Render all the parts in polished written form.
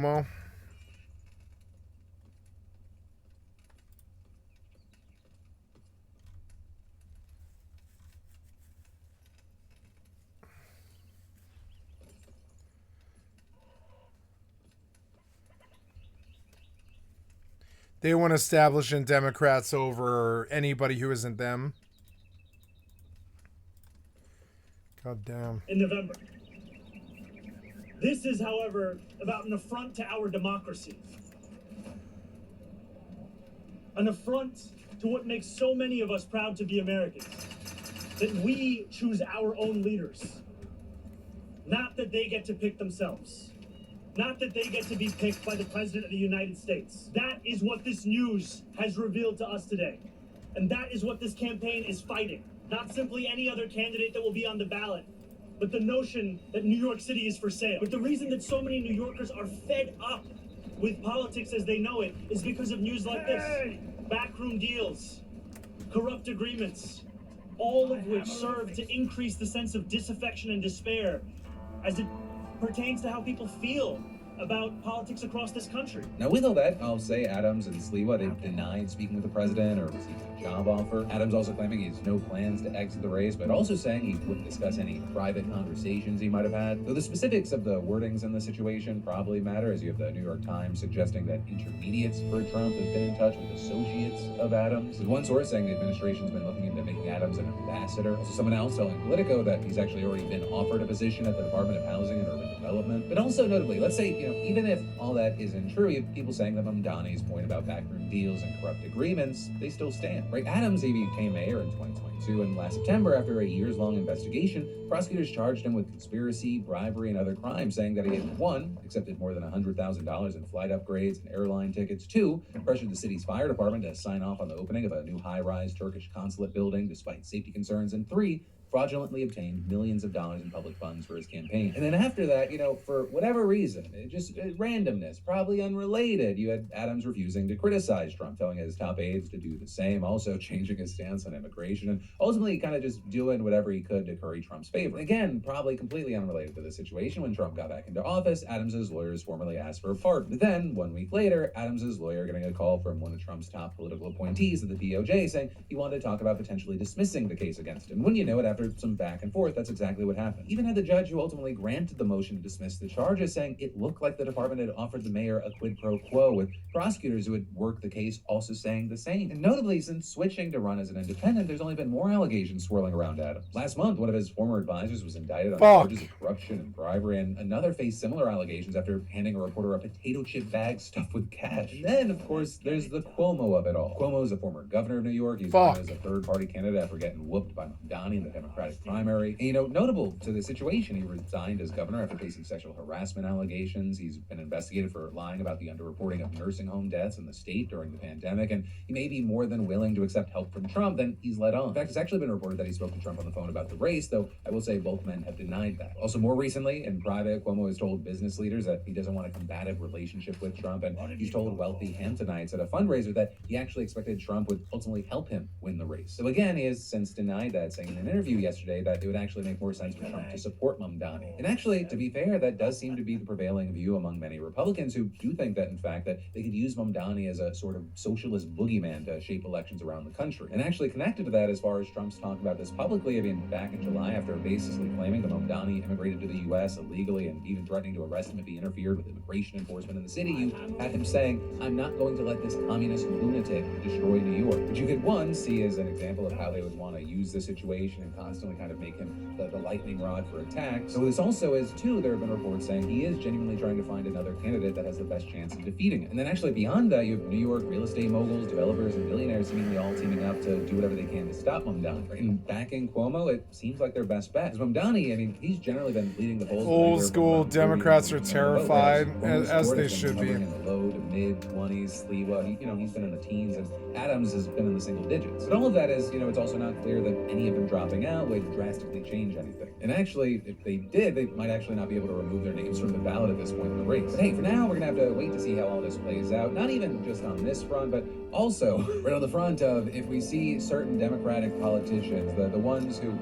Well, they want establishing Democrats over anybody who isn't them. God damn. In November. This is, however, about an affront to our democracy. An affront to what makes so many of us proud to be Americans. That we choose our own leaders. Not that they get to pick themselves. Not that they get to be picked by the President of the United States. That is what this news has revealed to us today. And that is what this campaign is fighting. Not simply any other candidate that will be on the ballot, but the notion that New York City is for sale. But the reason that so many New Yorkers are fed up with politics as they know it is because of news like this. Backroom deals, corrupt agreements, all of which serve to increase the sense of disaffection and despair as it pertains to how people feel about politics across this country. Now, with all that, I'll say Adams and Sliwa, they've denied speaking with the president or receiving a job offer. Adams also claiming he has no plans to exit the race, but also saying he wouldn't discuss any private conversations he might have had. Though the specifics of the wordings in the situation probably matter, as you have the New York Times suggesting that intermediates for Trump have been in touch with associates of Adams. With one source saying the administration's been looking into making Adams an ambassador. Also, someone else telling Politico that he's actually already been offered a position at the Department of Housing and Urban Development. But also notably, let's say, even if all that isn't true, you have people saying that Mamdani's point about backroom deals and corrupt agreements, they still stand. Right? Adams even became mayor in 2022, and last September, after a years-long investigation, prosecutors charged him with conspiracy, bribery, and other crimes, saying that he had, 1, accepted more than $100,000 in flight upgrades and airline tickets, 2, pressured the city's fire department to sign off on the opening of a new high-rise Turkish consulate building despite safety concerns, and 3, fraudulently obtained millions of dollars in public funds for his campaign. And then after that, for whatever reason, randomness, probably unrelated, you had Adams refusing to criticize Trump, telling his top aides to do the same, also changing his stance on immigration, and ultimately kind of just doing whatever he could to curry Trump's favor. Again, probably completely unrelated to the situation. When Trump got back into office, Adams's lawyers formally asked for a pardon. Then, 1 week later, Adams's lawyer getting a call from one of Trump's top political appointees at the DOJ saying he wanted to talk about potentially dismissing the case against him. When you know it, after some back and forth, that's exactly what happened. Even had the judge who ultimately granted the motion to dismiss the charges saying it looked like the department had offered the mayor a quid pro quo, with prosecutors who had worked the case also saying the same. And notably, since switching to run as an independent, there's only been more allegations swirling around Adams. Last month, one of his former advisors was indicted on charges of corruption and bribery, and another faced similar allegations after handing a reporter a potato chip bag stuffed with cash. And then, of course, there's the Cuomo of it all. Cuomo is a former governor of New York. He's run as a third-party candidate after getting whooped by Mamdani in the Democratic primary. And, notable to the situation, he resigned as governor after facing sexual harassment allegations. He's been investigated for lying about the underreporting of nursing home deaths in the state during the pandemic, and he may be more than willing to accept help from Trump than he's let on. In fact, it's actually been reported that he spoke to Trump on the phone about the race, though I will say both men have denied that. Also, more recently, in private, Cuomo has told business leaders that he doesn't want a combative relationship with Trump, and he's told wealthy Hamptonites at a fundraiser that he actually expected Trump would ultimately help him win the race. So again, he has since denied that, saying in an interview yesterday that it would actually make more sense for Trump to support Mamdani. And actually, to be fair, that does seem to be the prevailing view among many Republicans who do think that, in fact, that they could use Mamdani as a sort of socialist boogeyman to shape elections around the country. And actually connected to that, as far as Trump's talk about this publicly, back in July, after baselessly claiming that Mamdani immigrated to the U.S. illegally and even threatening to arrest him if he interfered with immigration enforcement in the city, you had him saying, "I'm not going to let this communist lunatic destroy New York," which you could, one, see as an example of how they would want to use the situation and constantly kind of make him the lightning rod for attacks. So this also is, two, there have been reports saying he is genuinely trying to find another candidate that has the best chance of defeating it. And then actually beyond that, you have New York real estate moguls, developers, and billionaires seemingly all teaming up to do whatever they can to stop Mamdani. And backing Cuomo, it seems like their best bet. Because Mamdani, he's generally been leading the polls. Old school Democrats are terrified, as they should be. In the low to mid 20s, Sliwa, he's been in the teens, and Adams has been in the single digits. But all of that is, it's also not clear that any of them dropping out would drastically change anything. And actually, if they did, they might actually not be able to remove their names from the ballot at this point in the race. But hey, for now, we're gonna have to wait to see how all this plays out. Not even just on this front, but also right on the front of if we see certain Democratic politicians, the ones who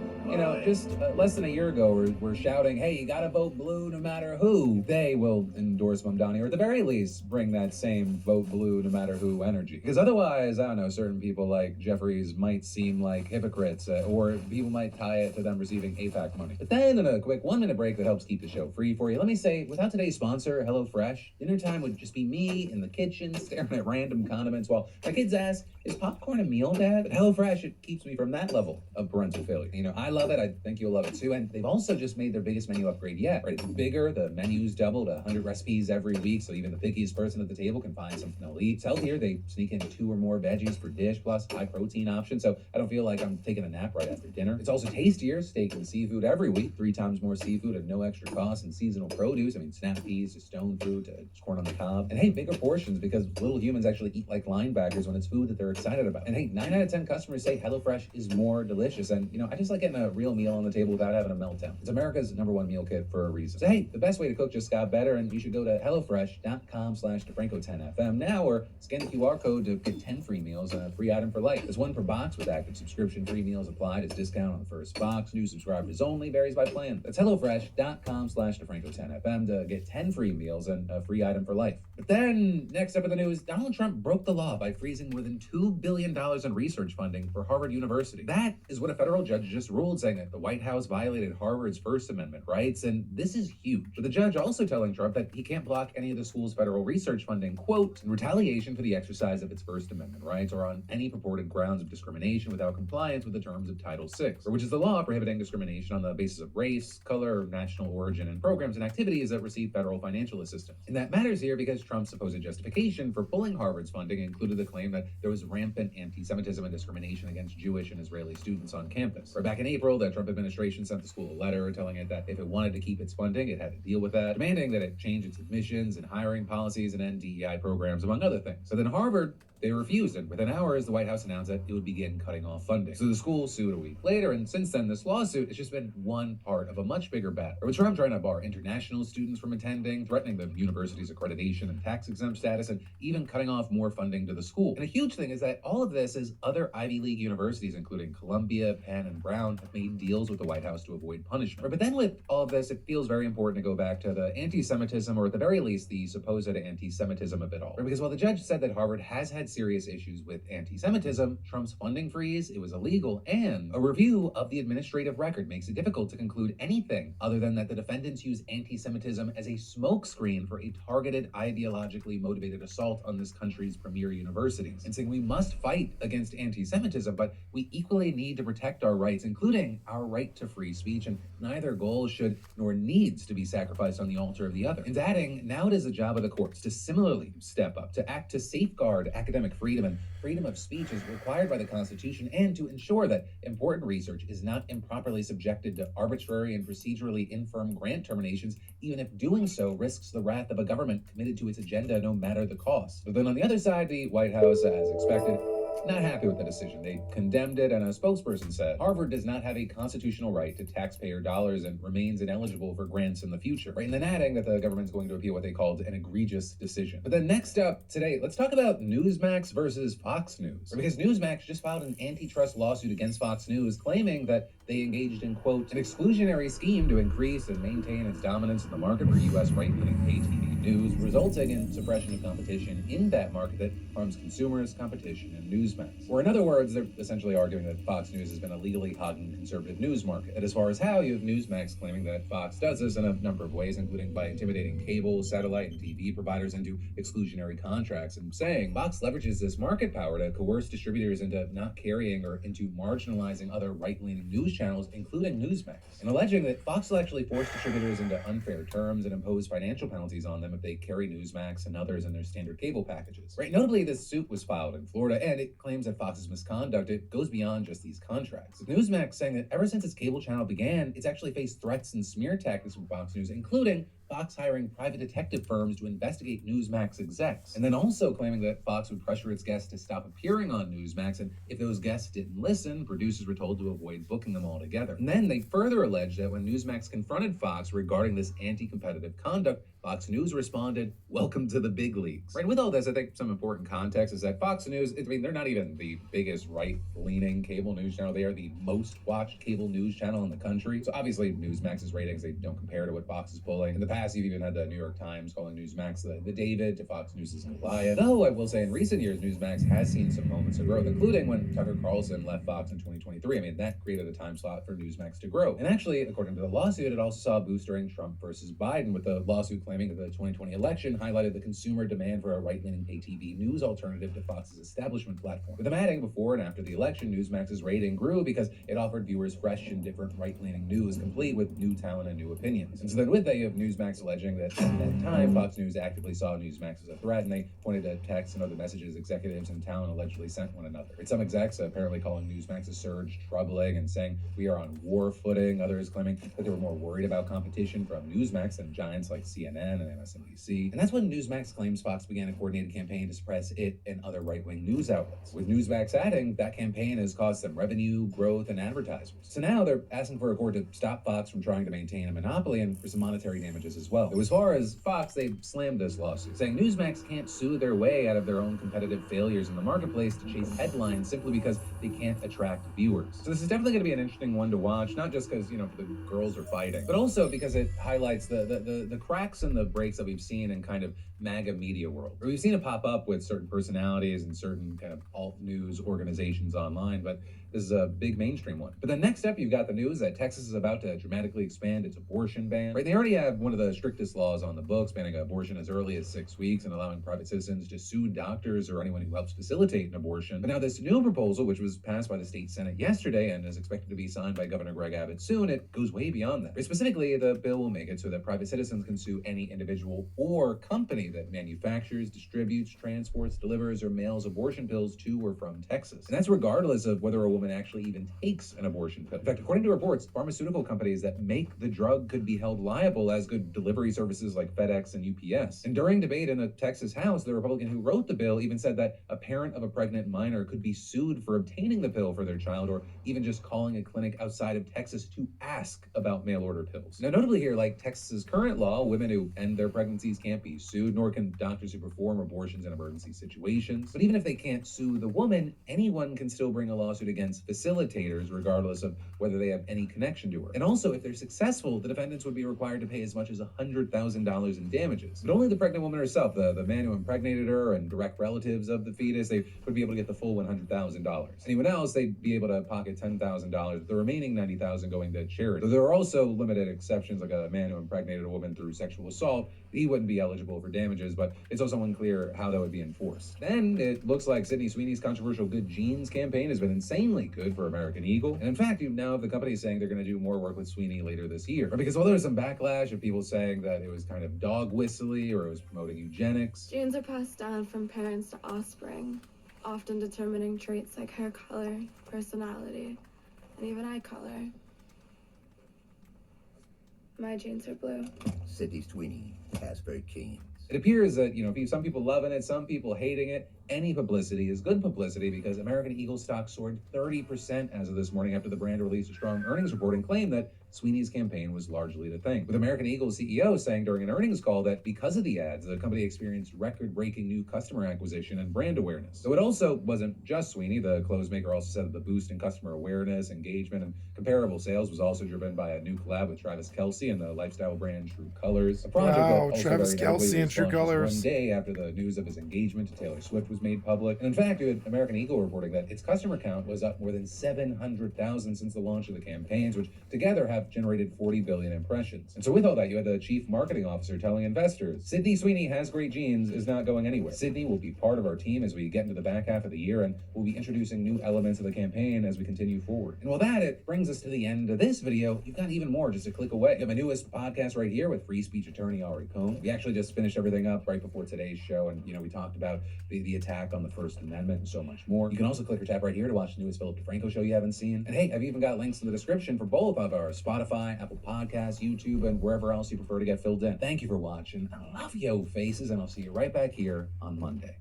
Just less than a year ago, we're shouting, hey, you gotta vote blue no matter who. They will endorse Mamdani, or at the very least, bring that same vote blue no matter who energy. Because otherwise, I don't know, certain people like Jeffries might seem like hypocrites, or people might tie it to them receiving APAC money. But then, in a quick 1-minute break that helps keep the show free for you, let me say, without today's sponsor, HelloFresh, dinner time would just be me in the kitchen staring at random condiments while my kids ask, is popcorn a meal, Dad? But HelloFresh, it keeps me from that level of parental failure. I love it. I think you'll love it too. And they've also just made their biggest menu upgrade yet, right? It's bigger. The menu's doubled, 100 recipes every week, so even the pickiest person at the table can find something they'll eat. It's healthier. They sneak in 2 or more veggies per dish, plus high protein options, so I don't feel like I'm taking a nap right after dinner. It's also tastier. Steak and seafood every week, 3 times more seafood at no extra cost, and seasonal produce. Snap peas to stone fruit to corn on the cob. And hey, bigger portions, because little humans actually eat like linebackers when it's food that they're excited about. And hey, 9 out of 10 customers say HelloFresh is more delicious. And I just like getting a real meal on the table without having a meltdown. It's America's #1 meal kit for a reason. So hey, the best way to cook just got better, and you should go to HelloFresh.com/DeFranco10FM now, or scan the QR code to get 10 free meals and a free item for life. There's 1 per box with active subscription. Free meals applied as discount on the first box. New subscribers only. Varies by plan. That's HelloFresh.com/DeFranco10FM to get 10 free meals and a free item for life. But then, next up in the news, Donald Trump broke the law by freezing more than $2 billion in research funding for Harvard University. That is what a federal judge just ruled, saying that the White House violated Harvard's First Amendment rights, and this is huge. But the judge also telling Trump that he can't block any of the school's federal research funding, quote, in retaliation for the exercise of its First Amendment rights or on any purported grounds of discrimination without compliance with the terms of Title VI, which is the law prohibiting discrimination on the basis of race, color, national origin, and programs and activities that receive federal financial assistance. And that matters here because Trump's supposed justification for pulling Harvard's funding included the claim that there was rampant anti-Semitism and discrimination against Jewish and Israeli students on campus. Or back in April, the Trump administration sent the school a letter telling it that if it wanted to keep its funding, it had to deal with that, demanding that it change its admissions and hiring policies and end DEI programs, among other things. So then Harvard, they refused, and within hours, the White House announced that it would begin cutting off funding. So the school sued a week later, and since then, this lawsuit has just been one part of a much bigger battle. With Trump trying to bar international students from attending, threatening the university's accreditation and tax-exempt status, and even cutting off more funding to the school. And a huge thing is that all of this is other Ivy League universities, including Columbia, Penn, and Brown, have made deals with the White House to avoid punishment. But then with all of this, it feels very important to go back to the anti-Semitism, or at the very least, the supposed anti-Semitism of it all. Because while the judge said that Harvard has had serious issues with anti-Semitism, Trump's funding freeze, it was illegal, and a review of the administrative record makes it difficult to conclude anything other than that the defendants use anti-Semitism as a smokescreen for a targeted, ideologically motivated assault on this country's premier universities, and saying we must fight against anti-Semitism, but we equally need to protect our rights, including our right to free speech, and neither goal should nor needs to be sacrificed on the altar of the other. And adding, now it is the job of the courts to similarly step up, to act to safeguard academic freedom and freedom of speech as required by the Constitution, and to ensure that important research is not improperly subjected to arbitrary and procedurally infirm grant terminations, even if doing so risks the wrath of a government committed to its agenda no matter the cost. But then on the other side, the White House, as expected, not happy with the decision. They condemned it, and a spokesperson said Harvard does not have a constitutional right to taxpayer dollars and remains ineligible for grants in the future. Right, and then adding that the government's going to appeal what they called an egregious decision. But then next up today, let's talk about Newsmax versus Fox News. Because Newsmax just filed an antitrust lawsuit against Fox News, claiming that they engaged in, quote, an exclusionary scheme to increase and maintain its dominance in the market for U.S. right-leaning pay TV news, resulting in suppression of competition in that market that harms consumers, competition, and Newsmax. Or in other words, they're essentially arguing that Fox News has been illegally hogging the conservative news market. And as far as how, you have Newsmax claiming that Fox does this in a number of ways, including by intimidating cable, satellite, and TV providers into exclusionary contracts, and saying Fox leverages this market power to coerce distributors into not carrying or into marginalizing other right-leaning news channels, including Newsmax, and alleging that Fox will actually force distributors into unfair terms and impose financial penalties on them if they carry Newsmax and others in their standard cable packages. Right, notably, this suit was filed in Florida, and it claims that Fox's misconduct, it goes beyond just these contracts. With Newsmax saying that ever since its cable channel began, it's actually faced threats and smear tactics from Fox News, including Fox hiring private detective firms to investigate Newsmax execs, and then also claiming that Fox would pressure its guests to stop appearing on Newsmax, and if those guests didn't listen, producers were told to avoid booking them altogether. And then they further alleged that when Newsmax confronted Fox regarding this anti-competitive conduct, Fox News responded, "Welcome to the big leagues." Right, with all this, I think some important context is that Fox News, I mean, they're not even the biggest right-leaning cable news channel. They are the most watched cable news channel in the country. So obviously, Newsmax's ratings, they don't compare to what Fox is pulling. In the past, you've even had the New York Times calling Newsmax the David to Fox News' Goliath. Though I will say in recent years, Newsmax has seen some moments of growth, including when Tucker Carlson left Fox in 2023. I mean, that created a time slot for Newsmax to grow. And actually, according to the lawsuit, it also saw a boost during Trump versus Biden, with the lawsuit claiming that the 2020 election highlighted the consumer demand for a right-leaning pay TV news alternative to Fox's establishment platform. With them adding before and after the election, Newsmax's rating grew because it offered viewers fresh and different right-leaning news, complete with new talent and new opinions. And so then with that, you have Newsmax alleging that at that time, Fox News actively saw Newsmax as a threat, and they pointed to texts and other messages executives and talent allegedly sent one another. And some execs apparently calling Newsmax's surge troubling and saying we are on war footing. Others claiming that they were more worried about competition from Newsmax than giants like CNN and MSNBC. And that's when Newsmax claims Fox began a coordinated campaign to suppress it and other right-wing news outlets. With Newsmax adding, that campaign has caused some revenue, growth, and advertisers. So now they're asking for a court to stop Fox from trying to maintain a monopoly and for some monetary damages as well. Though as far as Fox, they slammed this lawsuit, saying Newsmax can't sue their way out of their own competitive failures in the marketplace to chase headlines simply because they can't attract viewers. So this is definitely going to be an interesting one to watch, not just because, the girls are fighting, but also because it highlights the cracks and the breaks that we've seen in kind of MAGA media world. We've seen it pop up with certain personalities and certain kind of alt news organizations online, but this is a big mainstream one. But then next up, you've got the news that Texas is about to dramatically expand its abortion ban. Right, they already have one of the strictest laws on the books, banning abortion as early as 6 weeks and allowing private citizens to sue doctors or anyone who helps facilitate an abortion. But now this new proposal, which was passed by the state Senate yesterday and is expected to be signed by Governor Greg Abbott soon, it goes way beyond that. Right, specifically, the bill will make it so that private citizens can sue any individual or company that manufactures, distributes, transports, delivers, or mails abortion pills to or from Texas. And that's regardless of whether a woman actually even takes an abortion pill. In fact, according to reports, pharmaceutical companies that make the drug could be held liable, as could delivery services like FedEx and UPS. And during debate in the Texas House, the Republican who wrote the bill even said that a parent of a pregnant minor could be sued for obtaining the pill for their child, or even just calling a clinic outside of Texas to ask about mail order pills. Now, notably here, like Texas's current law, women who end their pregnancies can't be sued, nor can doctors who perform abortions in emergency situations. But even if they can't sue the woman, anyone can still bring a lawsuit against facilitators, regardless of whether they have any connection to her. And also, if they're successful, the defendants would be required to pay as much as $100,000 in damages. But only the pregnant woman herself, the man who impregnated her, and direct relatives of the fetus, they would be able to get the full $100,000. Anyone else, they'd be able to pocket $10,000, the remaining $90,000 going to charity. Though there are also limited exceptions, like a man who impregnated a woman through sexual assault, he wouldn't be eligible for damages, but it's also unclear how that would be enforced. Then it looks like Sydney Sweeney's controversial Good Genes campaign has been insanely good for American Eagle. And in fact, you now have the company saying they're going to do more work with Sweeney later this year. Because while there was some backlash of people saying that it was kind of dog whistly or it was promoting eugenics, genes are passed down from parents to offspring, often determining traits like hair color, personality, and even eye color. My genes are blue. Sydney Sweeney has very genes. it appears that, some people loving it, some people hating it. Any publicity is good publicity, because American Eagle stock soared 30% as of this morning after the brand released a strong earnings report and claimed that Sweeney's campaign was largely the thing. With American Eagle CEO saying during an earnings call that because of the ads, the company experienced record-breaking new customer acquisition and brand awareness. Though it also wasn't just Sweeney. The clothes maker also said that the boost in customer awareness, engagement, and comparable sales was also driven by a new collab with Travis Kelce and the lifestyle brand True Colors. A project that also Travis very notably Kelce and was True launched Colors. one day after the news of his engagement to Taylor Swift was made public. And in fact, you had American Eagle reporting that its customer count was up more than 700,000 since the launch of the campaigns, which together have generated 40 billion impressions. And so with all that, you had the chief marketing officer telling investors, Sydney Sweeney has great genes is not going anywhere. Sydney will be part of our team as we get into the back half of the year, and we'll be introducing new elements of the campaign as we continue forward. And with that, it brings us to the end of this video. You've got even more just a click away. You have my newest podcast right here with free speech attorney Ari Cohn. We actually just finished everything up right before today's show, and we talked about the attack on the First Amendment and so much more. You can also click or tap right here to watch the newest Philip DeFranco show you haven't seen. And hey, I've even got links in the description for both of our Spotify, Apple Podcasts, YouTube, and wherever else you prefer to get filled in. Thank you for watching. I love yo faces, and I'll see you right back here on Monday.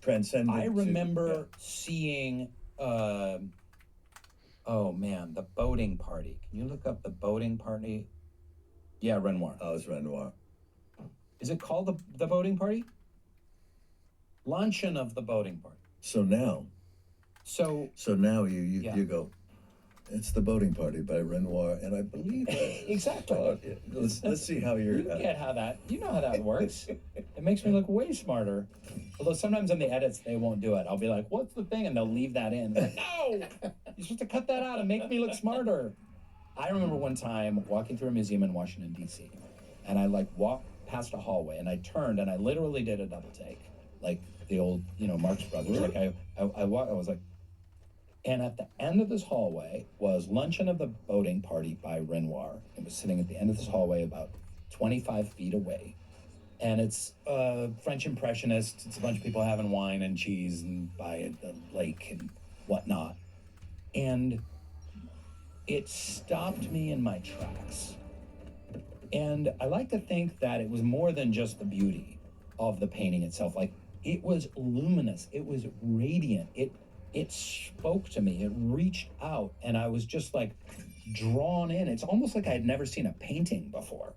transcended. I remember seeing, oh man, the boating party. Can you look up the boating party? Yeah, Renoir. Oh, it's Renoir. Is it called the boating party? Luncheon of the boating party. So now So you go, it's the boating party by Renoir, and I believe that. exactly. Let's see how you're. You get how that, you know how that works. It makes me look way smarter. Although sometimes in the edits, they won't do it. I'll be like, what's the thing? And they'll leave that in. Like, no, you're supposed to cut that out and make me look smarter. I remember one time walking through a museum in Washington, D.C., and I like walked past a hallway, and I turned, and I literally did a double take. Like the old, Marx Brothers. Like I was like, and at the end of this hallway was Luncheon of the Boating Party by Renoir. It was sitting at the end of this hallway about 25 feet away. And it's French Impressionists. It's a bunch of people having wine and cheese and by the lake and whatnot. And it stopped me in my tracks. And I like to think that it was more than just the beauty of the painting itself. Like, it was luminous. It was radiant. It spoke to me. It reached out, and I was just like drawn in. It's almost like I had never seen a painting before.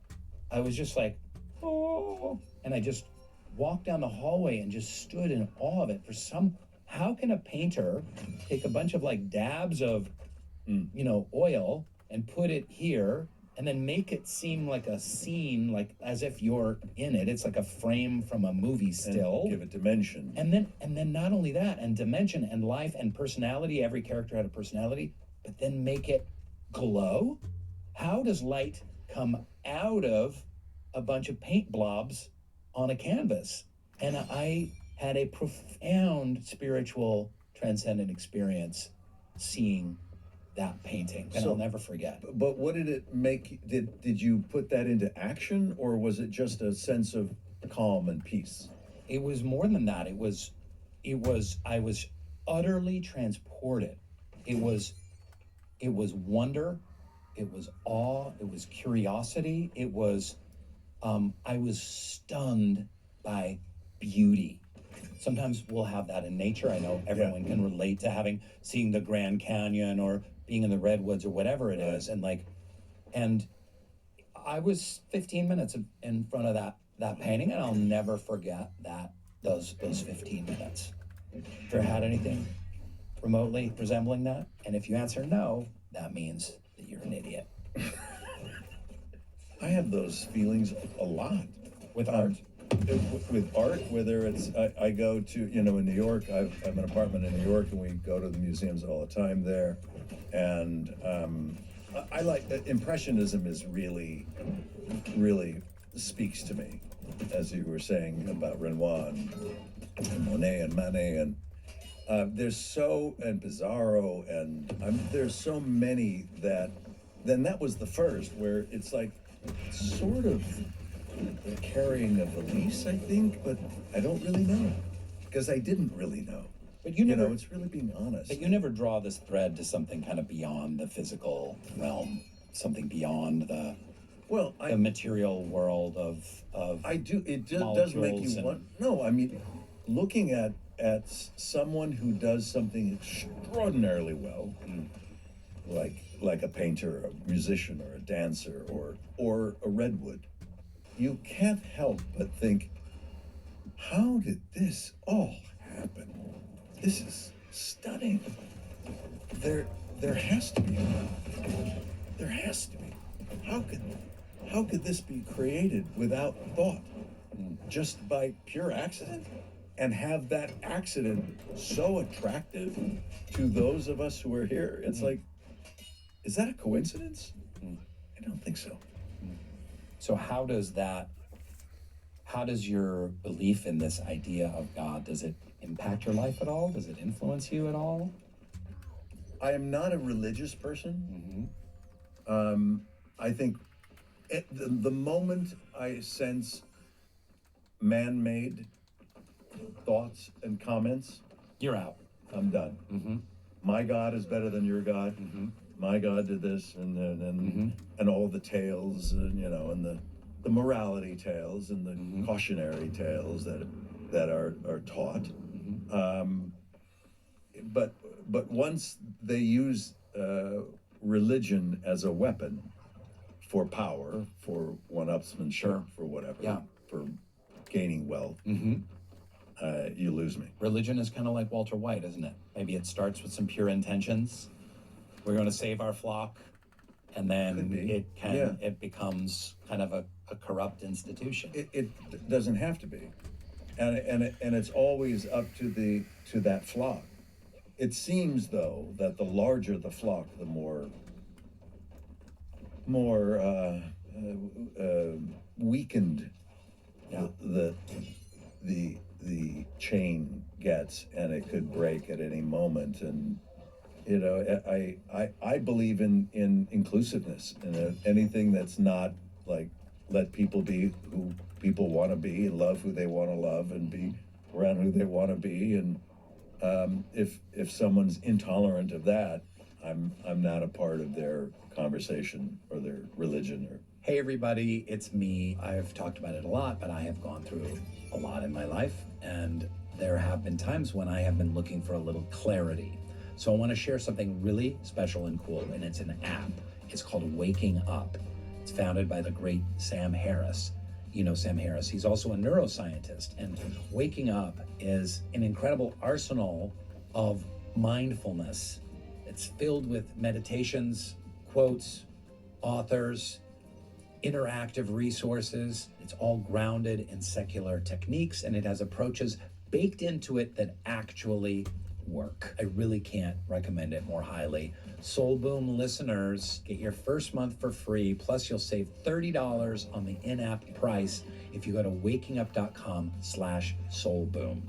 I was just like, oh, and I just walked down the hallway and just stood in awe of it. How can a painter take a bunch of like dabs of, oil and put it here and then make it seem like a scene, like as if you're in it. It's like a frame from a movie still. And give it dimension. And then not only that, and dimension and life and personality, every character had a personality, but then make it glow? How does light come out of a bunch of paint blobs on a canvas? And I had a profound spiritual transcendent experience seeing that painting, and I'll never forget. But what did it make? Did you put that into action, or was it just a sense of calm and peace? It was more than that. I was utterly transported. It was wonder, it was awe, it was curiosity, it was I was stunned by beauty. Sometimes we'll have that in nature. I know everyone can relate to seeing the Grand Canyon or being in the redwoods or whatever it is, and I was 15 minutes in front of that painting, and I'll never forget those 15 minutes. Ever had anything remotely resembling that? And if you answer no, that means that you're an idiot. I have those feelings a lot with art. With art, whether it's I go to in New York. I have an apartment in New York, and we go to the museums all the time there. And I like Impressionism is really speaks to me, as you were saying about Renoir and Monet and Manet, and there's and Pizarro, and there's so many that. Then that was the first, where it's like sort of the carrying of a lease, I think, but I don't really know, because I didn't really know. But you never, it's really being honest. But you never draw this thread to something kind of beyond the physical realm, something beyond the material world of I do. It does make you want. No, I mean, looking at someone who does something extraordinarily well, like a painter, a musician, or a dancer, or a redwood, you can't help but think, how did this all happen? This is stunning. There has to be. There has to be. How could this be created without thought, just by pure accident, and have that accident so attractive to those of us who are here? It's like, is that a coincidence? I don't think so. So how does your belief in this idea of God, does it impact your life at all? Does it influence you at all? I am not a religious person. I think the moment I sense man-made thoughts and comments, you're out. I'm done. My God is better than your God. My God did this, and all the tales, and the morality tales and the cautionary tales that are taught. But once they use religion as a weapon for power, for one-upsmanship, Sure. for whatever, Yeah. for gaining wealth, you lose me. Religion is kind of like Walter White, isn't it? Maybe it starts with some pure intentions. We're going to save our flock, and Could be. then it becomes kind of a corrupt institution. It doesn't have to be, and it's always up to that flock. It seems though that the larger the flock, the more weakened the chain gets, and it could break at any moment. And you know, I believe in inclusiveness, and anything that's not like, let people be who people want to be, and love who they want to love, and be around who they want to be. And if someone's intolerant of that, I'm not a part of their conversation or their religion. Or Hey everybody, it's me. I've talked about it a lot, but I have gone through a lot in my life, and there have been times when I have been looking for a little clarity. So I want to share something really special and cool, and it's an app. It's called Waking Up. It's founded by the great Sam Harris. You know Sam Harris. He's also a neuroscientist, and Waking Up is an incredible arsenal of mindfulness. It's filled with meditations, quotes, authors, interactive resources. It's all grounded in secular techniques, and it has approaches baked into it that actually work. I really can't recommend it more highly. Soul Boom listeners get your first month for free, plus you'll save $30 on the in-app price if you go to wakingup.com/soulboom.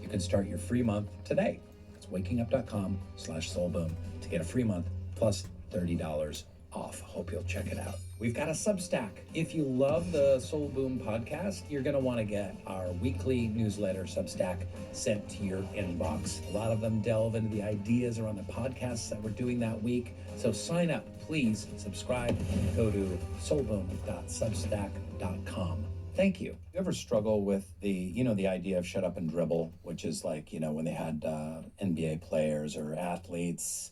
You can start your free month today. It's wakingup.com/soulboom to get a free month plus $30 off. Hope you'll check it out. We've got a Substack. If you love the Soul Boom podcast, you're going to want to get our weekly newsletter Substack sent to your inbox. A lot of them delve into the ideas around the podcasts that we're doing that week. So sign up, please subscribe. Go to soulboom.substack.com. Thank you. You ever struggle with the idea of shut up and dribble, which is like, when they had NBA players or athletes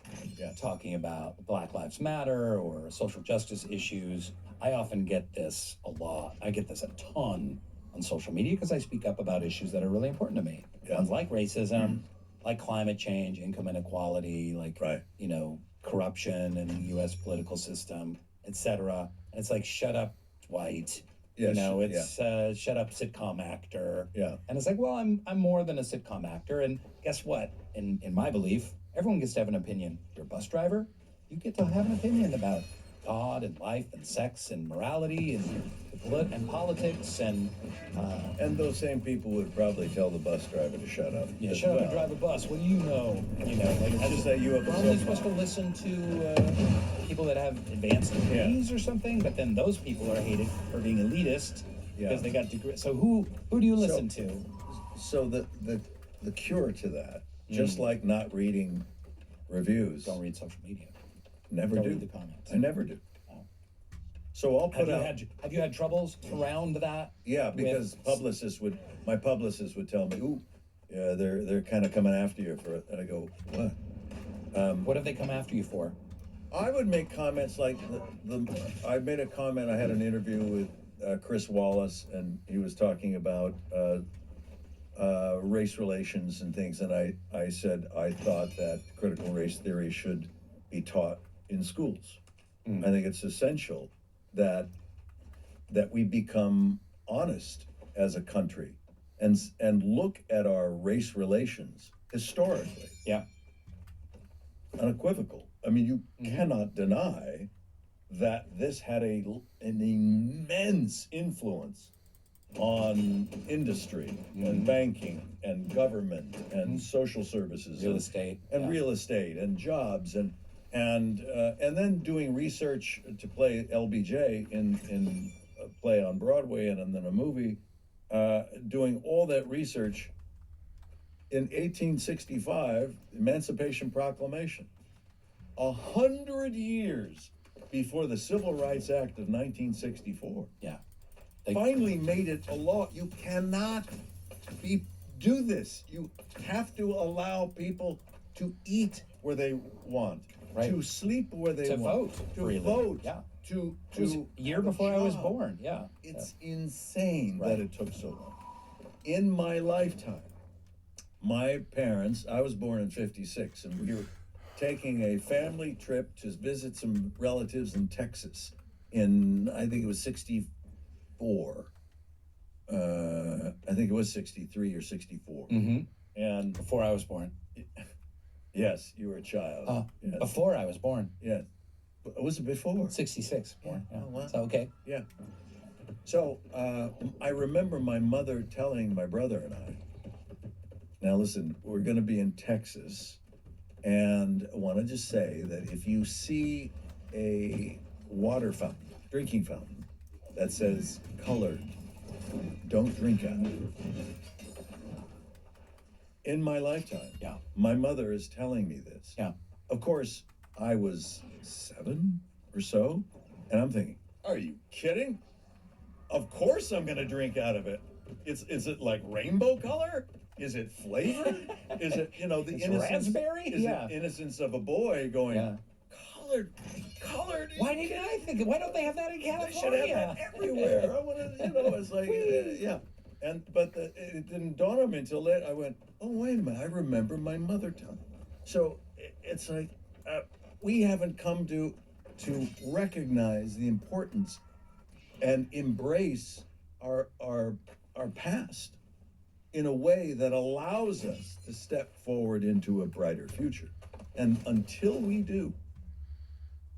talking about Black Lives Matter or social justice issues? I often get this a lot. I get this a ton on social media because I speak up about issues that are really important to me. Ones like racism, like climate change, income inequality, like, corruption in the U.S. political system, etc. And it's like, shut up, Dwight. Yes, Shut up, sitcom actor. Yeah. And it's like, well, I'm more than a sitcom actor. And guess what? In my belief, everyone gets to have an opinion. You're a bus driver, you get to have an opinion about God and life and sex and morality and politics and those same people would probably tell the bus driver to shut up. Yeah, shut up and drive a bus. What do you know? It's just that you have Are they supposed to listen to people that have advanced degrees or something? But then those people are hated for being elitist because they got degrees. So who do you listen to? So the cure to that, just like not reading reviews. Don't read social media. Never Don't do. read the comments. I never do. So I'll put out. Have you had troubles around that? Yeah, because my publicist would tell me, "Ooh, yeah, they're kind of coming after you for it," and I go, "What?" What have they come after you for? I would make comments like I made a comment. I had an interview with Chris Wallace, and he was talking about race relations and things, and I said I thought that critical race theory should be taught in schools. I think it's essential that we become honest as a country and look at our race relations historically. Yeah. Unequivocal. I mean, you cannot deny that this had an immense influence on industry and banking and government and social services, real estate and jobs and then doing research to play LBJ in a play on Broadway and then a movie, doing all that research. In 1865, Emancipation Proclamation, 100 years before the Civil Rights Act of 1964. Yeah. Finally made it a law. You cannot be do this. You have to allow people to eat where they want, Right. to sleep where they To want, vote to freely. vote, Yeah. to It was a year have a before I was job. born. Yeah. It's insane Right. that it took so long. In my lifetime, my parents, I was born in 56, and we were taking a family trip to visit some relatives in Texas in, I think it was 64. I think it was 63 or 64. Mm-hmm. And Before I was born. yes, you were a child. Yes. Before I was born. Yes. Was it before? 66 born. Yeah. Oh, wow. So, okay. Yeah. So I remember my mother telling my brother and I, now listen, we're going to be in Texas, and I want to just say that if you see a water fountain, drinking fountain, that says colored, don't drink out of it. In my lifetime, Yeah. my mother is telling me this. Yeah. Of course, I was 7 or so, and I'm thinking, are you kidding? Of course I'm going to drink out of it. Is it like rainbow color? Is it flavored? Is it, the It's innocence? raspberry? Is Yeah. it innocence of a boy going, Yeah. colored? Why didn't I think? Why don't they have that in They should have California? that everywhere. I want to, it's like, yeah. But it didn't dawn on me until late. I went, oh, wait a minute. I remember my mother telling me. So it's like, we haven't come to recognize the importance and embrace our past in a way that allows us to step forward into a brighter future. And until we do,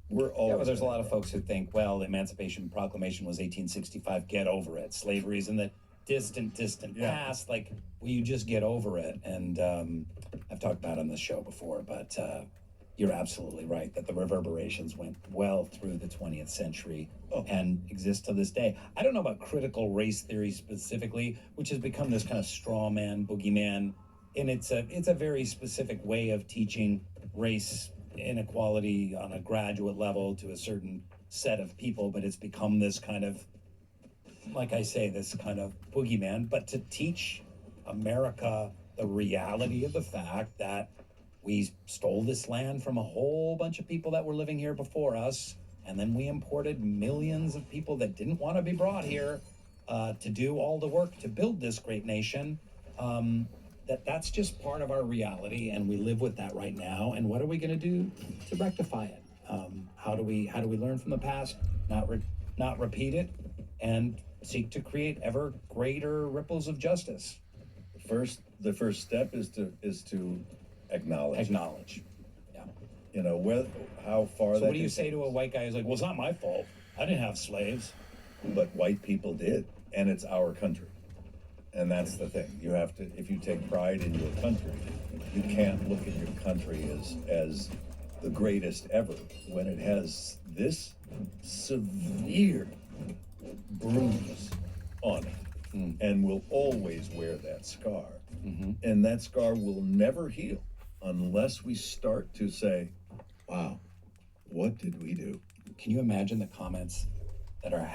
we're always. Yeah, but there's a lot of folks who think, well, the Emancipation Proclamation was 1865. Get over it. Slavery's in the distant past. Like, will you just get over it? And I've talked about it on this show before, but you're absolutely right that the reverberations went well through the 20th century and exist to this day. I don't know about critical race theory specifically, which has become this kind of straw man, boogeyman, and it's a very specific way of teaching race inequality on a graduate level to a certain set of people, but it's become this kind of, like I say, this kind of boogeyman. But to teach America the reality of the fact that we stole this land from a whole bunch of people that were living here before us, and then we imported millions of people that didn't want to be brought here to do all the work to build this great nation. That's just part of our reality, and we live with that right now. And what are we going to do to rectify it? How do we learn from the past, not repeat it, and seek to create ever greater ripples of justice? The first step is to acknowledge. Yeah. How far. So that what do you can say take to a white guy who's like, well, it's not my fault. I didn't have slaves. But white people did, and it's our country. And that's the thing. You have to, if you take pride in your country, you can't look at your country as the greatest ever when it has this severe bruise on it and will always wear that scar. And that scar will never heal unless we start to say, wow, what did we do? Can you imagine the comments that are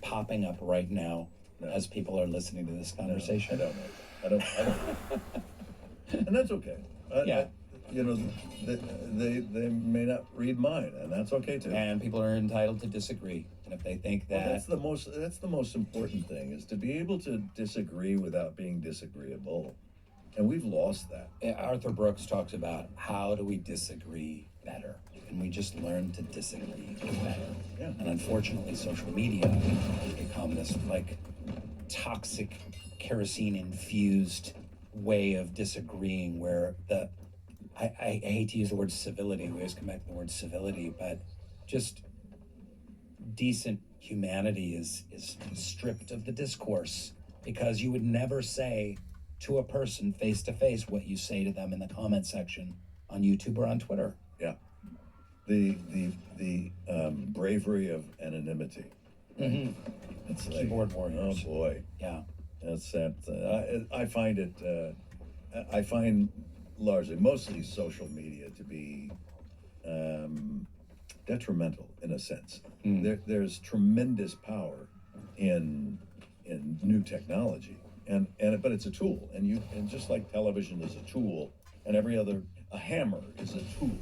popping up right now as people are listening to this conversation? No, I don't know. And that's okay. Yeah. They may not read mine, and that's okay too. And people are entitled to disagree. And if they think that... Well, that's the most important thing, is to be able to disagree without being disagreeable. And we've lost that. Arthur Brooks talks about, how do we disagree better? And we just learn to disagree better. Yeah. And unfortunately, social media has become this like toxic, kerosene-infused way of disagreeing, where I hate to use the word civility. We always come back to the word civility, but just decent humanity is stripped of the discourse, because you would never say to a person face to face what you say to them in the comment section on YouTube or on Twitter. Yeah. The bravery of anonymity. Mm-hmm. It's like, Keyboard warriors. Oh boy. Yeah. That's that. I find it. I find mostly social media to be detrimental in a sense. There's tremendous power in new technology, but it's a tool, and just like television is a tool, and a hammer is a tool.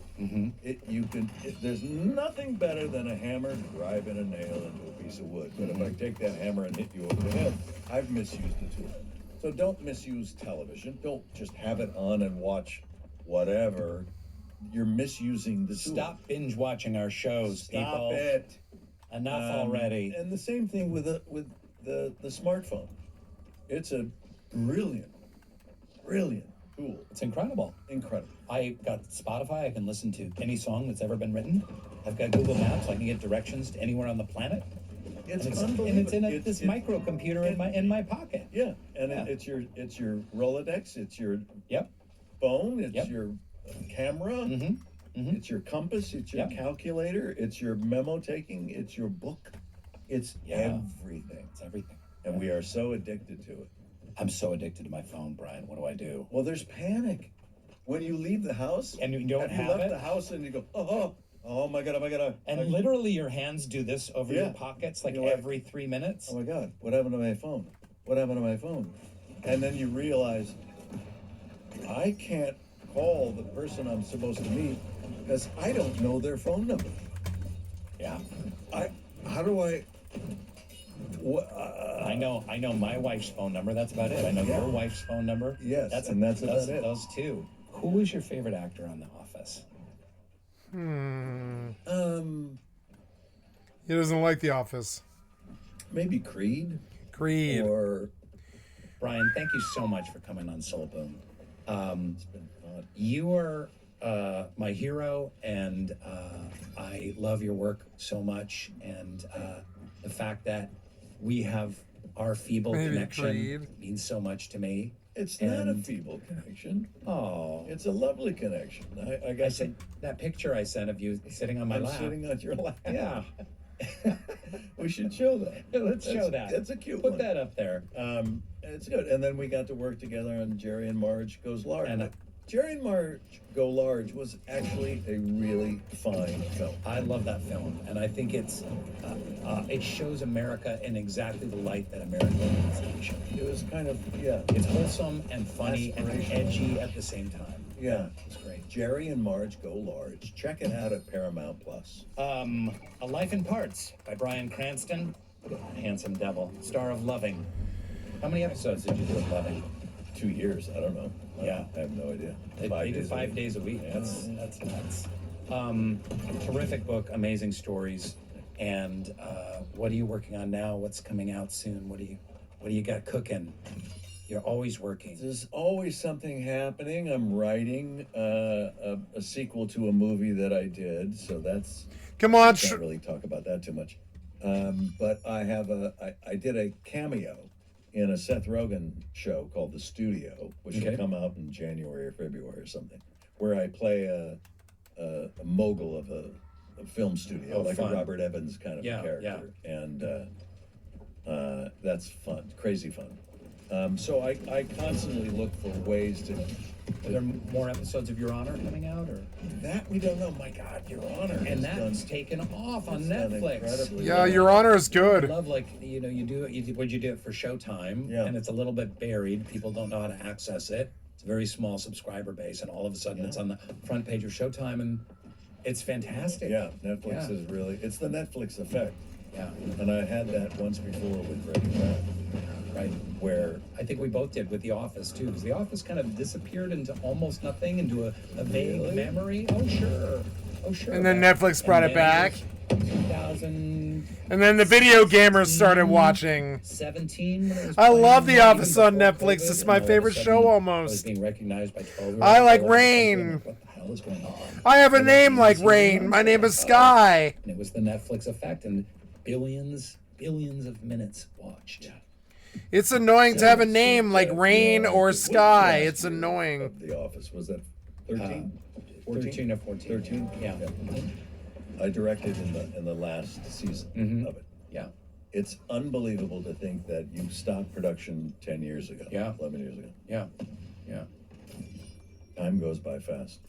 There's nothing better than a hammer driving a nail into a piece of wood. But if I take that hammer and hit you over the head, I've misused the tool. So don't misuse television. Don't just have it on and watch whatever. You're misusing the tool. Stop binge watching our shows, Stop people. it. Enough already. And the same thing with the smartphone. It's a brilliant tool. It's incredible. Incredible. I got Spotify. I can listen to any song that's ever been written. I've got Google Maps. I can get directions to anywhere on the planet. It's unbelievable. And it's in this microcomputer in my pocket. Yeah, and it's your Rolodex. It's your phone. It's your camera. It's your compass. It's your calculator. It's your memo taking. It's your book. It's everything. It's everything. And we are so addicted to it. I'm so addicted to my phone, Brian. What do I do? Well, there's panic when you leave the house and you don't have you left it. The house and you go, oh my god, and literally your hands do this over your pockets like every 3 minutes. Oh my god, what happened to my phone? What happened to my phone? And then you realize I can't call the person I'm supposed to meet because I don't know their phone number. Yeah. How do I? I know my wife's phone number. That's about it. I know your wife's phone number. Yes, that's about it. Those two. Who is your favorite actor on The Office? He doesn't like The Office. Maybe Creed. Or Brian, thank you so much for coming on Soul Boom. It's been fun. You are my hero, and I love your work so much, and the fact that we have our feeble connection means so much to me. It's not a feeble connection. Oh, it's a lovely connection. I got that picture I sent of you sitting on my lap. Sitting on your lap. Yeah. We should show that. Let's show that. That's a cute Put one. that up there. It's good. And then we got to work together on Jerry and Marge Goes Large. And Jerry and Marge Go Large was actually a really fine film. I love that film, and I think it shows America in exactly the light that America needs to be shown. It was kind of, it's wholesome and funny and edgy at the same time. Yeah, it's great. Jerry and Marge Go Large. Check it out at Paramount Plus. A Life in Parts by Bryan Cranston, handsome devil, star of Loving. How many episodes did you do of Loving? 2 years. I don't know. Yeah, I have no idea. They do 5 days a week. Yeah. That's nuts. Terrific book, amazing stories. And what are you working on now? What's coming out soon? What do you got cooking? You're always working. There's always something happening. I'm writing a sequel to a movie that I did, so that's. Come on, I can't really talk about that too much. But I did a cameo in a Seth Rogen show called The Studio, which will come out in January or February or something, where I play a mogul of a film studio, like fun. a Robert Evans kind of character. And that's fun, crazy fun. So I constantly look for ways to. Are there more episodes of Your Honor coming out, or that we don't know? My God, Your Honor! And that's taken off on Netflix. Yeah, Your Honor is good. I love, like, you do it. Would you do it for Showtime? Yeah. And it's a little bit buried. People don't know how to access it. It's a very small subscriber base, and all of a sudden it's on the front page of Showtime, and it's fantastic. Yeah, Netflix is really. It's the Netflix effect. Yeah. And I had that once before with Breaking Bad. Right, where I think we both did with The Office too, because The Office kind of disappeared into almost nothing, into a vague memory. Oh sure. And then Netflix brought it back. 2000. And then the video gamers started watching. 17. I love The Office on Netflix. It's my favorite show almost. Being recognized by 12-year-olds. I like Rain. What the hell is going on? I have a name like Rain. My name is Sky. And it was the Netflix effect, and billions of minutes watched. It's annoying to have a name like Rain or Sky. It's annoying. The Office, was that 13? 13 or 14. 13? Yeah. I directed in the last season of it. Yeah. It's unbelievable to think that you stopped production 10 years ago. Yeah. 11 years ago. Yeah. Yeah. Time goes by fast.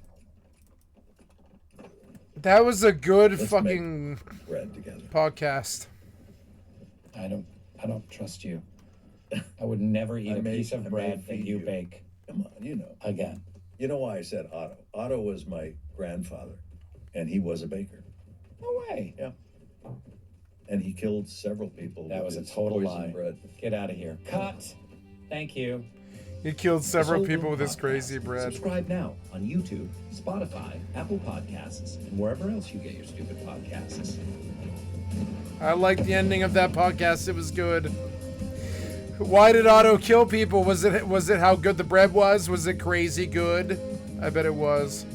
That was a good Let's fucking bread together. podcast. I don't trust you. I would never eat I a may- piece I of may bread that feed you you. bake Come on, you know. again. You know why I said Otto? Otto was my grandfather, and he was a baker. No way. Yeah. And he killed several people. That with was a his total poisoned lie. bread. Get out of here. Cut. Thank you. He killed several The Soul people Boom with his Podcast. crazy bread. Subscribe now on YouTube, Spotify, Apple Podcasts, and wherever else you get your stupid podcasts. I liked the ending of that podcast. It was good. Why did Otto kill people? Was it how good the bread was? Was it crazy good? I bet it was.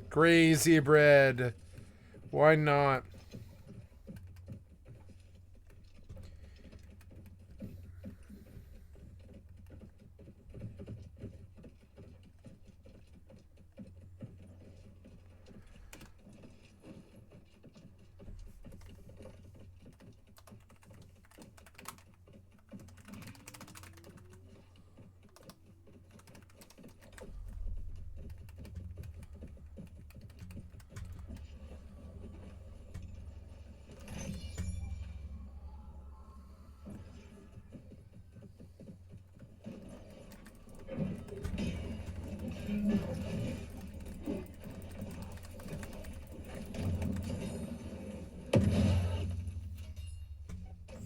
Crazy bread. Why not?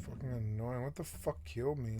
Fucking annoying. What the fuck killed me?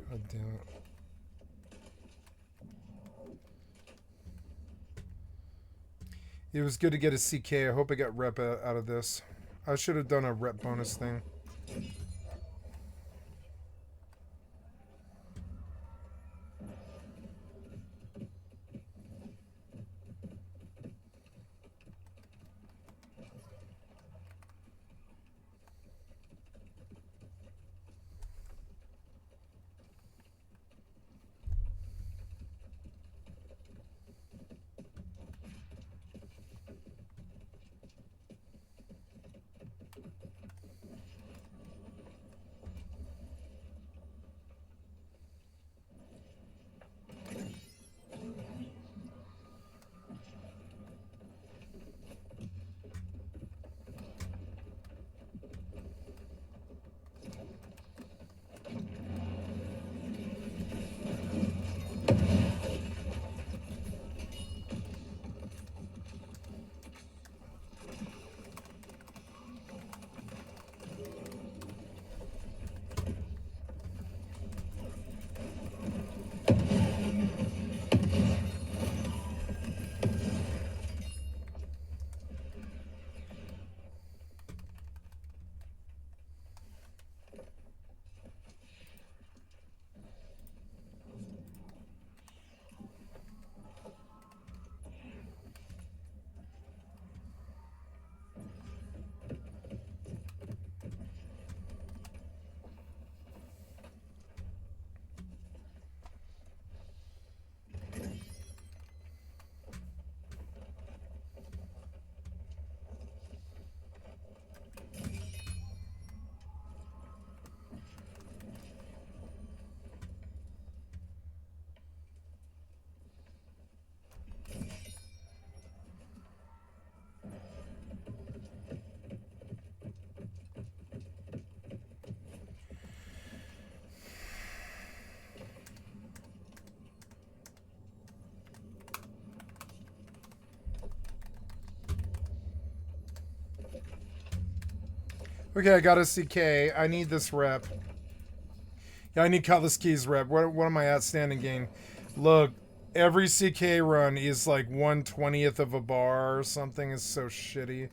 God damn it. It was good to get a CK. I hope I got rep out of this. I should have done a rep bonus thing. Okay, I got a CK. I need this rep. Yeah, I need Cutlass Keys rep. What am I at standing gain? Look, Every CK run is like 1/20th of a bar or something. Is so shitty.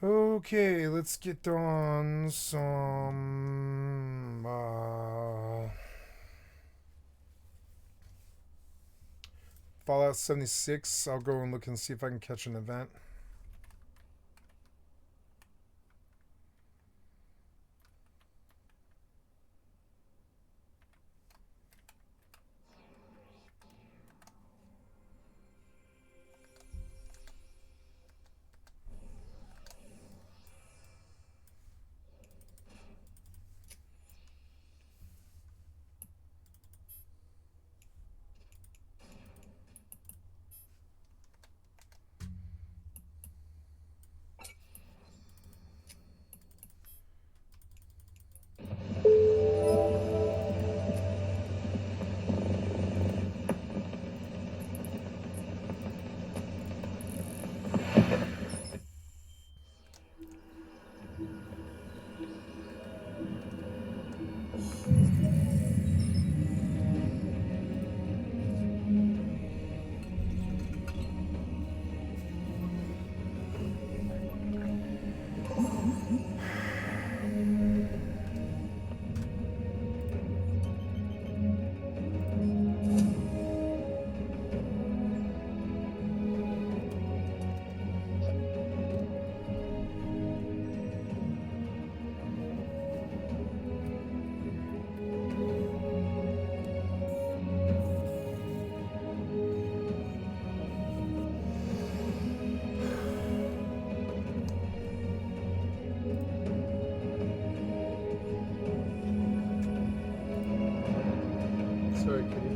Okay, let's get on some Fallout 76. I'll go and look and see if I can catch an event. Sorry, Kitty.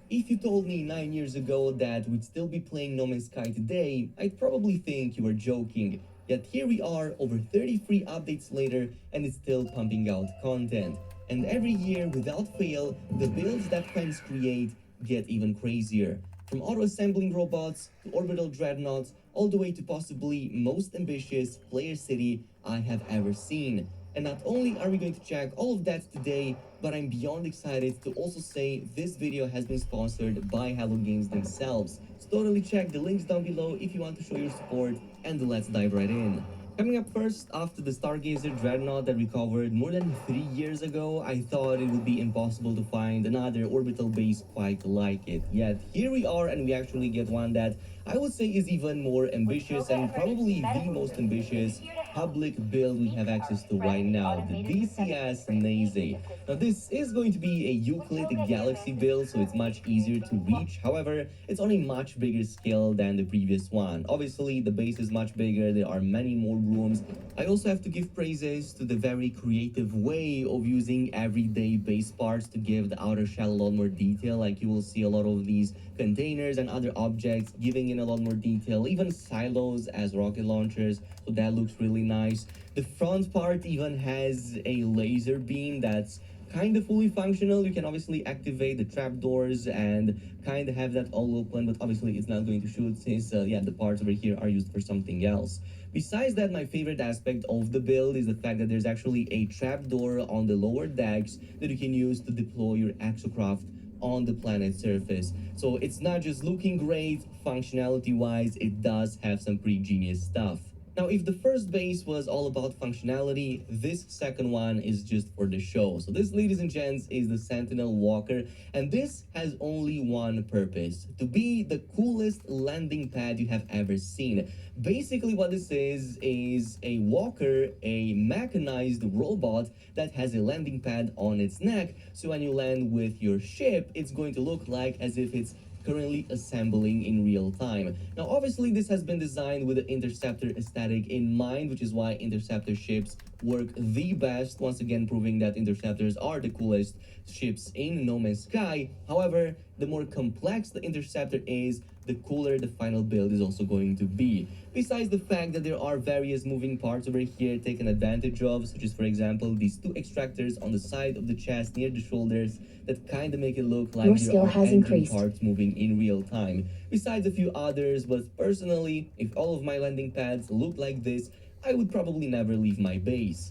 If you told me 9 years ago that we'd still be playing No Man's Sky today, I'd probably think you were joking. Yet here we are, over 30 free updates later, and it's still pumping out content. And every year, without fail, the builds that fans create get even crazier. From auto-assembling robots to orbital dreadnoughts, all the way to possibly most ambitious player city I have ever seen. And not only are we going to check all of that today, but I'm beyond excited to also say this video has been sponsored by Hello Games themselves. So totally check the links down below if you want to show your support, and let's dive right in. Coming up first, after the Stargazer Dreadnought that we covered more than 3 years ago, I thought it would be impossible to find another orbital base quite like it. Yet here we are, and we actually get one that I would say is even more ambitious and probably the most ambitious public build we have access to right now, the DCS Naze. Now this is going to be a Euclid Galaxy build, so it's much easier to reach. However, it's on a much bigger scale than the previous one. Obviously, the base is much bigger, there are many more rooms. I also have to give praises to the very creative way of using everyday base parts to give the outer shell a lot more detail. Like you will see a lot of these containers and other objects giving in a lot more detail, even silos as rocket launchers, so that looks really nice. The front part even has a laser beam that's kind of fully functional. You can obviously activate the trapdoors and kind of have that all open, but obviously it's not going to shoot since the parts over here are used for something else. Besides that, my favorite aspect of the build is the fact that there's actually a trapdoor on the lower decks that you can use to deploy your exocraft on the planet's surface. So it's not just looking great, functionality-wise, it does have some pretty genius stuff. Now, if the first base was all about functionality, this second one is just for the show. So this, ladies and gents, is the Sentinel Walker, and this has only one purpose: to be the coolest landing pad you have ever seen. Basically, what this is a walker, a mechanized robot that has a landing pad on its neck, so when you land with your ship, it's going to look like as if it's currently assembling in real time. Now, obviously, this has been designed with the Interceptor aesthetic in mind, which is why Interceptor ships work the best, once again proving that Interceptors are the coolest ships in No Man's Sky. However, the more complex the Interceptor is, the cooler the final build is also going to be. Besides the fact that there are various moving parts over here taken advantage of, such as, for example, these two extractors on the side of the chest near the shoulders that kind of make it look like there are engine parts moving in real time. Besides a few others, but personally, if all of my landing pads look like this, I would probably never leave my base.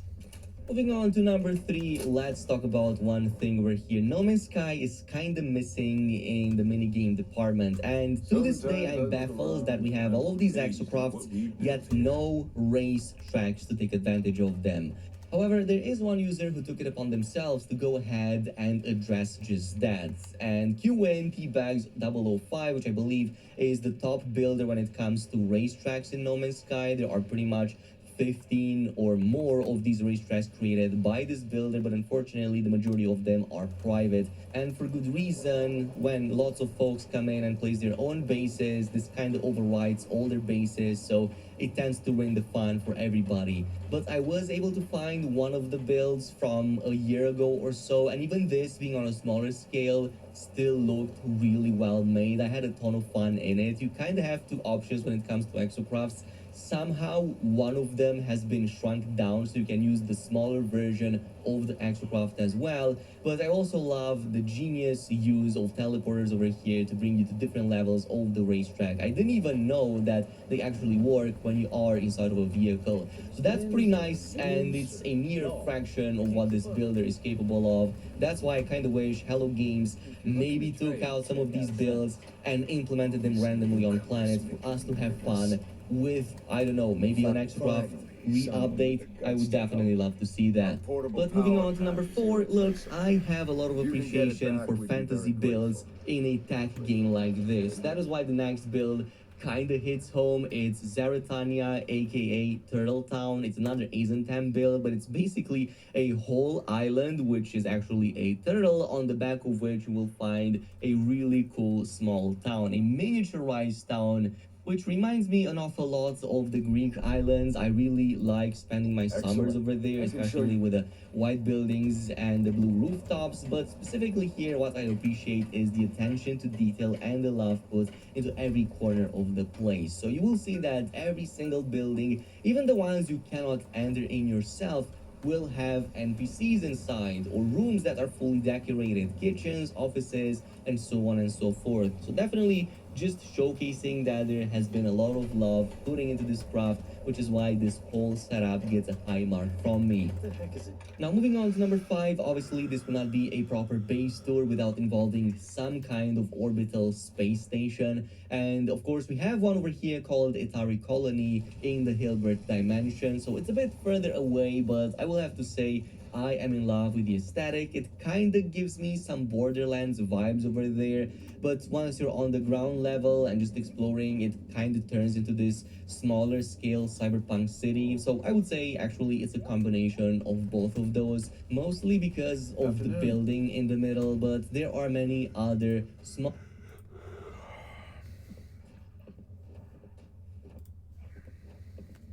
Moving on to number 3, let's talk about one thing over here. No Man's Sky is kinda missing in the minigame department, and to this day I'm baffled that we have all of these exocrafts, yet no race tracks to take advantage of them. However, there is one user who took it upon themselves to go ahead and address just that. And QN Pbags005, which I believe is the top builder when it comes to racetracks in No Man's Sky. There are pretty much 15 or more of these racetracks created by this builder, but unfortunately the majority of them are private, and for good reason. When lots of folks come in and place their own bases, this kind of overrides all their bases, so it tends to ruin the fun for everybody. But I was able to find one of the builds from a year ago or so, and even this, being on a smaller scale, still looked really well made. I had a ton of fun in it. You kind of have two options when it comes to exocrafts. Somehow one of them has been shrunk down so you can use the smaller version of the exocraft as well, but I also love the genius use of teleporters over here to bring you to different levels of the racetrack. I didn't even know that they actually work when you are inside of a vehicle, so that's pretty nice, and it's a mere fraction of what this builder is capable of. That's why I kind of wish Hello Games maybe took out some of these builds and implemented them randomly on planets for us to have fun with, I don't know, maybe an exocraft re-update. I would definitely love to see that. But moving on to number 4, look, I have a lot of appreciation for fantasy builds in a tech game like this. That is why the next build kinda hits home. It's Zaratania, aka Turtle Town. It's another Azentem build, but it's basically a whole island, which is actually a turtle, on the back of which you will find a really cool small town, a miniaturized town, which reminds me an awful lot of the Greek islands. I really like spending my summers over there, especially with the white buildings and the blue rooftops. But specifically here, what I appreciate is the attention to detail and the love put into every corner of the place. So you will see that every single building, even the ones you cannot enter in yourself, will have NPCs inside, or rooms that are fully decorated, kitchens, offices, and so on and so forth. So definitely just showcasing that there has been a lot of love putting into this craft, which is why this whole setup gets a high mark from me. What the heck is it? Now, moving on to number 5, obviously this will not be a proper base tour without involving some kind of orbital space station. And of course, we have one over here called Itari Colony in the Hilbert dimension. So it's a bit further away, but I will have to say, I am in love with the aesthetic. It kind of gives me some Borderlands vibes over there, but once you're on the ground level and just exploring, it kind of turns into this smaller scale cyberpunk city. So I would say actually it's a combination of both of those, mostly because of the building in the middle, but there are many other small...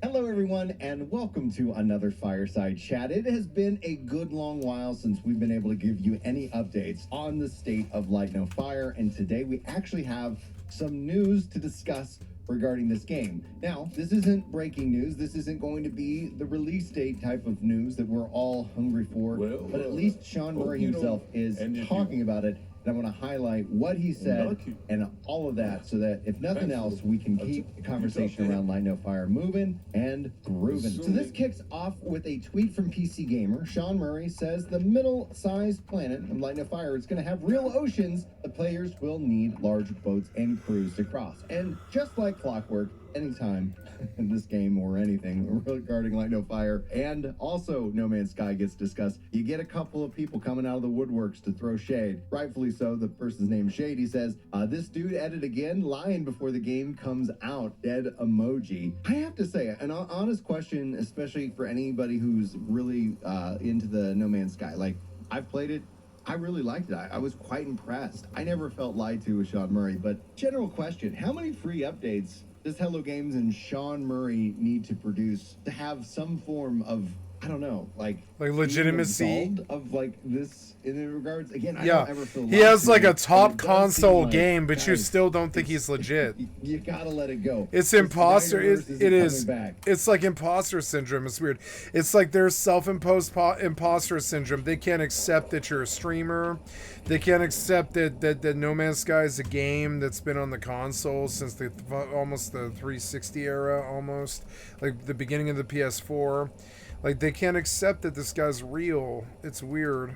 Hello everyone, and welcome to another Fireside Chat. It has been a good long while since we've been able to give you any updates on the state of Light No Fire, and today we actually have some news to discuss regarding this game. Now, this isn't breaking news. This isn't going to be the release date type of news that we're all hungry for, but at least Sean Murray himself is talking about it and I want to highlight what he said and all of that, so that if nothing else, we can keep the conversation around Light No Fire moving and grooving. So this kicks off with a tweet from PC Gamer. Sean Murray says the middle-sized planet of Light No Fire is going to have real oceans. The players will need large boats and crews to cross. And just like clockwork, anytime in this game or anything regarding Light No Fire, and also No Man's Sky gets discussed, you get a couple of people coming out of the woodworks to throw shade. Rightfully so. The person's name Shade. He says, this dude edited again, lying before the game comes out. Dead emoji. I have to say, an honest question, especially for anybody who's really into the No Man's Sky. Like, I've played it. I really liked it. I was quite impressed. I never felt lied to with Sean Murray. But general question, how many free updates does Hello Games and Sean Murray need to produce to have some form of, I don't know, like legitimacy of like this in regards? Again, I yeah, don't ever feel he has like a top it console like, game, but guys, you still don't think he's legit. You gotta let it go. It's imposter. It is. Back. It's like imposter syndrome. It's weird. It's like there's self-imposed imposter syndrome. They can't accept that you're a streamer. They can't accept that No Man's Sky is a game that's been on the console since almost the 360 era, almost like the beginning of the PS4. Like, they can't accept that this guy's real. It's weird.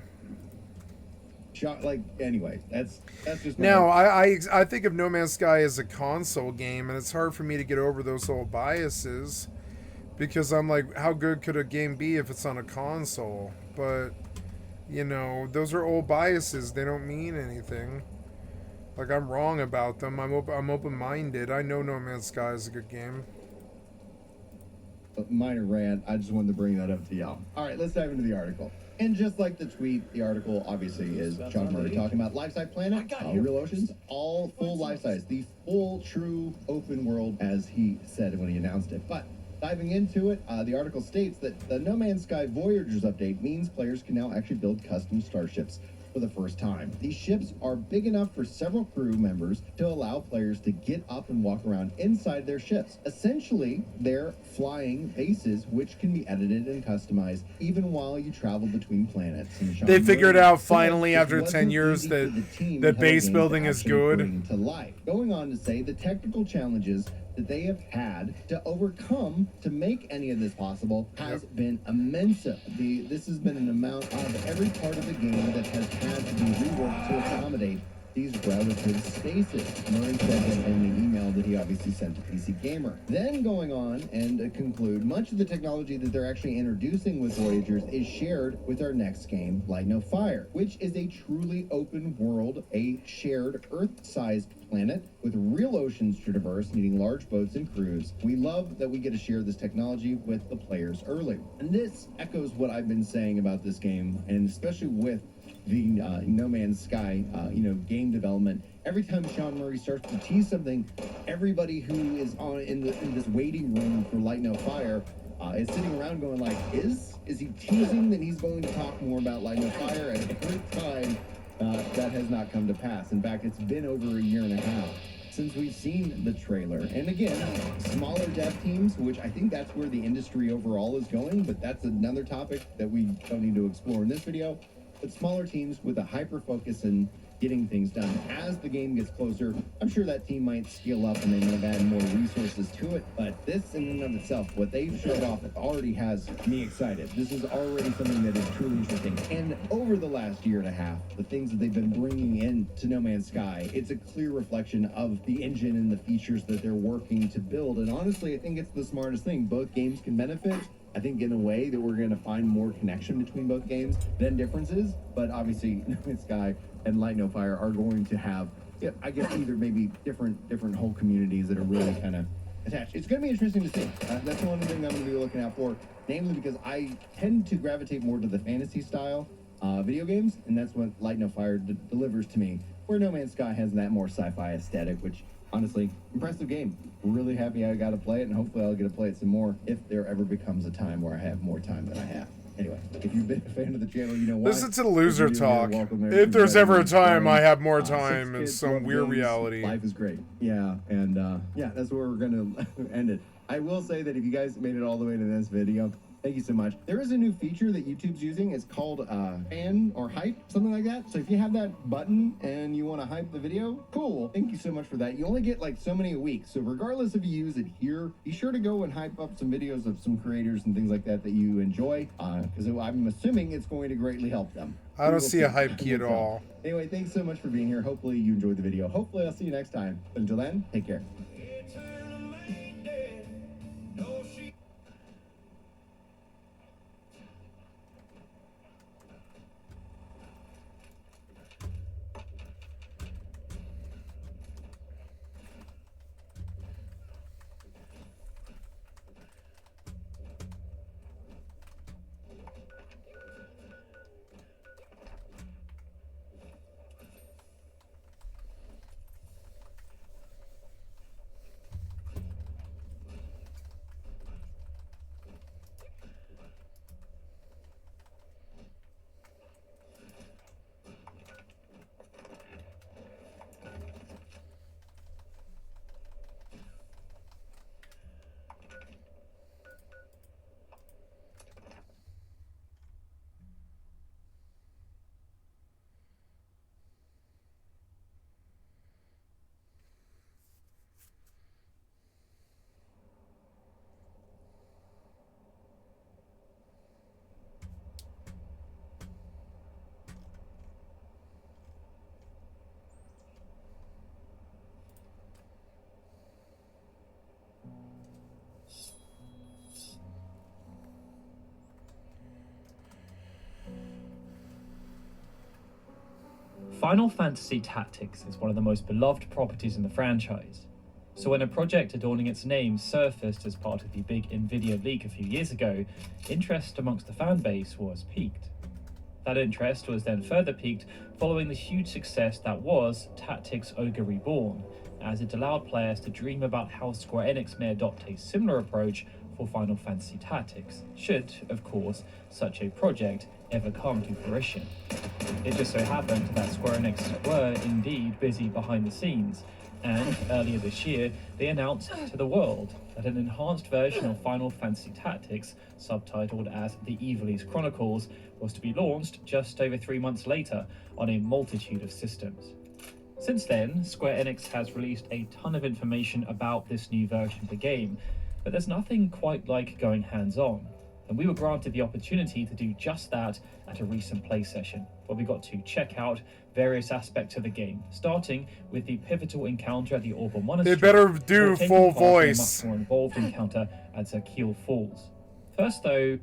Like, anyway, that's just... Now, I think of No Man's Sky as a console game, and it's hard for me to get over those old biases, because I'm like, how good could a game be if it's on a console? But, you know, those are old biases. They don't mean anything. Like, I'm wrong about them. I'm open-minded. I know No Man's Sky is a good game. Minor rant. I just wanted to bring that up to y'all. All right, let's dive into the article. And just like the tweet, the article obviously is Sean Murray talking about Life-Size Planet, Real Oceans, all full life-size, the full, true, open world, as he said when he announced it. But diving into it, the article states that the No Man's Sky Voyagers update means players can now actually build custom starships for the first time. These ships are big enough for several crew members to allow players to get up and walk around inside their ships. Essentially, they're flying bases which can be edited and customized even while you travel between planets. They figured out finally after 10 years that base building is good. To life. Going on to say the technical challenges that they have had to overcome to make any of this possible has been immense. This has been an amount of every part of the game that has had to be reworked to accommodate these relative spaces. Murray said in the email that he obviously sent to PC Gamer. Then going on and conclude, much of the technology that they're actually introducing with Voyagers is shared with our next game, Light No Fire, which is a truly open world, a shared Earth-sized planet with real oceans to traverse, needing large boats and crews. We love that we get to share this technology with the players early. And this echoes what I've been saying about this game, and especially with the No Man's Sky, game development. Every time Sean Murray starts to tease something, everybody who is in this waiting room for Light No Fire is sitting around going like, is he teasing that he's going to talk more about Light No Fire? And every time that has not come to pass. In fact, it's been over a year and a half since we've seen the trailer. And again, smaller dev teams, which I think that's where the industry overall is going, but that's another topic that we don't need to explore in this video. But smaller teams with a hyper focus in getting things done. As the game gets closer, I'm sure that team might scale up and they might add more resources to it. But this in and of itself, what they've showed off already has me excited. This is already something that is truly interesting. And over the last year and a half, the things that they've been bringing in to No Man's Sky, it's a clear reflection of the engine and the features that they're working to build. And honestly, I think it's the smartest thing. Both games can benefit. I think in a way that we're going to find more connection between both games than differences. But obviously, No Man's Sky and Light No Fire are going to have, I guess, either maybe different whole communities that are really kind of attached. It's going to be interesting to see. That's one thing I'm going to be looking out for, namely because I tend to gravitate more to the fantasy style video games, and that's what Light No Fire delivers to me, where No Man's Sky has that more sci-fi aesthetic, which honestly, impressive game. Really happy I got to play it, and hopefully I'll get to play it some more if there ever becomes a time where I have more time than I have. Anyway, if you've been a fan of the channel, you know why. Listen to the loser talk. If there's ever a time I have more time in some weird reality. Life is great. Yeah, and that's where we're going to end it. I will say that if you guys made it all the way to this video, Thank you so much. There is a new feature that YouTube's using. It's called fan or hype, something like that. So if you have that button and you want to hype the video, cool. Thank you so much for that. You only get like so many a week. So regardless if you use it here, be sure to go and hype up some videos of some creators and things like that that you enjoy, because I'm assuming it's going to greatly help them. I don't see a hype key at all. Anyway, thanks so much for being here. Hopefully you enjoyed the video. Hopefully I'll see you next time. But until then, take care. Final Fantasy Tactics is one of the most beloved properties in the franchise, so when a project adorning its name surfaced as part of the big Nvidia leak a few years ago, interest amongst the fanbase was piqued. That interest was then further piqued following the huge success that was Tactics Ogre Reborn, as it allowed players to dream about how Square Enix may adopt a similar approach for Final Fantasy Tactics, should, of course, such a project ever come to fruition. It just so happened that Square Enix were indeed busy behind the scenes, and earlier this year they announced to the world that an enhanced version of Final Fantasy Tactics, subtitled as The Ivalice Chronicles, was to be launched just over 3 months later on a multitude of systems. Since then, Square Enix has released a ton of information about this new version of the game, but there's nothing quite like going hands-on, and we were granted the opportunity to do just that at a recent play session, where we got to check out various aspects of the game, starting with the pivotal encounter at the Orban Monastery. They better do full voice. A much more involved encounter at Zakil Falls. First, though,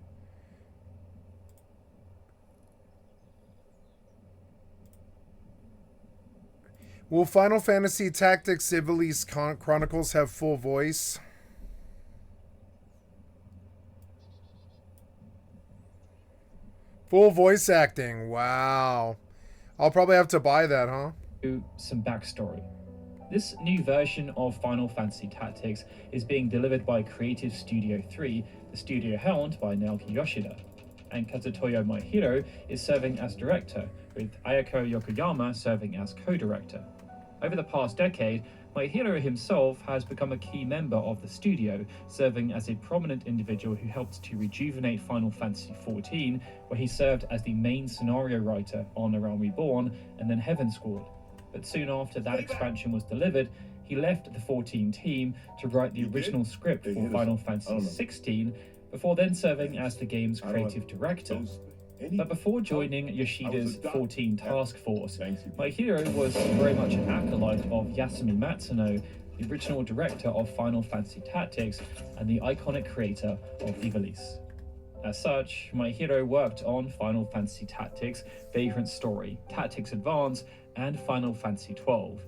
will Final Fantasy Tactics Ivalice Chronicles have full voice? Full voice acting. Wow. I'll probably have to buy that, huh? Some backstory. This new version of Final Fantasy Tactics is being delivered by Creative Studio 3, the studio helmed by Naoki Yoshida, and Kazutoyo Maehiro is serving as director, with Ayako Yokoyama serving as co-director. Over the past decade, Maehiro himself has become a key member of the studio, serving as a prominent individual who helped to rejuvenate Final Fantasy XIV, where he served as the main scenario writer on A Realm Reborn and then Heaven's Sword. But soon after that expansion was delivered, he left the 14 team to write the original script for Final Fantasy XVI, before then serving as the game's creative director. But before joining Yoshida's 14 task force, Maehiro was very much an acolyte of Yasumi Matsuno, the original director of Final Fantasy Tactics and the iconic creator of Ivalice. As such, Maehiro worked on Final Fantasy Tactics, Vagrant Story, Tactics Advance, and Final Fantasy XII,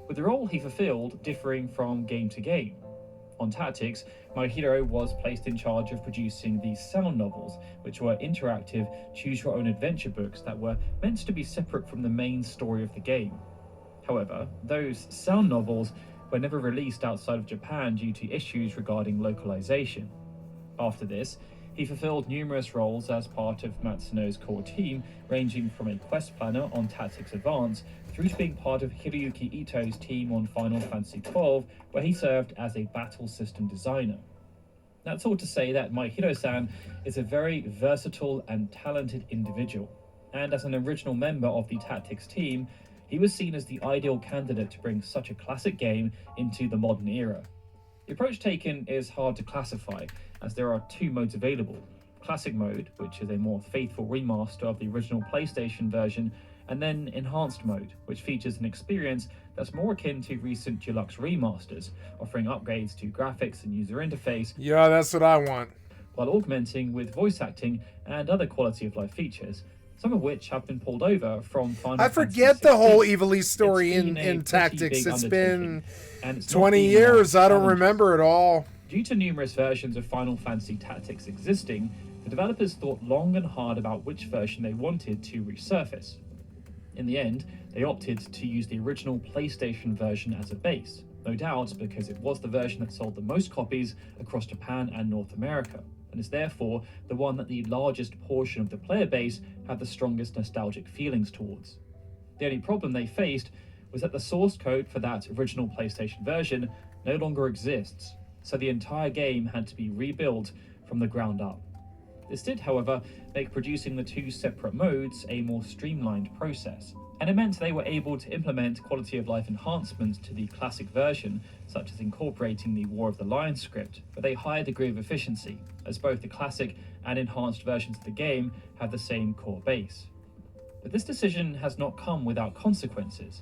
with the role he fulfilled differing from game to game. On Tactics, Maehiro was placed in charge of producing these sound novels, which were interactive, choose-your-own-adventure books that were meant to be separate from the main story of the game. However, those sound novels were never released outside of Japan due to issues regarding localization. After this, he fulfilled numerous roles as part of Matsuno's core team, ranging from a quest planner on Tactics Advance through to being part of Hiroyuki Ito's team on Final Fantasy XII, where he served as a battle system designer. That's all to say that Maihiro-san is a very versatile and talented individual, and as an original member of the Tactics team, he was seen as the ideal candidate to bring such a classic game into the modern era. The approach taken is hard to classify, as there are two modes available: Classic mode, which is a more faithful remaster of the original PlayStation version, and then Enhanced mode, which features an experience that's more akin to recent deluxe remasters, offering upgrades to graphics and user interface. Yeah, that's what I want. While augmenting with voice acting and other quality of life features, some of which have been pulled over from Final I Fantasy forget the 16. whole Evilise story It's in been a pretty Tactics. big It's been and it's not 20 been years. without I don't challenges. remember it all. Due to numerous versions of Final Fantasy Tactics existing, the developers thought long and hard about which version they wanted to resurface. In the end, they opted to use the original PlayStation version as a base, no doubt because it was the version that sold the most copies across Japan and North America, and is therefore the one that the largest portion of the player base had the strongest nostalgic feelings towards. The only problem they faced was that the source code for that original PlayStation version no longer exists, so the entire game had to be rebuilt from the ground up. This did, however, make producing the two separate modes a more streamlined process, and it meant they were able to implement quality of life enhancements to the classic version, such as incorporating the War of the Lions script, with a higher degree of efficiency, as both the classic and enhanced versions of the game have the same core base. But this decision has not come without consequences.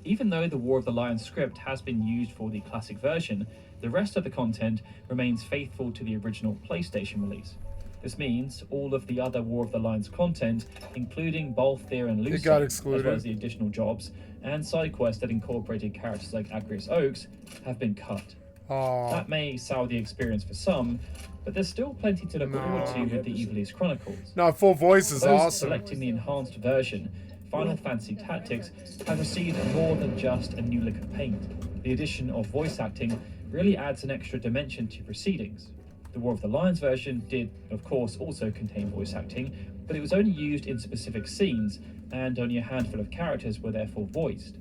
Even though the War of the Lions script has been used for the classic version, the rest of the content remains faithful to the original PlayStation release. This means all of the other War of the Lions content, including Balthier and Lucy, got as excluded. well as the additional jobs and side quests that incorporated characters like Agrius Oaks, have been cut. Aw. That may sour the experience for some, but there's still plenty to look forward to with the Evilise Chronicles. No, full voice is For those awesome. selecting the enhanced version, Final Fantasy Tactics has received more than just a new lick of paint. The addition of voice acting really adds an extra dimension to proceedings. The War of the Lions version did, of course, also contain voice acting, but it was only used in specific scenes, and only a handful of characters were therefore voiced.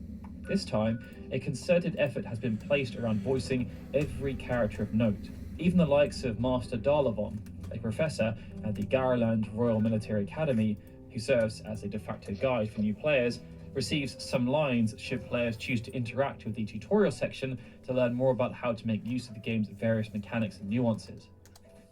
This time, a concerted effort has been placed around voicing every character of note. Even the likes of Master Darlavon, a professor at the Garaland Royal Military Academy, who serves as a de facto guide for new players, receives some lines should players choose to interact with the tutorial section to learn more about how to make use of the game's various mechanics and nuances.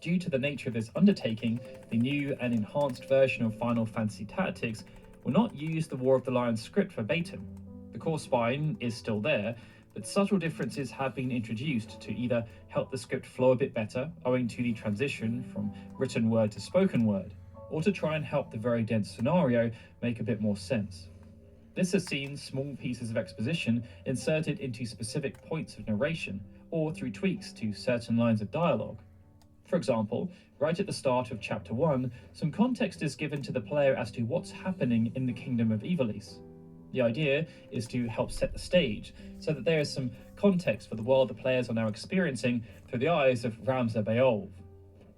Due to the nature of this undertaking, the new and enhanced version of Final Fantasy Tactics will not use the War of the Lions script verbatim. The core spine is still there, but subtle differences have been introduced to either help the script flow a bit better, owing to the transition from written word to spoken word, or to try and help the very dense scenario make a bit more sense. This has seen small pieces of exposition inserted into specific points of narration, or through tweaks to certain lines of dialogue. For example, right at the start of Chapter 1, some context is given to the player as to what's happening in the Kingdom of Evilise. The idea is to help set the stage, so that there is some context for the world the players are now experiencing through the eyes of Ramza Beolv.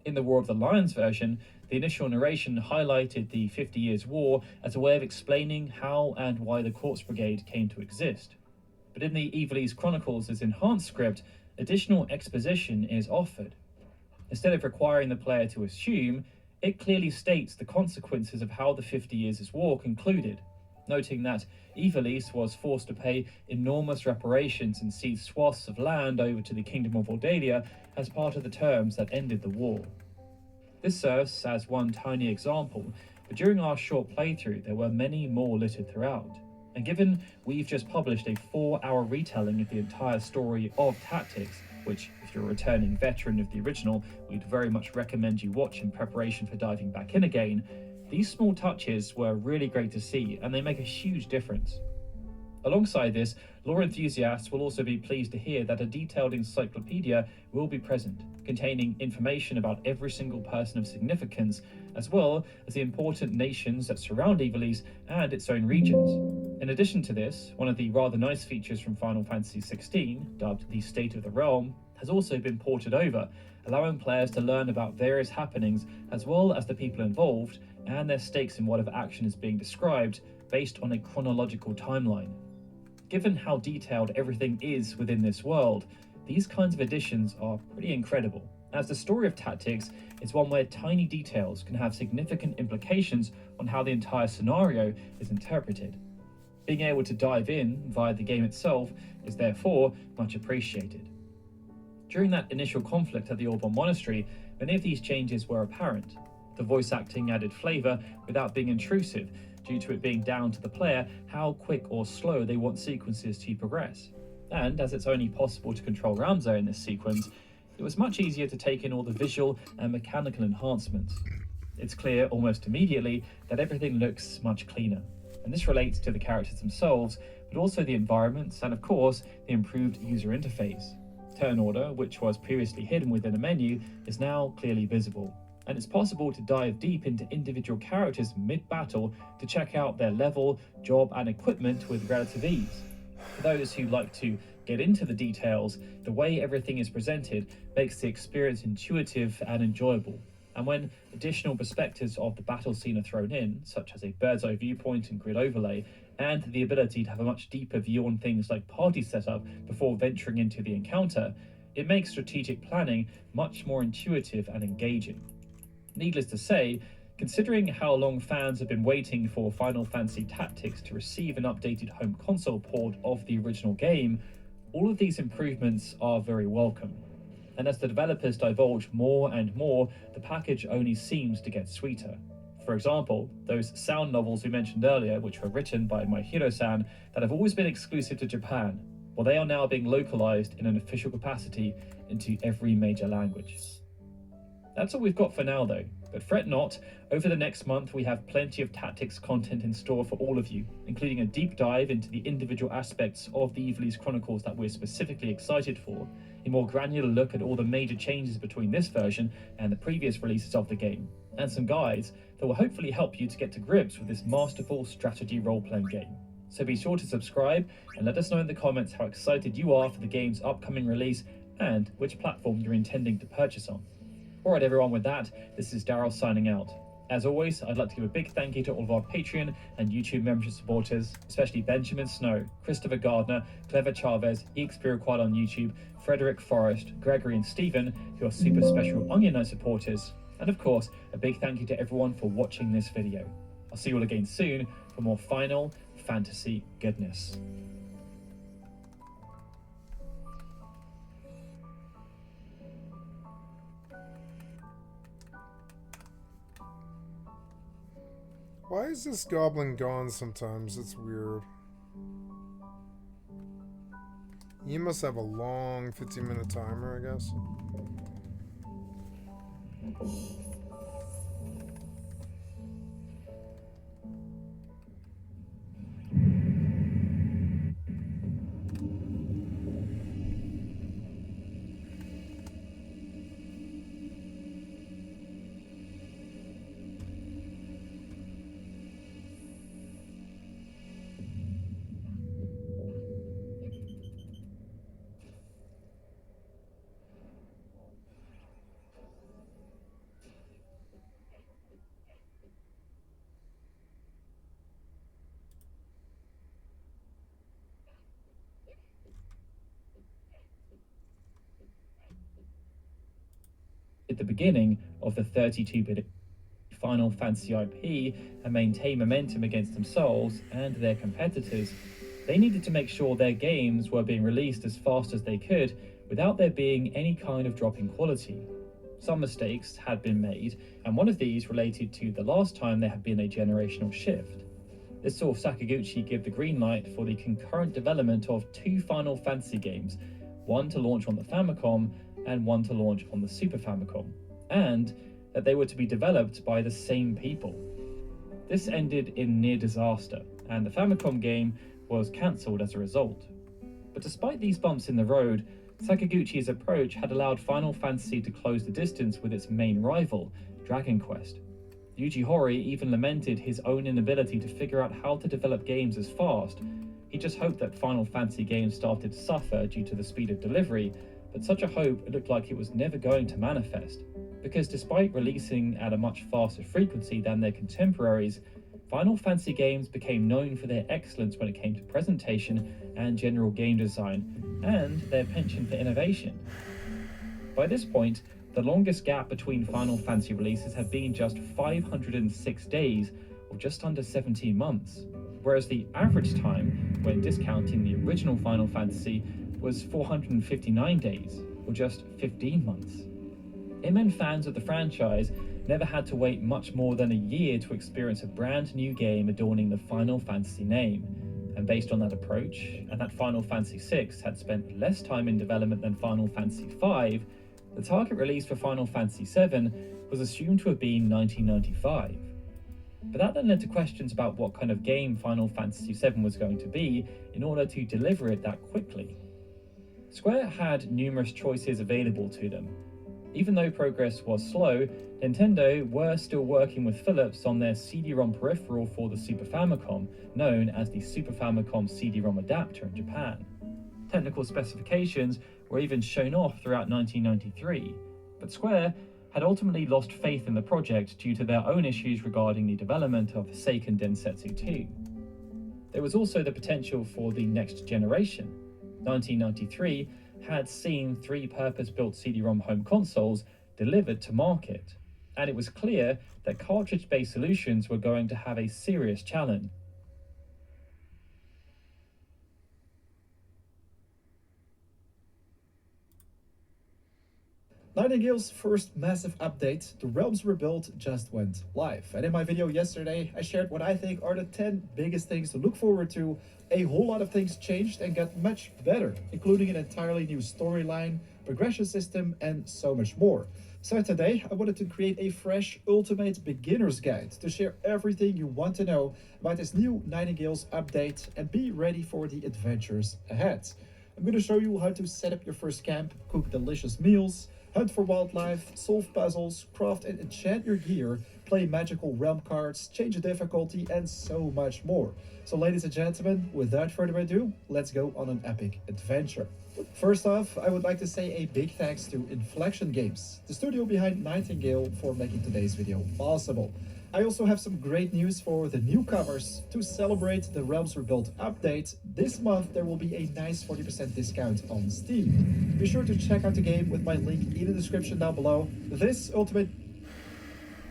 In the War of the Lions version, the initial narration highlighted the 50 Years' War as a way of explaining how and why the Corpse Brigade came to exist. But in the Evilise Chronicles' enhanced script, additional exposition is offered. Instead of requiring the player to assume, it clearly states the consequences of how the 50 Years' War concluded, noting that Evilise was forced to pay enormous reparations and cede swaths of land over to the Kingdom of Aldalia as part of the terms that ended the war. This serves as one tiny example, but during our short playthrough there were many more littered throughout. And given we've just published a 4-hour retelling of the entire story of Tactics, which, if you're a returning veteran of the original, we'd very much recommend you watch in preparation for diving back in again, these small touches were really great to see, and they make a huge difference. Alongside this, lore enthusiasts will also be pleased to hear that a detailed encyclopedia will be present, containing information about every single person of significance, as well as the important nations that surround Evilise and its own regions. In addition to this, one of the rather nice features from Final Fantasy XVI, dubbed the State of the Realm, has also been ported over, allowing players to learn about various happenings as well as the people involved and their stakes in whatever action is being described based on a chronological timeline. Given how detailed everything is within this world, these kinds of additions are pretty incredible, as the story of Tactics is one where tiny details can have significant implications on how the entire scenario is interpreted. Being able to dive in via the game itself is therefore much appreciated. During that initial conflict at the Orban Monastery, many of these changes were apparent. The voice acting added flavour without being intrusive, due to it being down to the player how quick or slow they want sequences to progress. And as it's only possible to control Ramzo in this sequence, it was much easier to take in all the visual and mechanical enhancements. It's clear almost immediately that everything looks much cleaner, and this relates to the characters themselves, but also the environments and of course the improved user interface. Turn order, which was previously hidden within a menu, is now clearly visible, and it's possible to dive deep into individual characters mid-battle to check out their level, job and equipment with relative ease. For those who like to get into the details, the way everything is presented makes the experience intuitive and enjoyable. And when additional perspectives of the battle scene are thrown in, such as a bird's eye viewpoint and grid overlay, and the ability to have a much deeper view on things like party setup before venturing into the encounter, it makes strategic planning much more intuitive and engaging. Needless to say, considering how long fans have been waiting for Final Fantasy Tactics to receive an updated home console port of the original game, all of these improvements are very welcome. And as the developers divulge more and more, the package only seems to get sweeter. For example, those sound novels we mentioned earlier, which were written by My Hero-san, that have always been exclusive to Japan, well, they are now being localized in an official capacity into every major language. That's all we've got for now though, but fret not, over the next month we have plenty of Tactics content in store for all of you, including a deep dive into the individual aspects of the Ivalice Chronicles that we're specifically excited for, a more granular look at all the major changes between this version and the previous releases of the game, and some guides that will hopefully help you to get to grips with this masterful strategy role-playing game. So be sure to subscribe and let us know in the comments how excited you are for the game's upcoming release and which platform you're intending to purchase on. Alright everyone, with that, this is Daryl signing out. As always, I'd like to give a big thank you to all of our Patreon and YouTube membership supporters, especially Benjamin Snow, Christopher Gardner, Clever Chavez, EXPROQuad on YouTube, Frederick Forrest, Gregory and Stephen, who are super special Onion Knight supporters, and of course, a big thank you to everyone for watching this video. I'll see you all again soon for more Final Fantasy goodness. Why is this goblin gone sometimes? It's weird. You must have a long 15-minute timer, I guess. At the beginning of the 32-bit Final Fantasy IP and maintain momentum against themselves and their competitors, they needed to make sure their games were being released as fast as they could without there being any kind of drop in quality. Some mistakes had been made, and one of these related to the last time there had been a generational shift. This saw Sakaguchi give the green light for the concurrent development of 2 Final Fantasy games, one to launch on the Famicom and one to launch on the Super Famicom, and that they were to be developed by the same people. This ended in near disaster, and the Famicom game was cancelled as a result. But despite these bumps in the road, Sakaguchi's approach had allowed Final Fantasy to close the distance with its main rival, Dragon Quest. Yuji Horii even lamented his own inability to figure out how to develop games as fast. He just hoped that Final Fantasy games started to suffer due to the speed of delivery, but such a hope looked like it was never going to manifest, because despite releasing at a much faster frequency than their contemporaries, Final Fantasy games became known for their excellence when it came to presentation and general game design, and their penchant for innovation. By this point, the longest gap between Final Fantasy releases had been just 506 days, or just under 17 months, whereas the average time, when discounting the original Final Fantasy, was 459 days, or just 15 months. It meant fans of the franchise never had to wait much more than a year to experience a brand new game adorning the Final Fantasy name. And based on that approach, and that Final Fantasy VI had spent less time in development than Final Fantasy V, the target release for Final Fantasy VII was assumed to have been 1995. But that then led to questions about what kind of game Final Fantasy VII was going to be in order to deliver it that quickly. Square had numerous choices available to them. Even though progress was slow, Nintendo were still working with Philips on their CD-ROM peripheral for the Super Famicom, known as the Super Famicom CD-ROM adapter in Japan. Technical specifications were even shown off throughout 1993, but Square had ultimately lost faith in the project due to their own issues regarding the development of Seiken Densetsu 2. There was also the potential for the next generation. 1993 had seen 3 purpose-built CD-ROM home consoles delivered to market, and it was clear that cartridge-based solutions were going to have a serious challenge. Nightingale's first massive update, The Realms Rebuilt, just went live. And in my video yesterday, I shared what I think are the 10 biggest things to look forward to. A whole lot of things changed and got much better, including an entirely new storyline, progression system, and so much more. So today, I wanted to create a fresh ultimate beginner's guide to share everything you want to know about this new Nightingale's update and be ready for the adventures ahead. I'm going to show you how to set up your first camp, cook delicious meals, hunt for wildlife, solve puzzles, craft and enchant your gear, play magical realm cards, change the difficulty, and so much more. So ladies and gentlemen, without further ado, let's go on an epic adventure. First off, I would like to say a big thanks to Inflection Games, the studio behind Nightingale, for making today's video possible. I also have some great news for the newcomers. To celebrate the Realms Rebuilt update, this month there will be a nice 40% discount on Steam. Be sure to check out the game with my link in the description down below.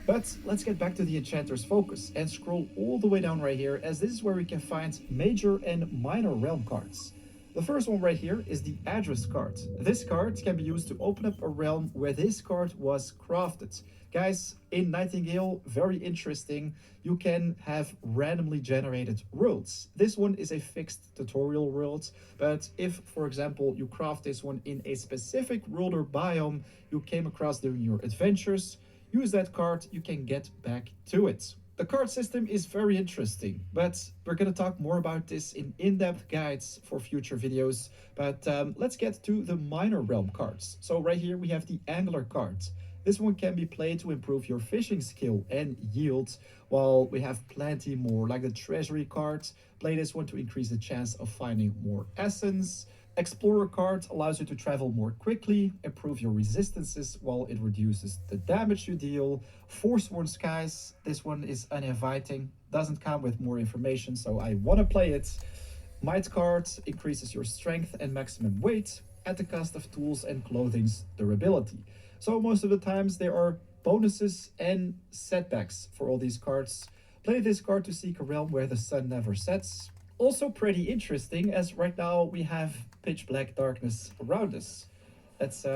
But let's get back to the Enchanter's Focus and scroll all the way down right here, as this is where we can find major and minor realm cards. The first one right here is the address card. This card can be used to open up a realm where this card was crafted. Guys, in Nightingale, very interesting, you can have randomly generated worlds. This one is a fixed tutorial world, but if, for example, you craft this one in a specific world or biome you came across during your adventures, use that card, you can get back to it. The card system is very interesting, but we're going to talk more about this in in-depth guides for future videos. But let's get to the minor realm cards. So right here we have the Angler card. This one can be played to improve your fishing skill and yield, while we have plenty more, like the Treasury card. Play this one to increase the chance of finding more essence. Explorer card allows you to travel more quickly, improve your resistances while it reduces the damage you deal. Forsworn Skies, this one is uninviting, doesn't come with more information, so I want to play it. Might card increases your strength and maximum weight at the cost of tools and clothing's durability. So most of the times there are bonuses and setbacks for all these cards. Play this card to seek a realm where the sun never sets. Also pretty interesting, as right now we have pitch black darkness around us. Let's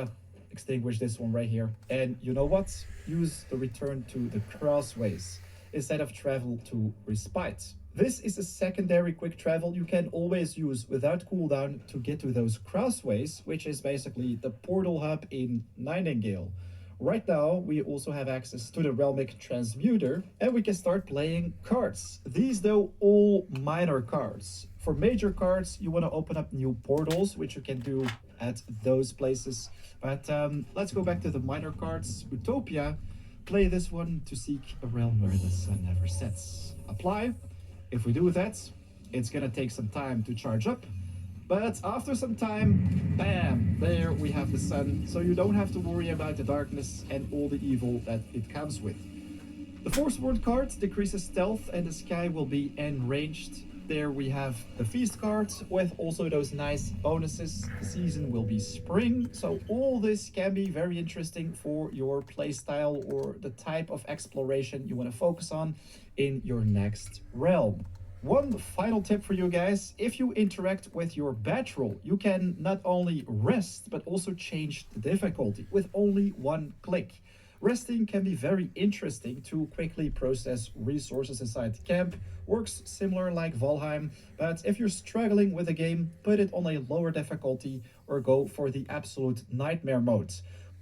extinguish this one right here. And you know what? Use the return to the crossways instead of travel to respite. This is a secondary quick travel you can always use without cooldown to get to those crossways, which is basically the portal hub in Nightingale. Right now, we also have access to the Realmic Transmuter, and we can start playing cards. These, though, all minor cards. For major cards, you want to open up new portals, which you can do at those places. But let's go back to the minor cards. Utopia, play this one to seek a realm where the sun never sets. Apply. If we do that, it's gonna take some time to charge up. But after some time, bam, there we have the sun, so you don't have to worry about the darkness and all the evil that it comes with. The Forsworn card decreases stealth and the sky will be enraged. There we have the feast card with also those nice bonuses. The season will be spring, so all this can be very interesting for your playstyle or the type of exploration you want to focus on in your next realm. One final tip for you guys: if you interact with your batch roll, you can not only rest but also change the difficulty with only one click. Resting can be very interesting to quickly process resources inside the camp. Works similar like Valheim, but if you're struggling with the game, put it on a lower difficulty or go for the absolute nightmare mode.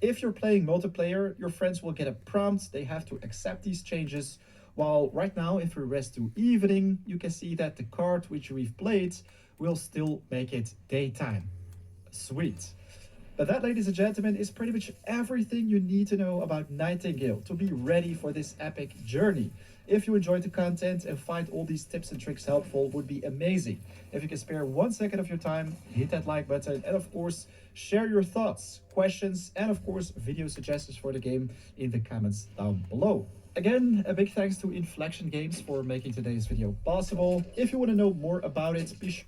If you're playing multiplayer, your friends will get a prompt, they have to accept these changes. While right now, if we rest to evening, you can see that the card which we've played will still make it daytime. Sweet. But that, ladies and gentlemen, is pretty much everything you need to know about Nightingale to be ready for this epic journey. If you enjoyed the content and find all these tips and tricks helpful, would be amazing. If you can spare 1 second of your time, hit that like button, and of course, share your thoughts, questions, and of course, video suggestions for the game in the comments down below. Again, a big thanks to Inflection Games for making today's video possible. If you want to know more about it, be sure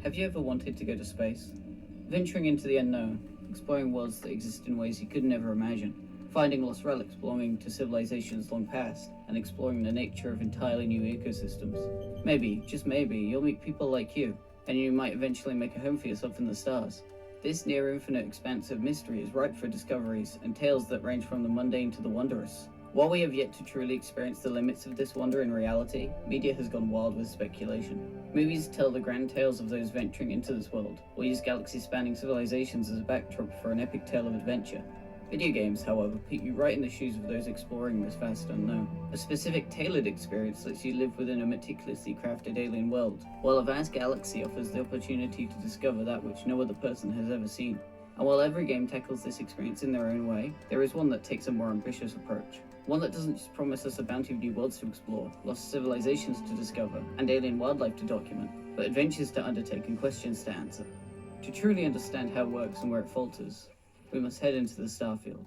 Have you ever wanted to go to space? Venturing into the unknown, exploring worlds that exist in ways you could never imagine, finding lost relics belonging to civilizations long past, and exploring the nature of entirely new ecosystems. Maybe, just maybe, you'll meet people like you, and you might eventually make a home for yourself in the stars. This near-infinite expanse of mystery is ripe for discoveries and tales that range from the mundane to the wondrous. While we have yet to truly experience the limits of this wonder in reality, media has gone wild with speculation. Movies tell the grand tales of those venturing into this world, or use galaxy-spanning civilizations as a backdrop for an epic tale of adventure. Video games, however, put you right in the shoes of those exploring this vast unknown. A specific tailored experience lets you live within a meticulously crafted alien world, while a vast galaxy offers the opportunity to discover that which no other person has ever seen. And while every game tackles this experience in their own way, there is one that takes a more ambitious approach. One that doesn't just promise us a bounty of new worlds to explore, lost civilizations to discover, and alien wildlife to document, but adventures to undertake and questions to answer. To truly understand how it works and where it falters, we must head into the starfield.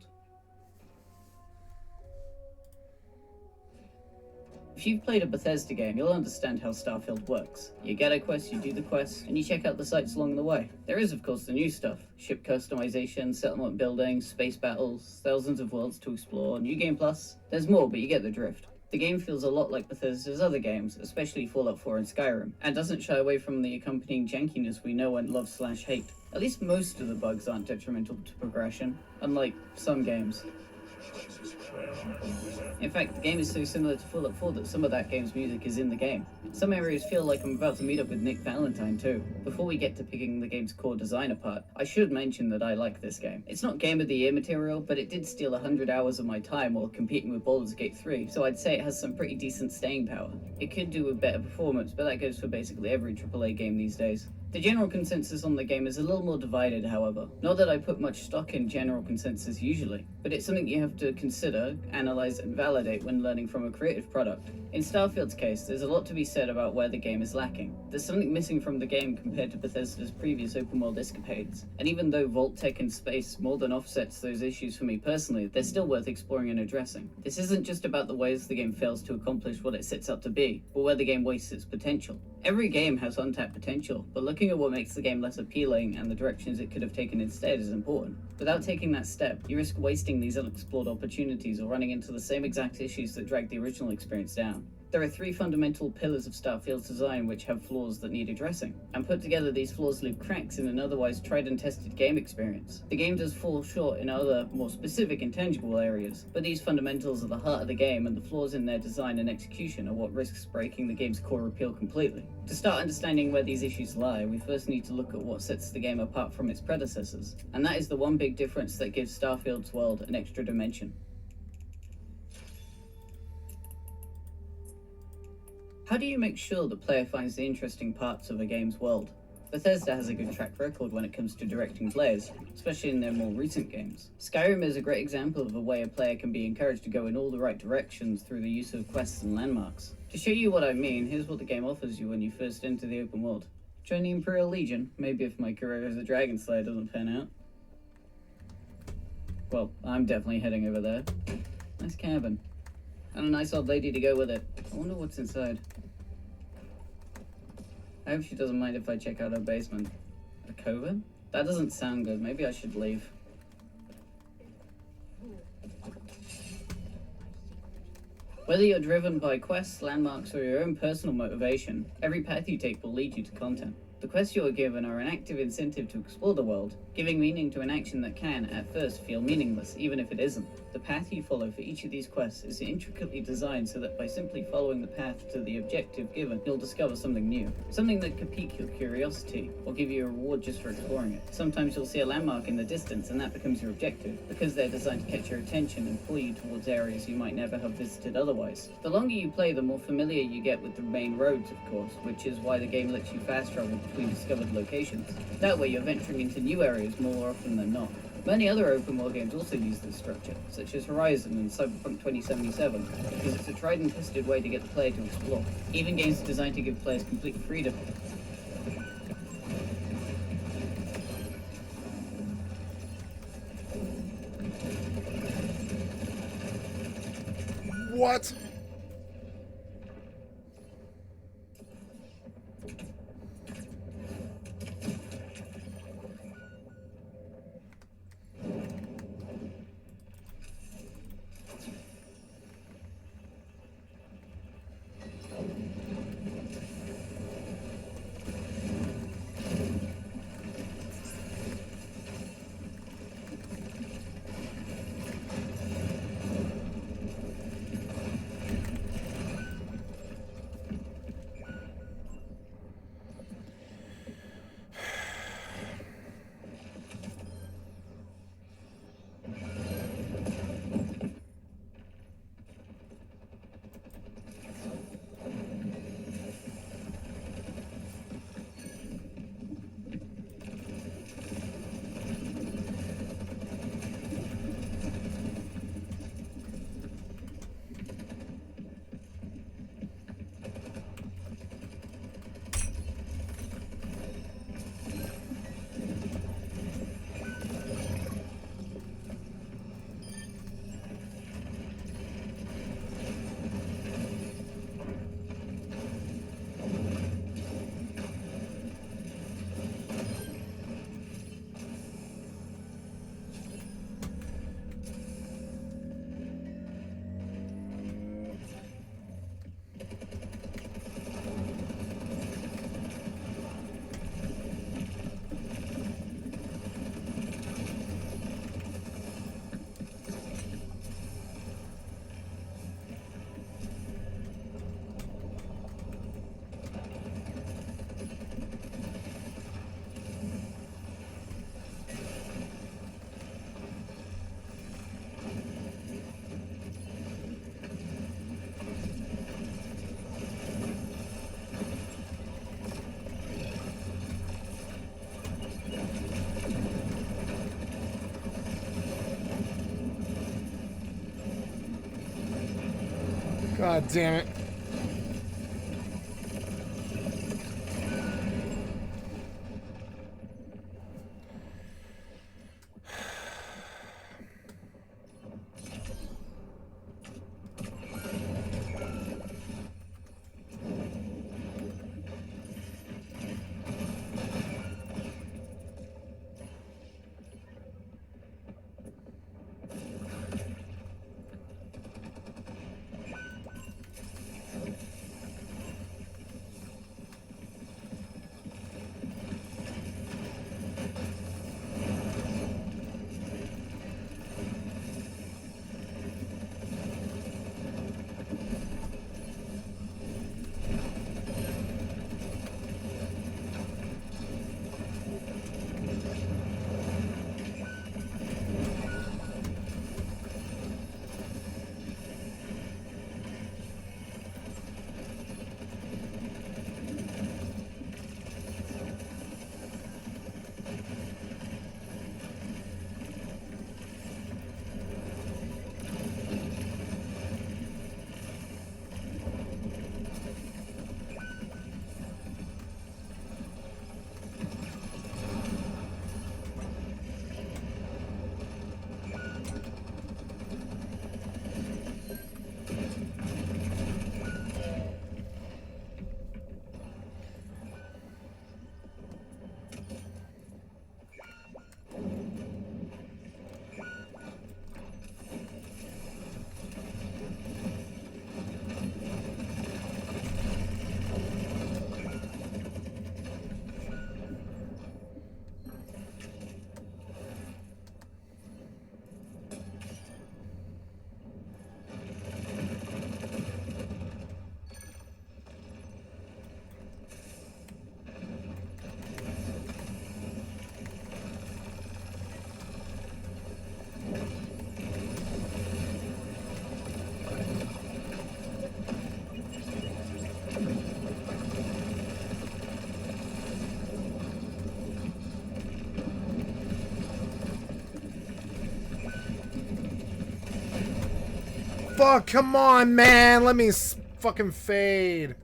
If you've played a Bethesda game, you'll understand how Starfield works. You get a quest, you do the quest, and you check out the sites along the way. There is, of course, the new stuff. Ship customization, settlement building, space battles, thousands of worlds to explore, new game plus. There's more, but you get the drift. The game feels a lot like Bethesda's other games, especially Fallout 4 and Skyrim, and doesn't shy away from the accompanying jankiness we know and love/hate. At least most of the bugs aren't detrimental to progression, unlike some games. In fact, the game is so similar to Fallout 4 that some of that game's music is in the game. Some areas feel like I'm about to meet up with Nick Valentine too. Before we get to picking the game's core design apart, I should mention that I like this game. It's not Game of the Year material, but it did steal 100 hours of my time while competing with Baldur's Gate 3, so I'd say it has some pretty decent staying power. It could do with better performance, but that goes for basically every AAA game these days. The general consensus on the game is a little more divided, however. Not that I put much stock in general consensus usually, but it's something you have to consider, analyze, and validate when learning from a creative product. In Starfield's case, there's a lot to be said about where the game is lacking. There's something missing from the game compared to Bethesda's previous open-world escapades, and even though Vault Tech in space more than offsets those issues for me personally, they're still worth exploring and addressing. This isn't just about the ways the game fails to accomplish what it sets out to be, but where the game wastes its potential. Every game has untapped potential, but looking at what makes the game less appealing and the directions it could have taken instead is important. Without taking that step, you risk wasting these unexplored opportunities or running into the same exact issues that dragged the original experience down. There are three fundamental pillars of Starfield's design which have flaws that need addressing, and put together these flaws leave cracks in an otherwise tried and tested game experience. The game does fall short in other, more specific and tangible areas, but these fundamentals are the heart of the game, and the flaws in their design and execution are what risks breaking the game's core appeal completely. To start understanding where these issues lie, we first need to look at what sets the game apart from its predecessors, and that is the one big difference that gives Starfield's world an extra dimension. How do you make sure the player finds the interesting parts of a game's world? Bethesda has a good track record when it comes to directing players, especially in their more recent games. Skyrim is a great example of a way a player can be encouraged to go in all the right directions through the use of quests and landmarks. To show you what I mean, here's what the game offers you when you first enter the open world. Join the Imperial Legion, maybe if my career as a Dragon Slayer doesn't pan out. Well, I'm definitely heading over there. Nice cabin. And a nice old lady to go with it. I wonder what's inside. I hope she doesn't mind if I check out her basement. A coven? That doesn't sound good. Maybe I should leave. Whether you're driven by quests, landmarks, or your own personal motivation, every path you take will lead you to content. The quests you are given are an active incentive to explore the world, giving meaning to an action that can, at first, feel meaningless, even if it isn't. The path you follow for each of these quests is intricately designed so that by simply following the path to the objective given, you'll discover something new. Something that could pique your curiosity, or give you a reward just for exploring it. Sometimes you'll see a landmark in the distance and that becomes your objective, because they're designed to catch your attention and pull you towards areas you might never have visited otherwise. The longer you play, the more familiar you get with the main roads, of course, which is why the game lets you fast travel between discovered locations. That way you're venturing into new areas more often than not. Many other open world games also use this structure, such as Horizon and Cyberpunk 2077, because it's a tried and tested way to get the player to explore. Even games designed to give players complete freedom. What? God damn it. Fuck, come on, man. Let me fucking fade.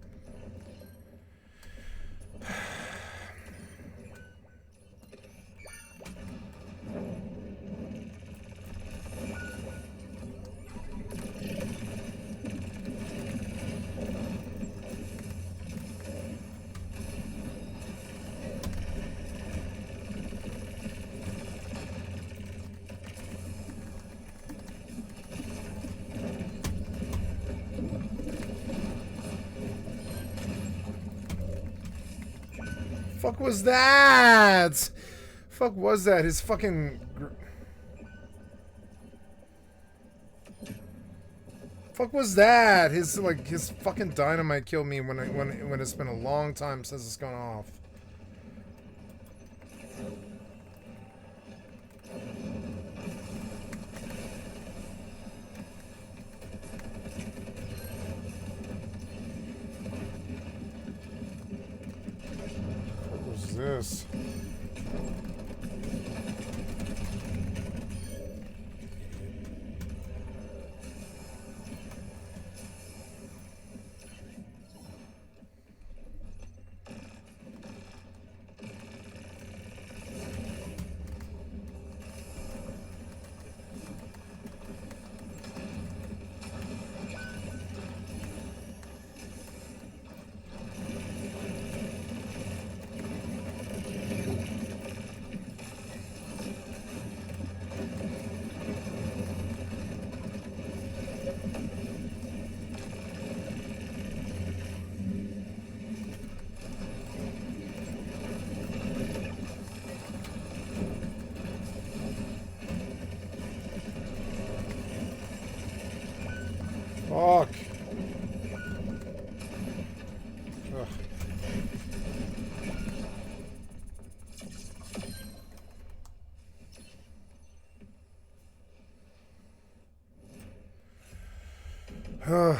Fuck was that? Fuck was that? His fucking... Fuck was that? His fucking dynamite killed me when it's been a long time since it's gone off. What was this? Fuck. Ugh.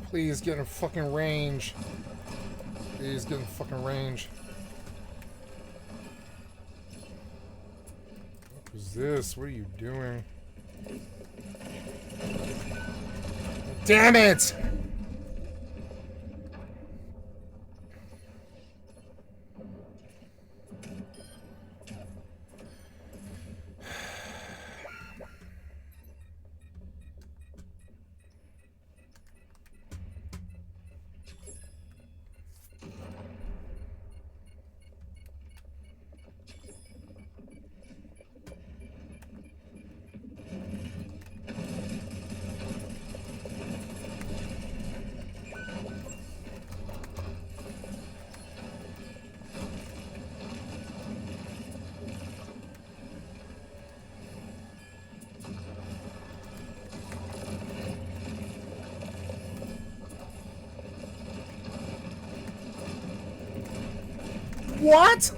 Please get in fucking range. Please get in fucking range. What was this? What are you doing? Damn it! What?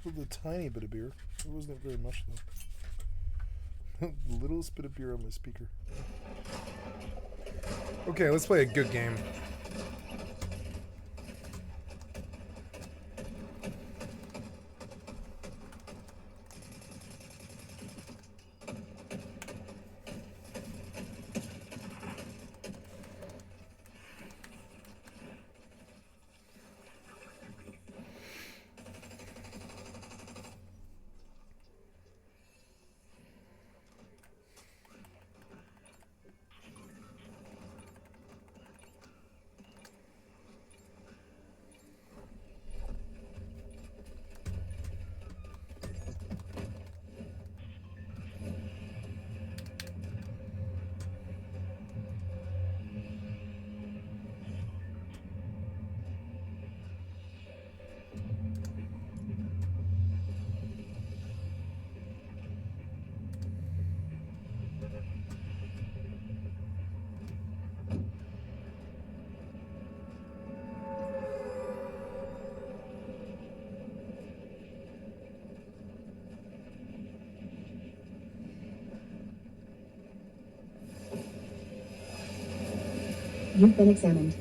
With a tiny bit of beer. It wasn't very much though. The littlest bit of beer on my speaker. Okay, let's play a good game. You've been examined.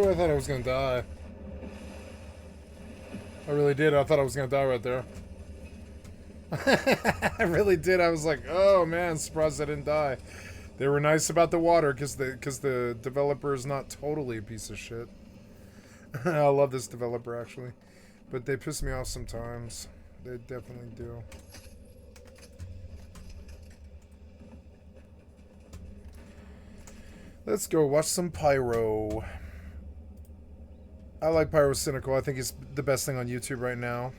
Ooh, I thought I was gonna die. I really did. I thought I was gonna die right there. I really did. I was like, oh man, surprised I didn't die. They were nice about the water because the developer is not totally a piece of shit. I love this developer actually, but they piss me off sometimes. They definitely do. Let's go watch some Pyro. I like Pyro Cynical. I think he's the best thing on YouTube right now.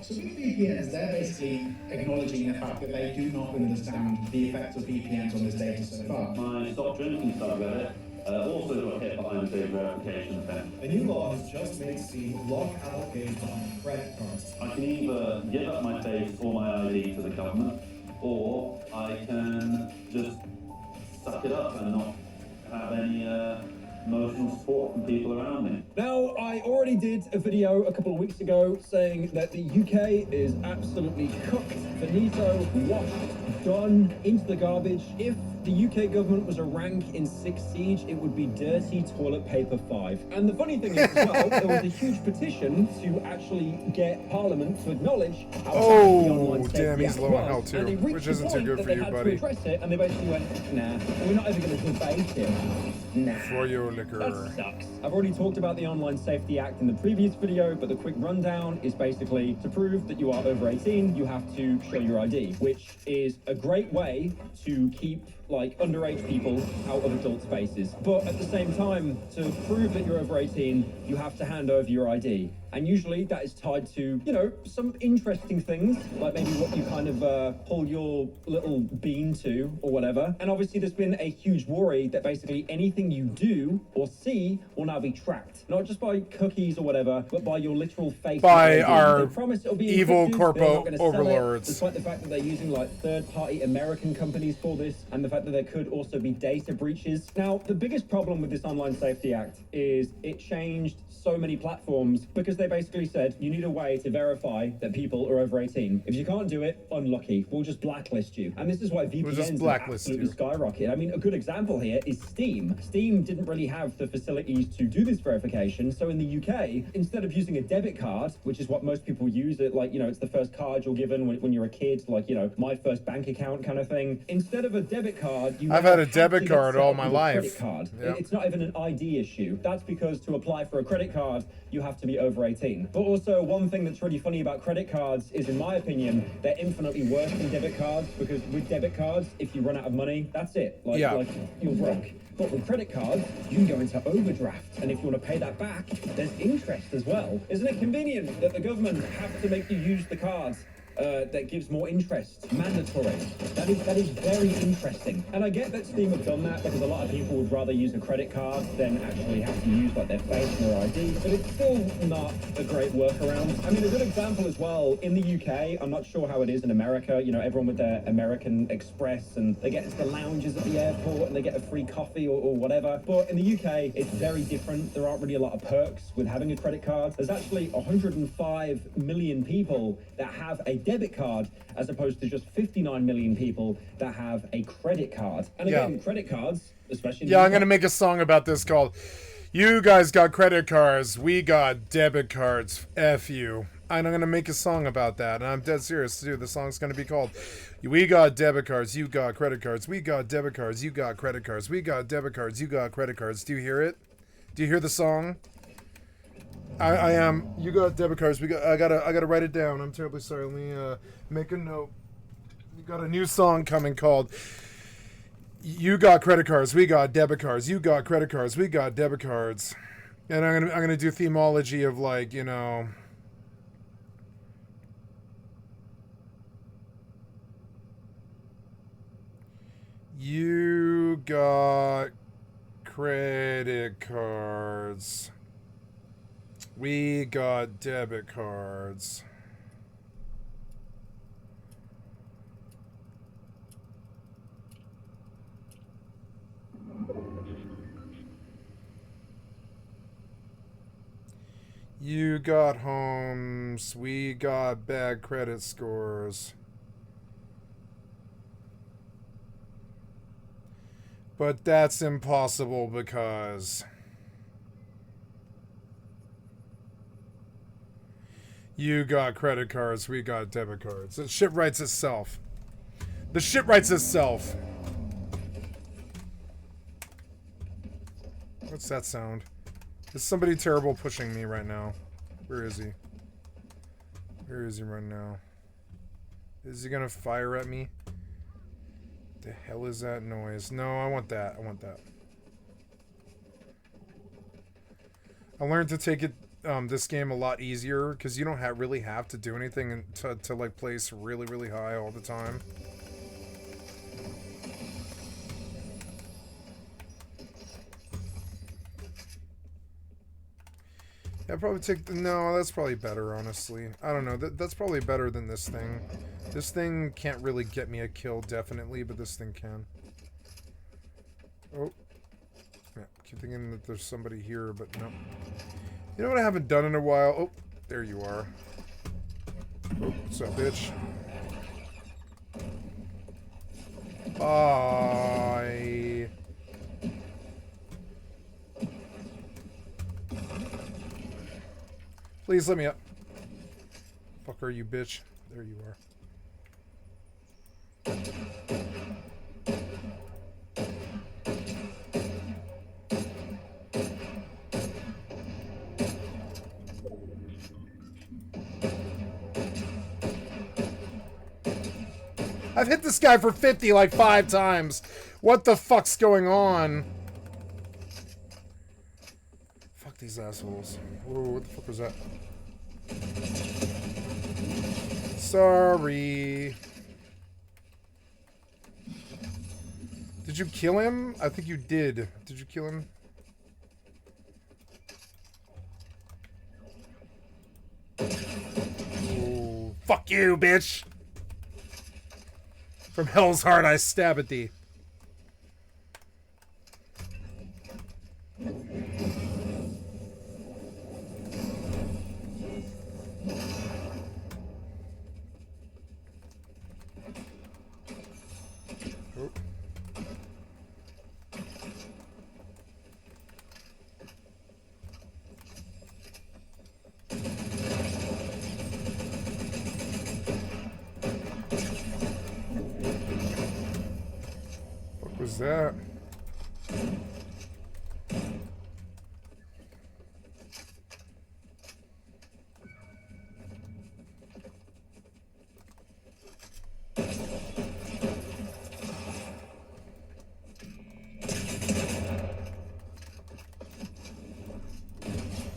So with VPNs, they're basically acknowledging the fact that they do not understand the effects of VPNs on this data so far. My stop drinking subreddit also got hit behind the verification thing. A new law has just made it seem block allocated on credit cards. I can either give up my face or my ID to the government, or I can just suck it up and not have any emotional support from people around me. Now, I already did a video a couple of weeks ago saying that the UK is absolutely cooked, finito, washed, done, into the garbage. If the UK government was a rank in 6 Siege, it would be dirty toilet paper 5. And the funny thing is, as well, there was a huge petition to actually get Parliament to acknowledge how Oh, the Online damn, Safety he's Act low on was. health too, And they reached which the isn't too point good that for they you, had buddy. to address it, and they basically went, nah, we're not even going to debate it. Nah. For your liquor. That sucks. I've already talked about the Online Safety Act in the previous video, but the quick rundown is basically to prove that you are over 18, you have to show your ID, which is a great way to keep like underage people out of adult spaces. But at the same time, to prove that you're over 18, you have to hand over your ID. And usually that is tied to, you know, some interesting things, like maybe what you kind of pull your little bean to or whatever. And obviously there's been a huge worry that basically anything you do or see will now be tracked. Not just by cookies or whatever, but by your literal face. By our They promise it'll be evil encrypted, corpo they're not gonna sell it, overlords. despite the fact that they're using like third-party American companies for this, and the fact that there could also be data breaches. Now, the biggest problem with this Online Safety Act is it changed so many platforms because they basically said you need a way to verify that people are over 18. If you can't do it, unlucky. We'll just blacklist you. And this is why We'll just VPNs have blacklist absolutely you. skyrocketed. I mean, a good example here is Steam. Steam didn't really have the facilities to do this verification. So in the UK, instead of using a debit card, which is what most people use, it like, you know, it's the first card you're given when you're a kid, like, you know, my first bank account kind of thing. Instead of a debit card, you I've now had a have debit to get card set all up my with a life. credit card. Yep. It's not even an ID issue. That's because to apply for a credit card, you have to be over 18. But also, one thing that's really funny about credit cards is, in my opinion, they're infinitely worse than debit cards, because with debit cards, if you run out of money, that's it. Like you're broke. But with credit cards, you can go into overdraft, and if you want to pay that back, there's interest as well. Isn't it convenient that the government have to make you use the cards that gives more interest, mandatory? That is very interesting. And I get that Steam have done that because a lot of people would rather use a credit card than actually have to use like their face and their ID, but it's still not a great workaround. I mean, a good example as well, in the UK, I'm not sure how it is in America, you know, everyone with their American Express, and they get into the lounges at the airport and they get a free coffee or whatever. But in the UK, it's very different. There aren't really a lot of perks with having a credit card. There's actually 105 million people that have a debit card, as opposed to just 59 million people that have a credit card. And again, credit cards, especially in the I'm UK, gonna make a song about this called "You Guys Got Credit Cards, We Got Debit Cards, F You." And I'm gonna make a song about that, and I'm dead serious too. The song's gonna be called "We Got Debit Cards, You Got Credit Cards, We Got Debit Cards, You Got Credit Cards, We Got Debit Cards, You Got Credit Cards." Do you hear it? Do you hear the song? I am. You got debit cards. I gotta write it down. I'm terribly sorry. Let me make a note. We got a new song coming called "You Got Credit Cards, We Got Debit Cards, You Got Credit Cards, We Got Debit Cards," and I'm gonna do themology of, like, you know, you got credit cards. We got debit cards. You got homes. We got bad credit scores. But that's impossible because you got credit cards, we got debit cards. The shit writes itself. The shit writes itself. What's that sound? Is somebody terrible pushing me right now? Where is he? Where is he right now? Is he gonna fire at me? The hell is that noise? No, I want that. I want that. I learned to take it this game a lot easier because you don't really have to do anything to like place really high all the time. Yeah, probably take no, that's probably better, honestly. I don't know. That's probably better than this thing. This thing can't really get me a kill, definitely, but this thing can. Oh. Yeah, keep thinking that there's somebody here, but no. You know what I haven't done in a while? Oh, there you are. Oh, what's up, bitch? Bye. Please let me up. Fuck are you, bitch? There you are. I've hit this guy for 50 like 5 times. What the fuck's going on? Fuck these assholes. Whoa, what the fuck was that? Sorry. Did you kill him? I think you did. Did you kill him? Ooh, fuck you, bitch! From hell's heart I stab at thee. Oh. What was that?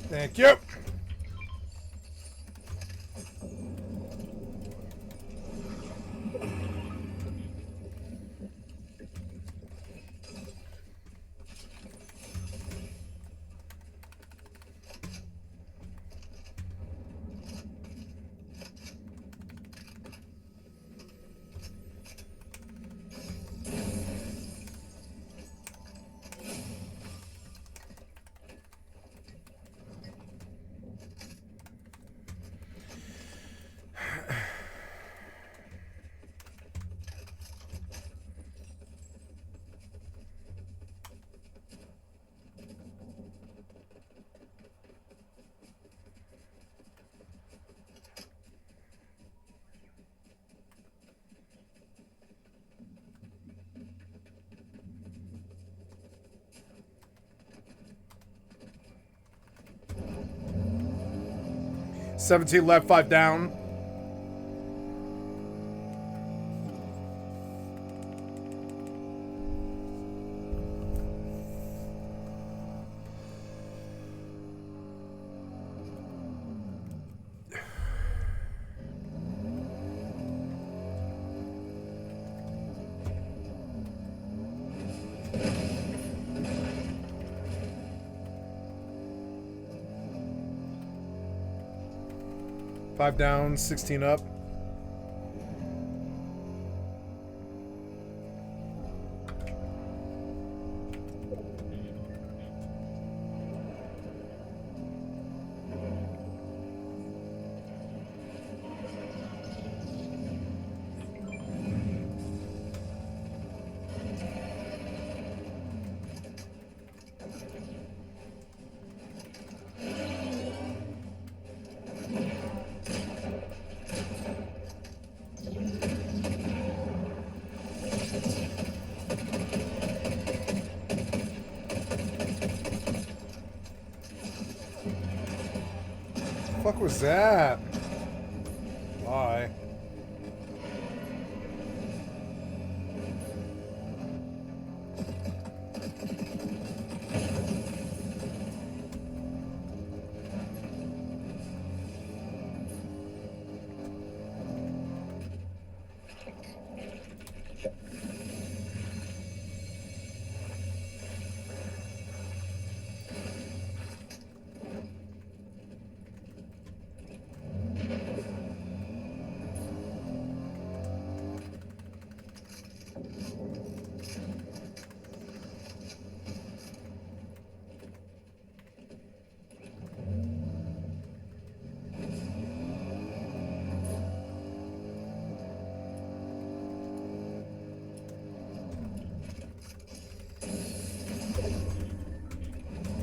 Thank you. $17 left, 5 down. Five down, 16 up. Fuck was that? Bye.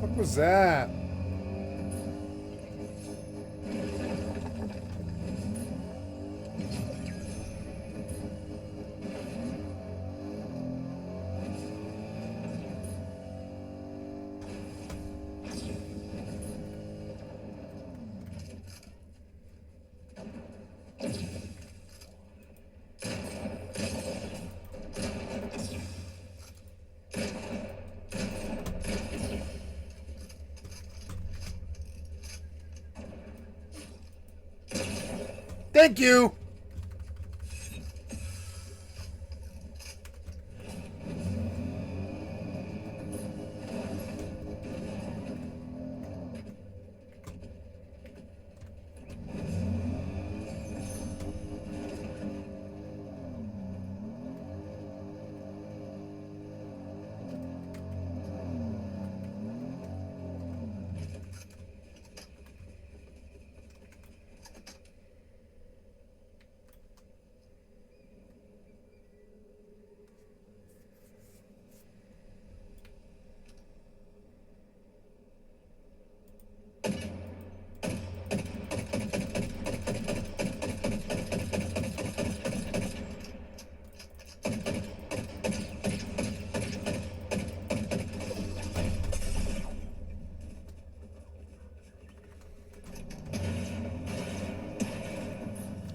What was that? Thank you.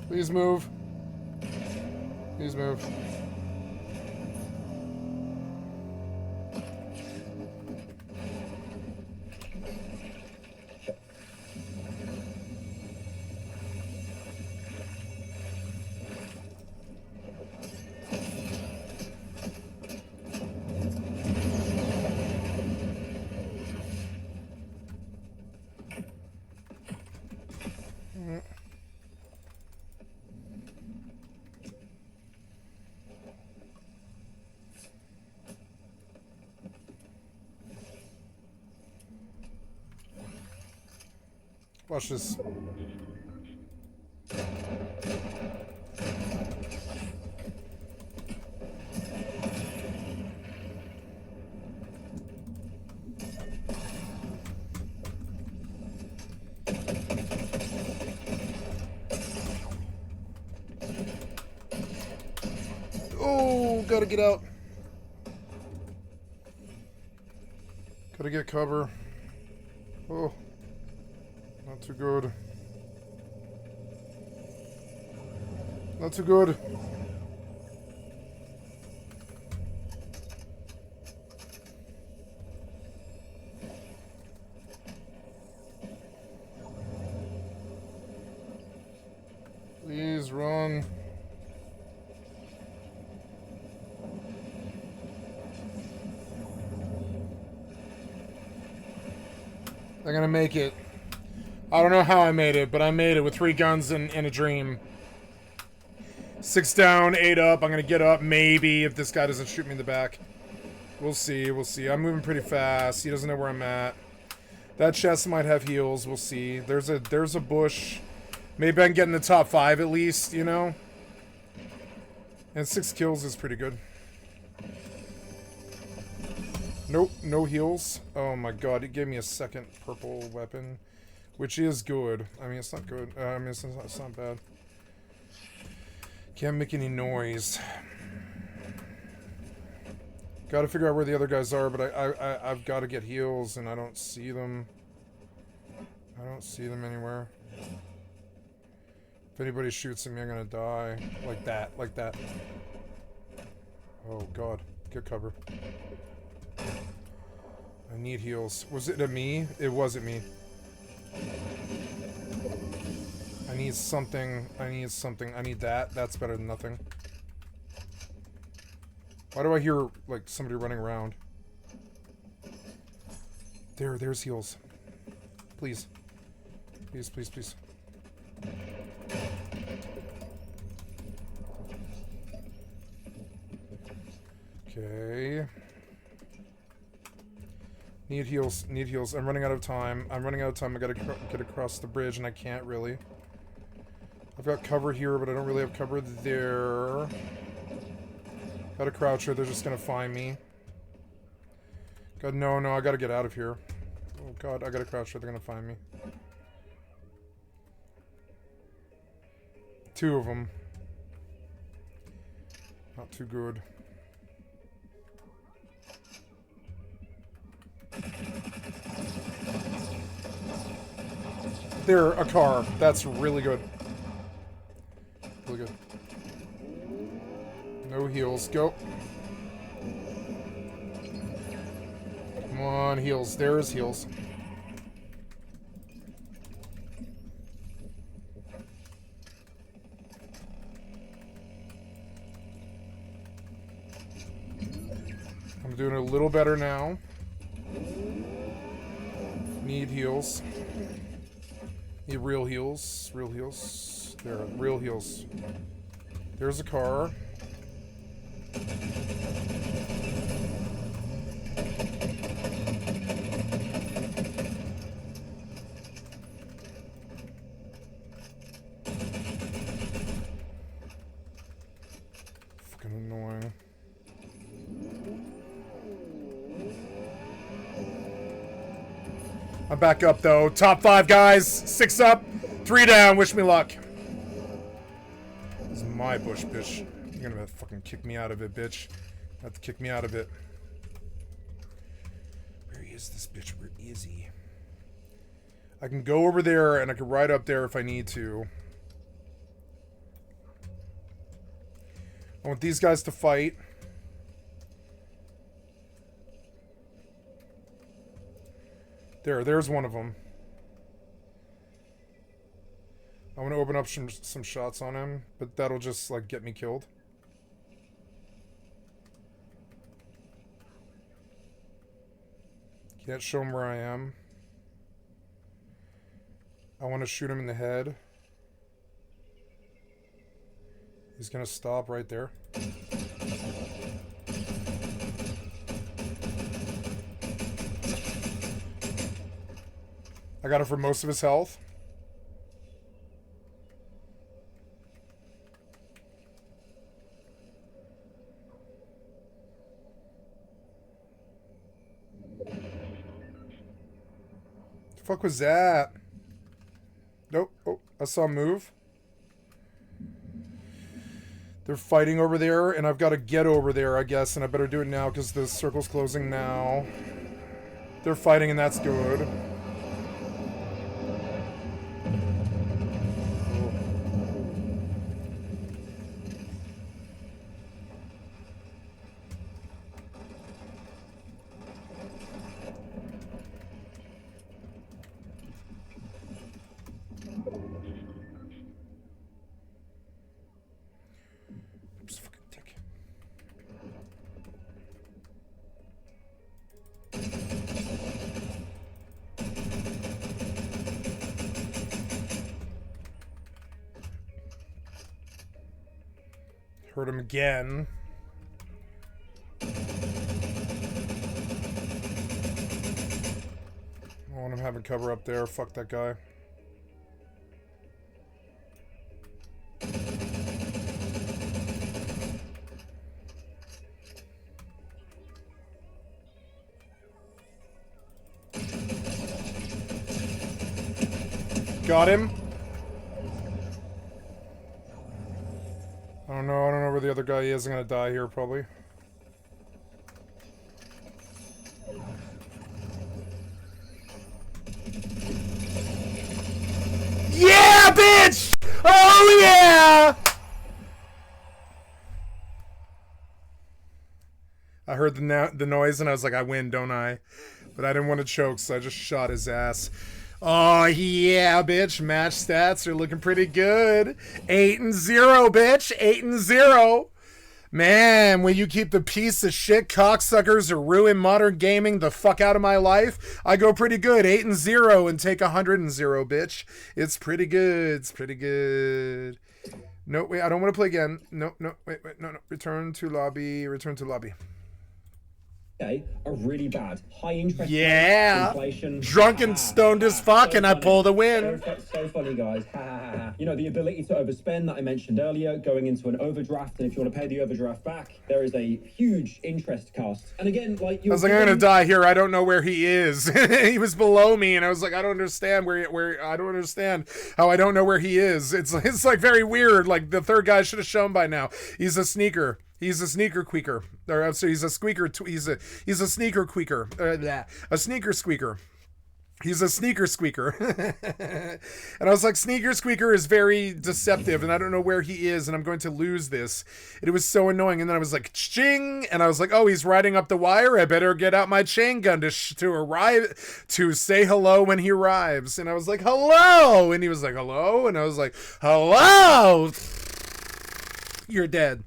Please move. Please move. Watch this. Oh, gotta get out. Gotta get cover. Oh. Not too good. Not too good. Please run. They're gonna make it. I don't know how I made it, but I made it with 3 guns and a dream. 6 down, 8 up. I'm gonna get up, maybe, if this guy doesn't shoot me in the back. We'll see, we'll see. I'm moving pretty fast. He doesn't know where I'm at. That chest might have heals. We'll see. There's a bush. Maybe I can get in the top 5 at least, you know? And 6 kills is pretty good. Nope, no heals. Oh my god, it gave me a second purple weapon. Which is good. I mean, it's not good. I mean, it's not bad. Can't make any noise. Gotta figure out where the other guys are, but I've got to get heals, and I don't see them. I I don't see them anywhere. If anybody shoots at me, I'm gonna die. Like that, like that. Oh god, get cover. I need heals. Was it a me? It wasn't me. I need something. I need something. I need that. That's better than nothing. Why do I hear, like, somebody running around? There's heals. Please. Please, please, please. Okay. Need heals. Need heals. I'm running out of time. I'm running out of time. I gotta get across the bridge, and I can't really. I've got cover here, but I don't really have cover there. Got a croucher. They're just gonna find me. God, no, I gotta get out of here. Oh god, I got a croucher. They're gonna find me. 2 of them. Not too good. There, a car. That's really good. Really good. No heals. Go. Come on, heals. There's heals. I'm doing a little better now. Need heals. Need real heals. Real heals. There, real heals. There's a car. Fucking annoying. I'm back up though. Top 5 guys. 6 up. 3 down. Wish me luck. This is my bush, bitch. You're gonna have to fucking kick me out of it, bitch. Have to kick me out of it. Where is this bitch? Where is he? I can go over there and I can ride up there if I need to. I want these guys to fight. There's one of them. I want to open up some shots on him, but that'll just, like, get me killed. Can't show him where I am. I want to shoot him in the head. He's gonna stop right there. I got it for most of his health. The fuck was that? Nope. Oh, I saw him move. They're fighting over there, and I've got to get over there, I guess, and I better do it now because the circle's closing now. They're fighting, and that's good. Hurt him again. I want him having cover up there. Fuck that guy. Got him. I don't know where the other guy is. I'm gonna die here, probably. I heard the noise and I was like, I win, don't I? But I didn't want to choke, so I just shot his ass. Oh, yeah, bitch. Match stats are looking pretty good. 8-0, bitch. 8-0. Man, will you keep the piece of shit cocksuckers who ruin modern gaming the fuck out of my life? I go pretty good. 8-0 and take 100-0, bitch. It's pretty good. It's pretty good. No, wait, I don't want to play again. No, wait, no. Return to lobby. Okay, a really bad high interest yeah, inflation, drunk and stoned as fuck, so and I pulled a win. So funny, guys. You know, the ability to overspend that I mentioned earlier, going into an overdraft, and if you want to pay the overdraft back, there is a huge interest cost. And again, like you, I was like, I'm gonna die here. I don't know where he is. He was below me, and I was like, I don't understand where I don't understand how I don't know where he is. It's like very weird. Like the third guy should have shown by now. He's a sneaker. He's a sneaker queaker. Or so he's a squeaker. He's a sneaker queaker. A sneaker squeaker. He's a sneaker squeaker. And I was like, sneaker squeaker is very deceptive, and I don't know where he is, and I'm going to lose this. And it was so annoying. And then I was like, ching, and I was like, oh, he's riding up the wire. I better get out my chain gun to arrive, to say hello when he arrives. And I was like, hello, and he was like, hello, and I was like, hello. You're dead.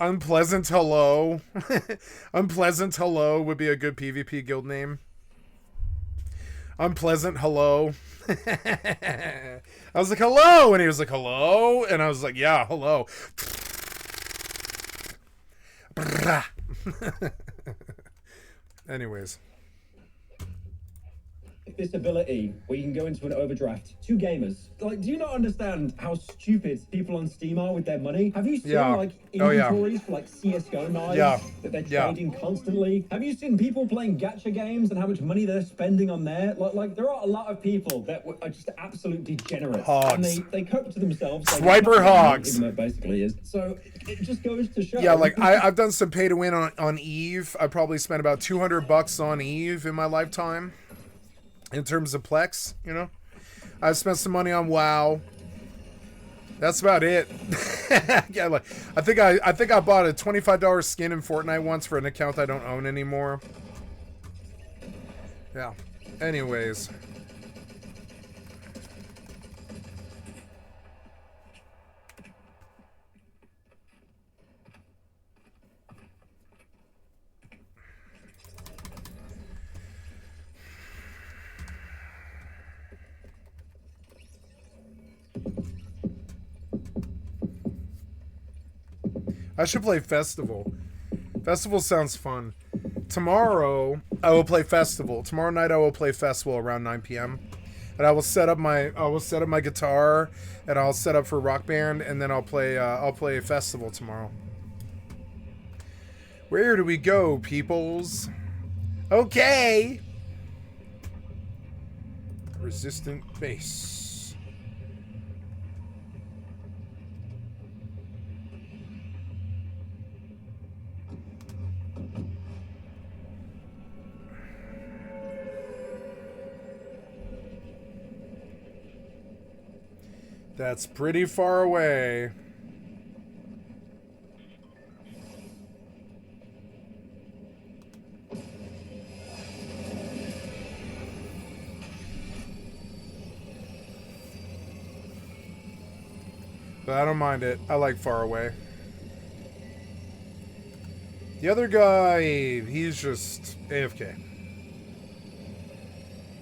Unpleasant hello. Unpleasant hello would be a good PvP guild name. Unpleasant hello. I was like, hello, and he was like, hello, and I was like, yeah, hello. Anyways. This ability where you can go into an overdraft. Two gamers. Like, do you not understand how stupid people on Steam are with their money? Have you seen like inventories for like CS:GO knives that they're trading constantly? Have you seen people playing gacha games and how much money they're spending on there? Like there are a lot of people that are just absolute degenerates. Hogs. And they cope to themselves. Swiper hogs. Even though it basically is. So it just goes to show. Yeah, like I've done some pay to win on Eve. I probably spent about $200 on Eve in my lifetime. In terms of Plex, you know, I've spent some money on WoW. That's about it. Yeah, like I think I bought a $25 skin in Fortnite once for an account I don't own anymore. Yeah. Anyways. I should play Festival. Festival sounds fun. Tomorrow I will play Festival. Tomorrow night I will play Festival around 9 p.m. And I will set up my guitar, and I'll set up for Rock Band, and then I'll play Festival tomorrow. Where do we go, peoples? Okay. Resistant base. That's pretty far away. But I don't mind it. I like far away. The other guy, he's just AFK.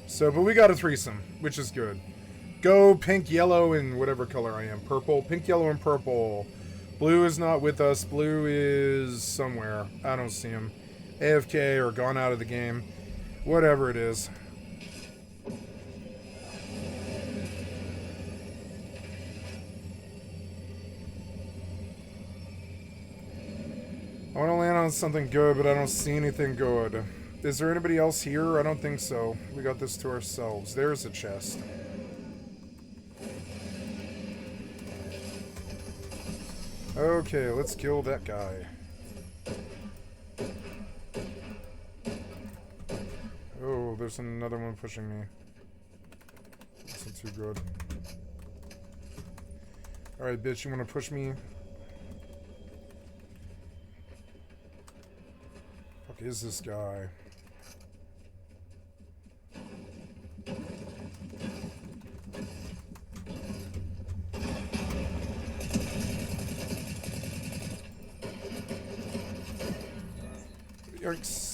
So, but we got a threesome, which is good. Go pink, yellow, and whatever color I am. Purple. Pink, yellow, and purple. Blue is not with us. Blue is somewhere. I don't see him. AFK or gone out of the game. Whatever it is. I want to land on something good, but I don't see anything good. Is there anybody else here? I don't think so. We got this to ourselves. There's a chest. Okay, let's kill that guy. Oh, there's another one pushing me. Listen too good. Alright, bitch, you wanna push me? Fuck is this guy? Yikes.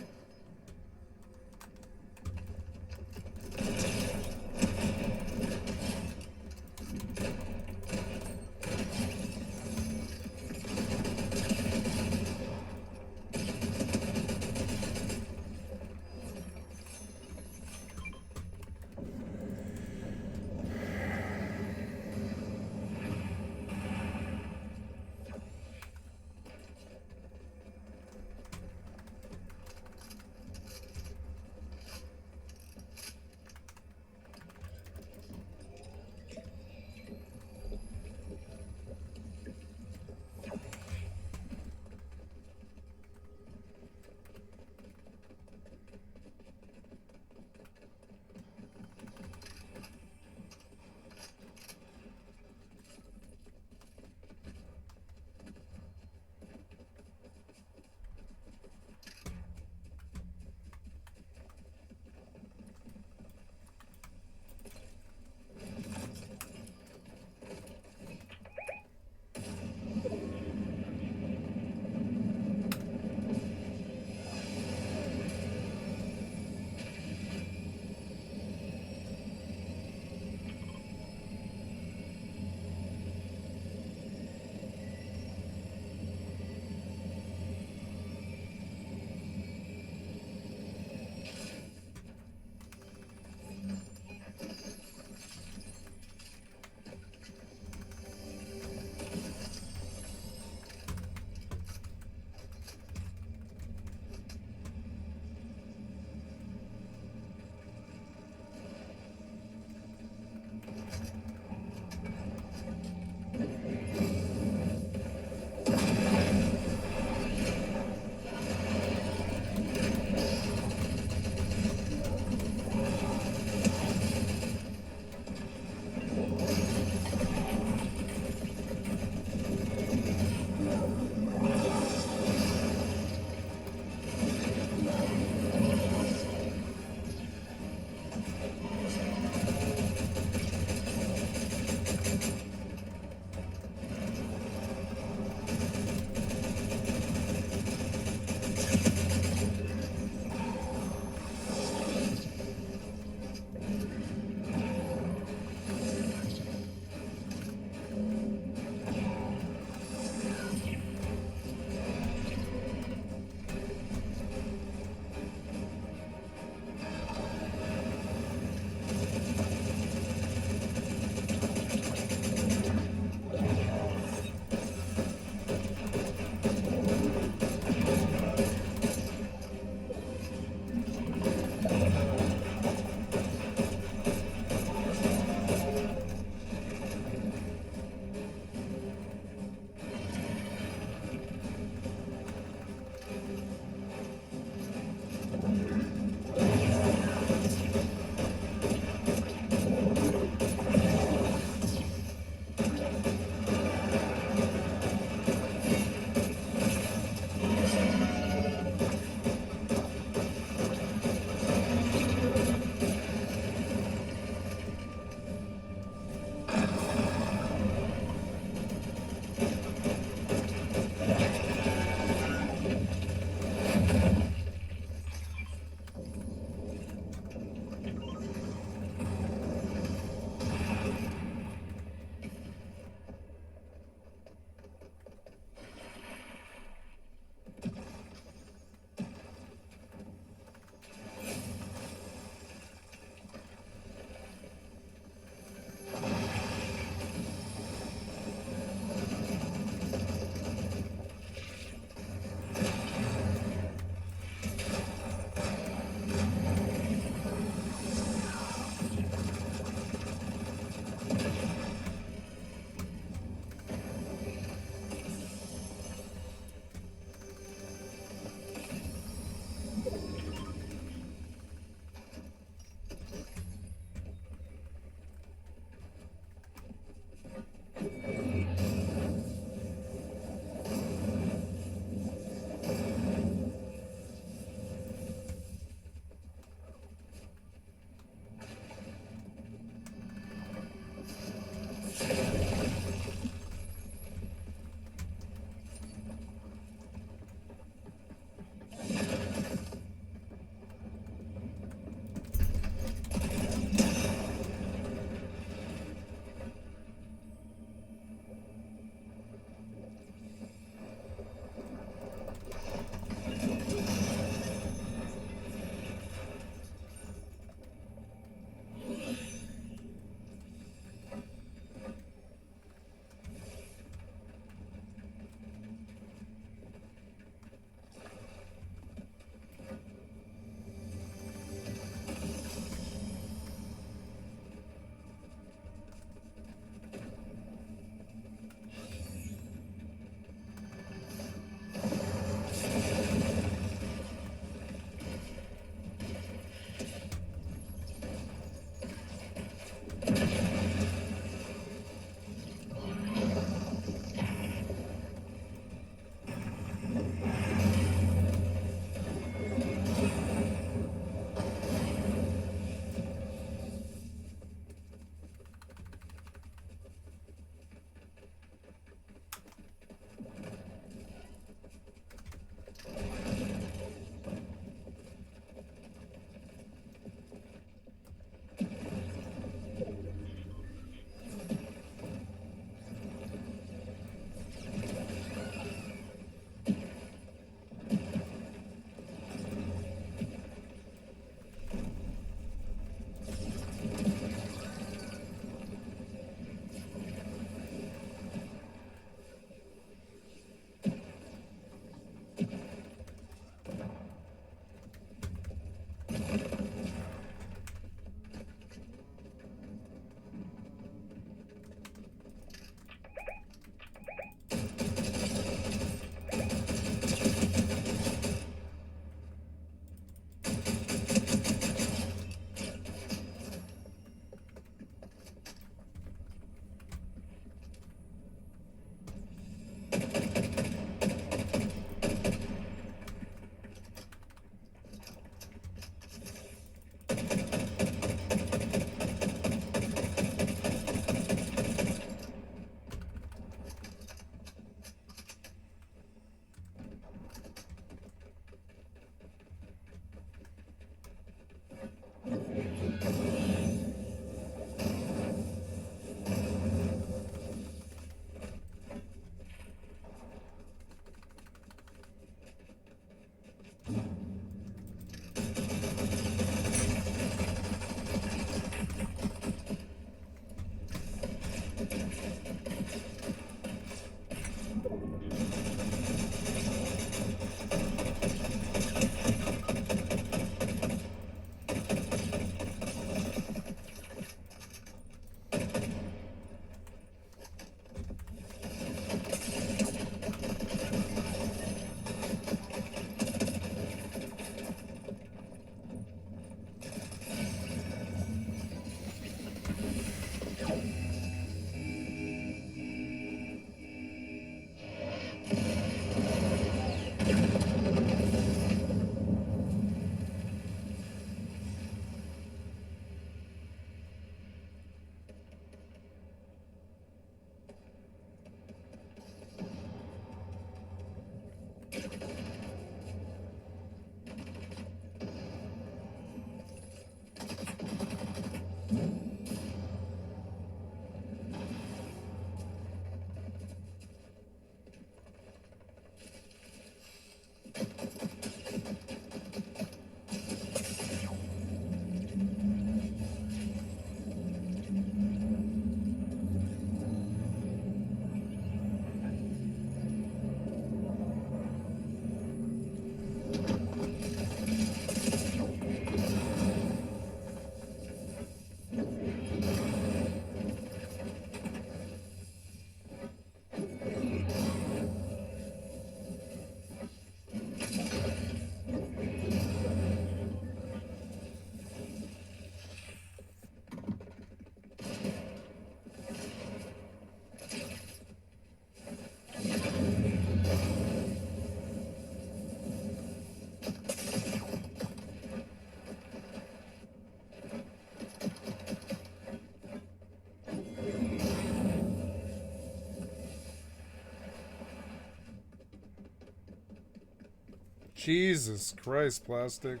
Jesus Christ, Plastic.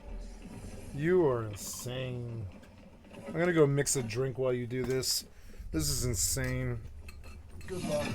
You are insane. I'm gonna go mix a drink while you do this. This is insane. Good luck.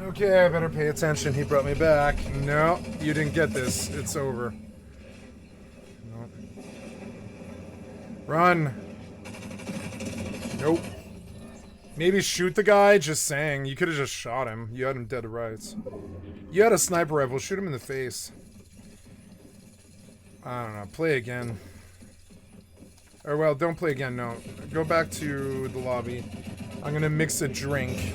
Okay, I better pay attention. He brought me back. No, you didn't get this. It's over. No. Run. Nope. Maybe shoot the guy? Just saying. You could have just shot him. You had him dead to rights. You had a sniper rifle. Shoot him in the face. I don't know. Play again. Or, well, don't play again. No. Go back to the lobby. I'm going to mix a drink.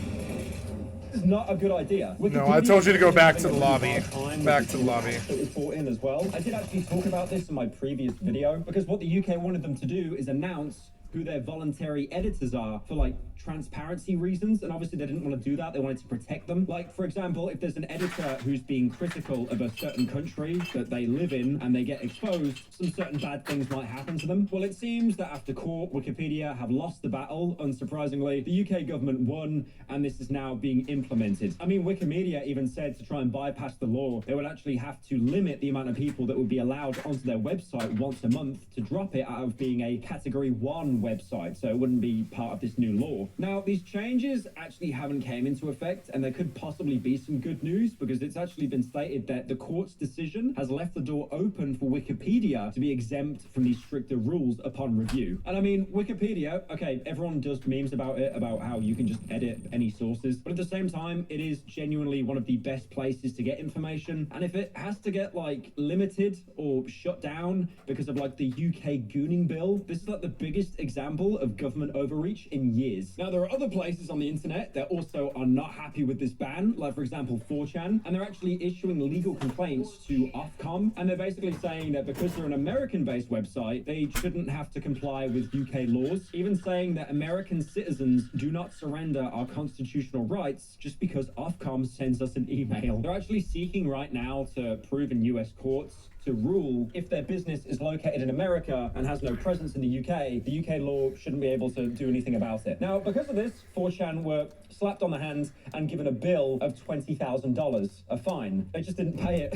Is not a good idea. No, I told you to go back to the lobby. Back to the lobby. That was brought in as well. I did actually talk about this in my previous video because what the UK wanted them to do is announce who their voluntary editors are for like transparency reasons, and obviously they didn't want to do that. They wanted to protect them. Like, for example, if there's an editor who's being critical of a certain country that they live in and they get exposed, some certain bad things might happen to them. Well, it seems that after court, Wikipedia have lost the battle. Unsurprisingly, the UK government won, and this is now being implemented. I mean, Wikimedia even said to try and bypass the law, they would actually have to limit the amount of people that would be allowed onto their website once a month to drop it out of being a Category 1 website, so it wouldn't be part of this new law. Now, these changes actually haven't came into effect, and there could possibly be some good news because it's actually been stated that the court's decision has left the door open for Wikipedia to be exempt from these stricter rules upon review. And I mean, Wikipedia, okay, everyone does memes about it, about how you can just edit any sources, but at the same time, it is genuinely one of the best places to get information. And if it has to get like limited or shut down because of like the UK gooning bill, this is like the biggest example of government overreach in years. Now, there are other places on the internet that also are not happy with this ban, like for example 4chan, and they're actually issuing legal complaints to Ofcom, and they're basically saying that because they're an American-based website, they shouldn't have to comply with UK laws, even saying that American citizens do not surrender our constitutional rights just because Ofcom sends us an email. They're actually seeking right now to prove in US courts to rule if their business is located in America and has no presence in the UK law shouldn't be able to do anything about it. Now, because of this, 4chan were slapped on the hand and given a bill of $20,000, a fine. They just didn't pay it.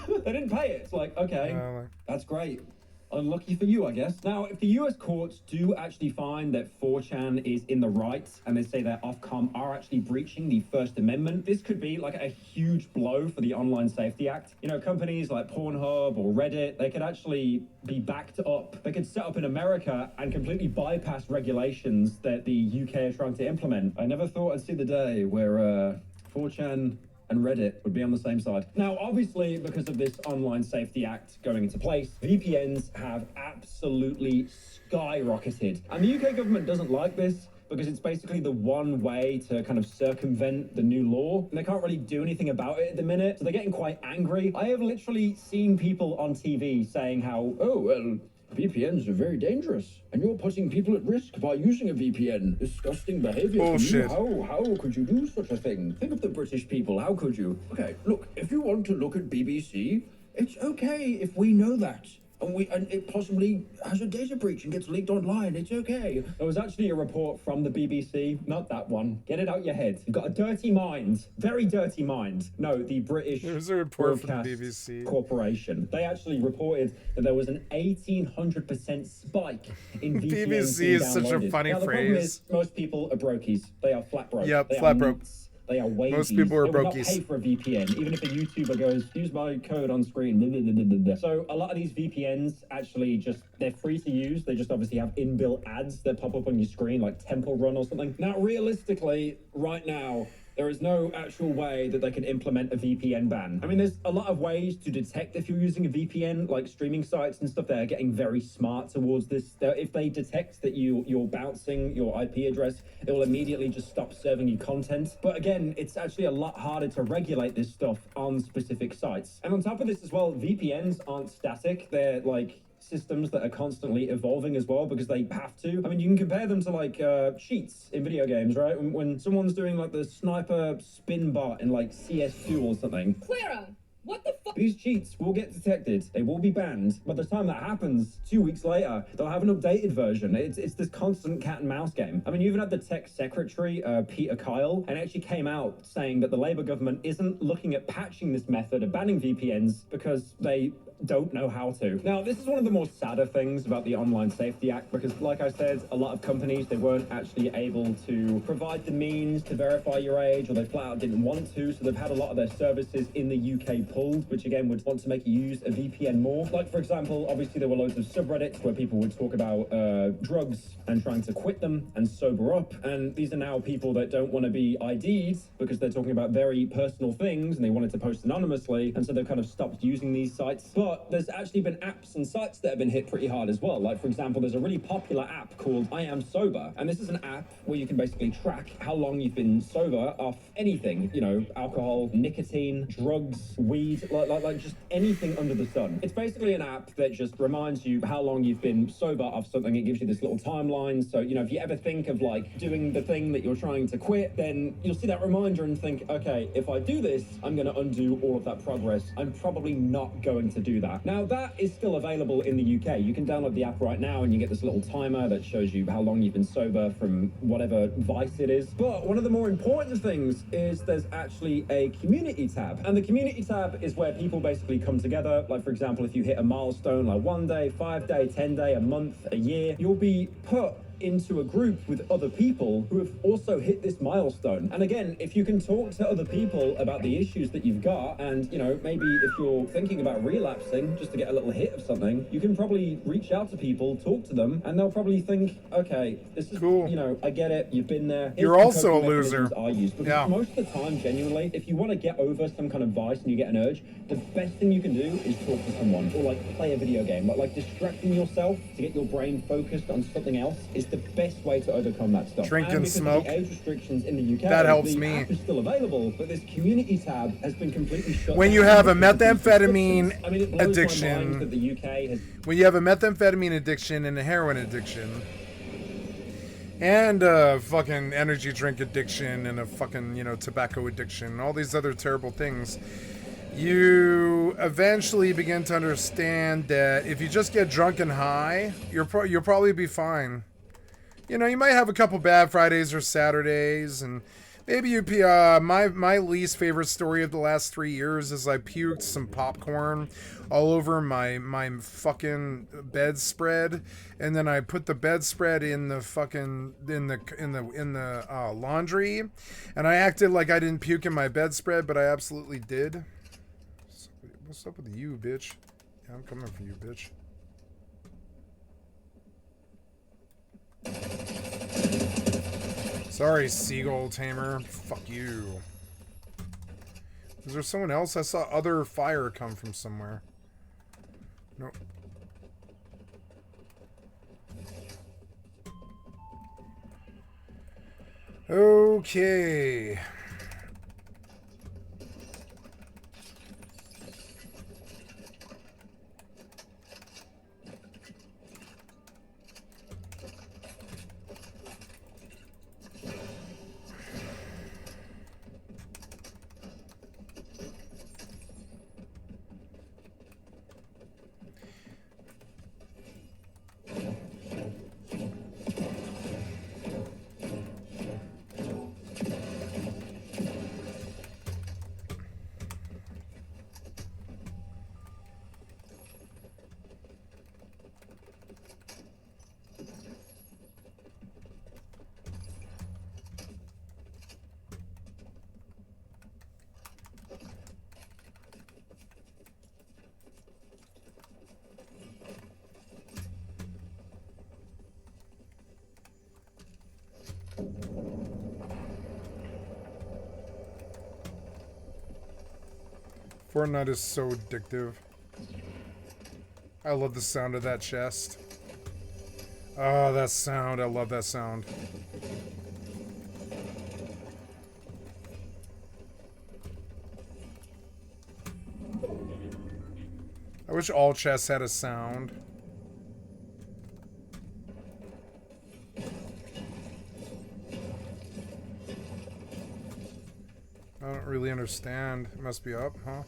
They didn't pay it. It's like, okay, that's great. Unlucky for you, I guess. Now, if the US courts do actually find that 4chan is in the right, and they say that Ofcom are actually breaching the First Amendment, this could be like a huge blow for the Online Safety Act. You know, companies like Pornhub or Reddit, they could actually be backed up. They could set up in America and completely bypass regulations that the UK are trying to implement. I never thought I'd see the day where 4chan and Reddit would be on the same side. Now, obviously, because of this Online Safety Act going into place, VPNs have absolutely skyrocketed. And the UK government doesn't like this because it's basically the one way to kind of circumvent the new law. And they can't really do anything about it at the minute, so they're getting quite angry. I have literally seen people on TV saying how, oh, well, VPNs are very dangerous, and you're putting people at risk by using a VPN. Disgusting behavior. Bullshit. How could you do such a thing? Think of the British people. How could you? Okay, look, if you want to look at BBC, it's okay if we know that. And it possibly has a data breach and gets leaked online. It's okay. There was actually a report from the BBC, not that one. Get it out your head. You've got a dirty mind, very dirty mind. No, the British There's a report from the Broadcast BBC. Corporation. They actually reported that there was an 1,800% spike in VPNs BBC being is such a downloaded. funny Now, the problem phrase. is most people are brokies. They are flat broke. Yep, They are flat broke. nuts. They are wages. Most people are They would not brokies. pay for a VPN, even if a YouTuber goes, use my code on screen. Blah, blah, blah, blah, blah. So a lot of these VPNs actually just, they're free to use. They just obviously have inbuilt ads that pop up on your screen, like Temple Run or something. Now, realistically, right now, There is no actual way that they can implement a VPN ban. I mean, there's a lot of ways to detect if you're using a VPN, like streaming sites and stuff. They're getting very smart towards this. If they detect that you're bouncing your IP address, it will immediately just stop serving you content. But again, it's actually a lot harder to regulate this stuff on specific sites. And on top of this as well, VPNs aren't static. They're like systems that are constantly evolving as well, because they have to. I mean, you can compare them to like cheats in video games, right? When someone's doing like the sniper spin bot in like CS2 or something. Clara, what the fuck? These cheats will get detected. They will be banned. By the time that happens, 2 weeks later, they'll have an updated version. It's this constant cat and mouse game. I mean, you even had the tech secretary, Peter Kyle, and it actually came out saying that the Labour government isn't looking at patching this method of banning VPNs because they don't know how to. Now, this is one of the more sadder things about the Online Safety Act, because like I said, a lot of companies, they weren't actually able to provide the means to verify your age, or they flat out didn't want to, so they've had a lot of their services in the UK pulled, which again would want to make you use a VPN more. Like, for example, obviously there were loads of subreddits where people would talk about drugs and trying to quit them and sober up, and these are now people that don't want to be ID'd because they're talking about very personal things and they wanted to post anonymously, and so they've kind of stopped using these sites. But there's actually been apps and sites that have been hit pretty hard as well. Like, for example, there's a really popular app called I Am Sober, and this is an app where you can basically track how long you've been sober off anything, you know, alcohol, nicotine, drugs, weed, like just anything under the sun. It's basically an app that just reminds you how long you've been sober off something. It gives you this little timeline. So, you know, if you ever think of like doing the thing that you're trying to quit, then you'll see that reminder and think, okay, if I do this, I'm going to undo all of that progress. I'm probably not going to do that. Now, that is still available in the UK. You can download the app right now and you get this little timer that shows you how long you've been sober from whatever vice it is. But one of the more important things is there's actually a community tab. And the community tab is where people basically come together. Like, for example, if you hit a milestone like 1 day, 5 day, 10 day, a month, a year, you'll be put into a group with other people who have also hit this milestone. And again, if you can talk to other people about the issues that you've got, and you know, maybe if you're thinking about relapsing just to get a little hit of something, you can probably reach out to people, talk to them, and they'll probably think, okay, this is cool, you know, I get it, you've been there. You're also a loser. I use. Because most of the time, genuinely, if you want to get over some kind of vice and you get an urge, the best thing you can do is talk to someone, or like play a video game. Like distracting yourself to get your brain focused on something else is the best way to overcome that stuff. Drink and smoke. The age restrictions in the UK, that helps the me. App is still available, but this community tab has been completely shut when down. You have a methamphetamine I mean, it blows addiction, my mind that the UK has... when you have a methamphetamine addiction and a heroin addiction, and a fucking energy drink addiction and a fucking, you know, tobacco addiction, all these other terrible things, you eventually begin to understand that if you just get drunk and high, you'll probably be fine. You know, you might have a couple bad Fridays or Saturdays, and maybe you my least favorite story of the last 3 years is I puked some popcorn all over my fucking bedspread, and then I put the bedspread in the fucking in the laundry, and I acted like I didn't puke in my bedspread, but I absolutely did. What's up with you, bitch? Yeah, I'm coming for you, bitch. Sorry, seagull tamer. Fuck you. Is there someone else? I saw other fire come from somewhere. Nope. Okay. Fortnite is so addictive. I love the sound of that chest. Oh, that sound. I love that sound. I wish all chests had a sound. I don't really understand. It must be up, huh?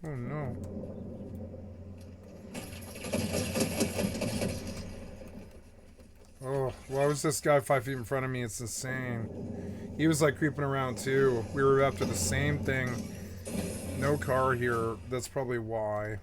Oh no. Oh, why was this guy 5 feet in front of me? It's insane. He was like creeping around too. We were up to the same thing. No car here. That's probably why.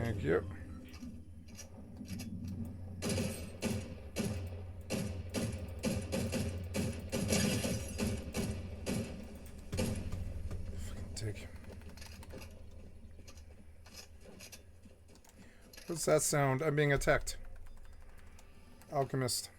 Thank you. Take. What's that sound? I'm being attacked. Alchemist.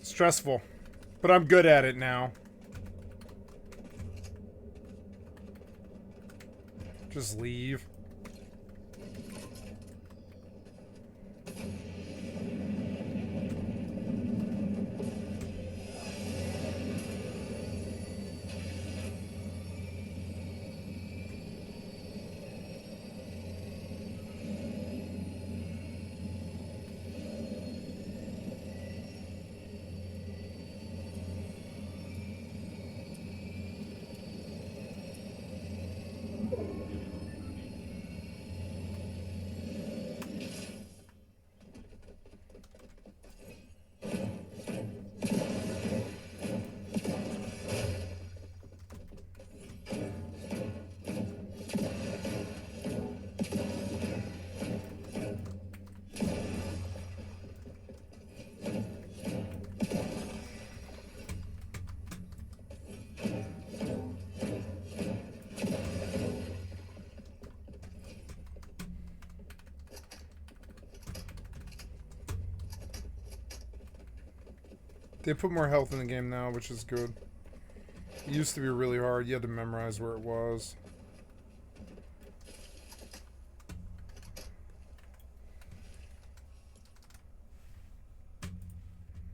Stressful. But I'm good at it now. Just leave. They put more health in the game now, which is good. It used to be really hard. You had to memorize where it was.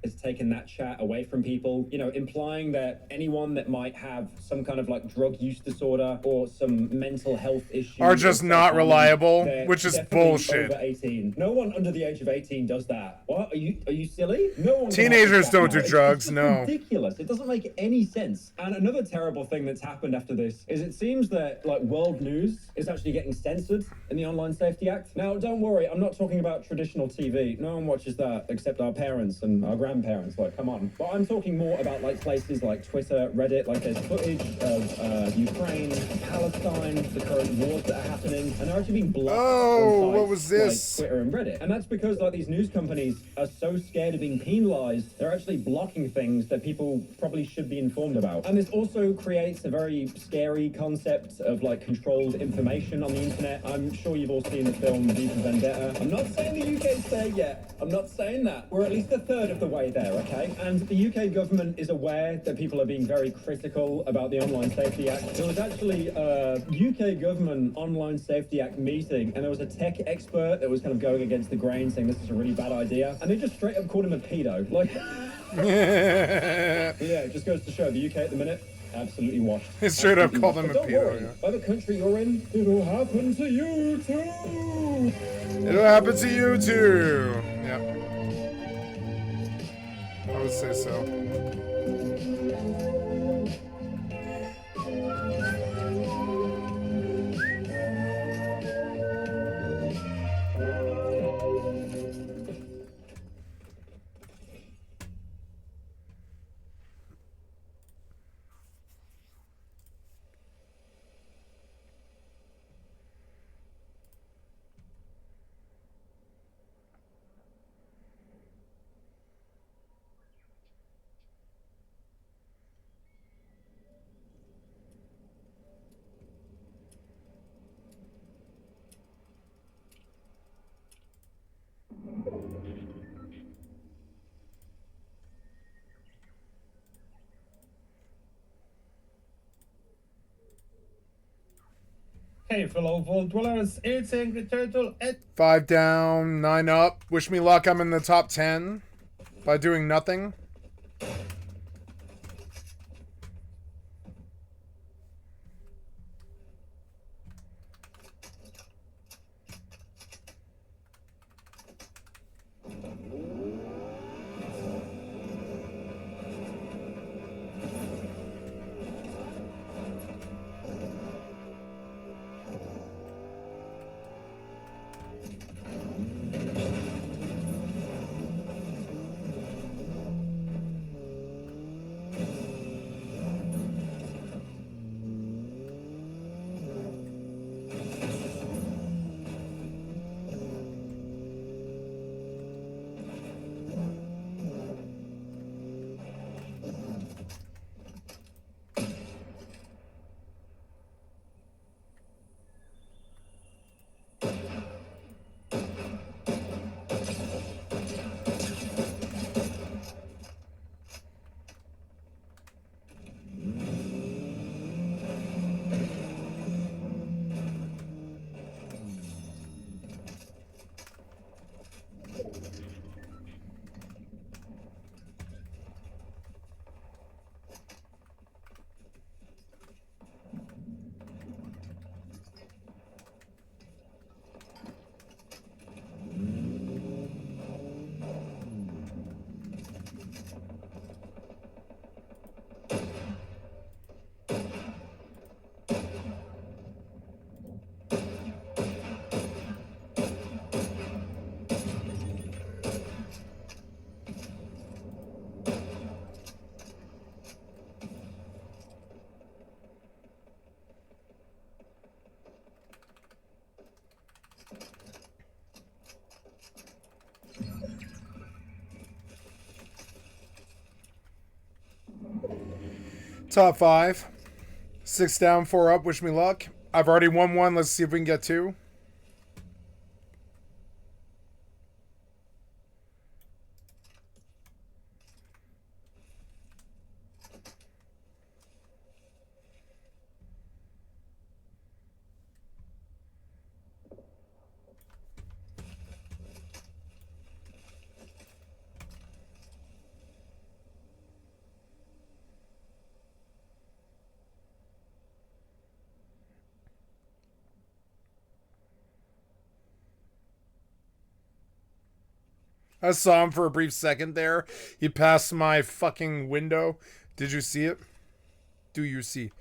It's taken that chat away from people, you know, implying that anyone that might have some kind of like drug use disorder or some mental health issue are just not reliable, which is bullshit. Over 18. No one under the age of 18 does that. What? Are you silly? No one. Teenagers don't do drugs, no. Ridiculous. It doesn't make any sense. And another terrible thing that's happened after this is it seems that like world news is actually getting censored in the Online Safety Act. Now, don't worry, I'm not talking about traditional TV. No one watches that except our parents and our grandparents. Like, come on. But I'm talking more about like places like Twitter, Reddit. Like, there's footage of Ukraine, Palestine, the current wars that are happening, and they're actually being blocked. Oh, what was this? Like Twitter and Reddit, and that's because like these news companies are so scared of being penalized, they're actually blocking things that people probably should be informed about. And this also creates a very scary concept of like controlled information on the internet. I'm sure you've all seen the film V for Vendetta. I'm not saying the UK's there yet. I'm not saying that. We're at least a third of the way there, okay? And the UK government is aware that people are being very critical about the Online Safety Act. There was actually a UK government Online Safety Act meeting, and there was a tech expert that was kind of going against the grain, saying this is a really bad idea, and they just straight up called him a pedo. Like, yeah, it just goes to show the UK at the minute, absolutely washed. He straight up called him a don't pedo, worry, yeah. by the country you're in, it'll happen to you too. It'll happen to you too. Yeah. I would say so. Hey, fellow Vault Dwellers, it's Angry Turtle and 5 down, 9 up. Wish me luck, I'm in the top 10 by doing nothing. Top 5. 6 down, 4 up. Wish me luck. I've already won 1. Let's see if we can get 2. I saw him for a brief second there. He passed my fucking window. Did you see it? Do you see?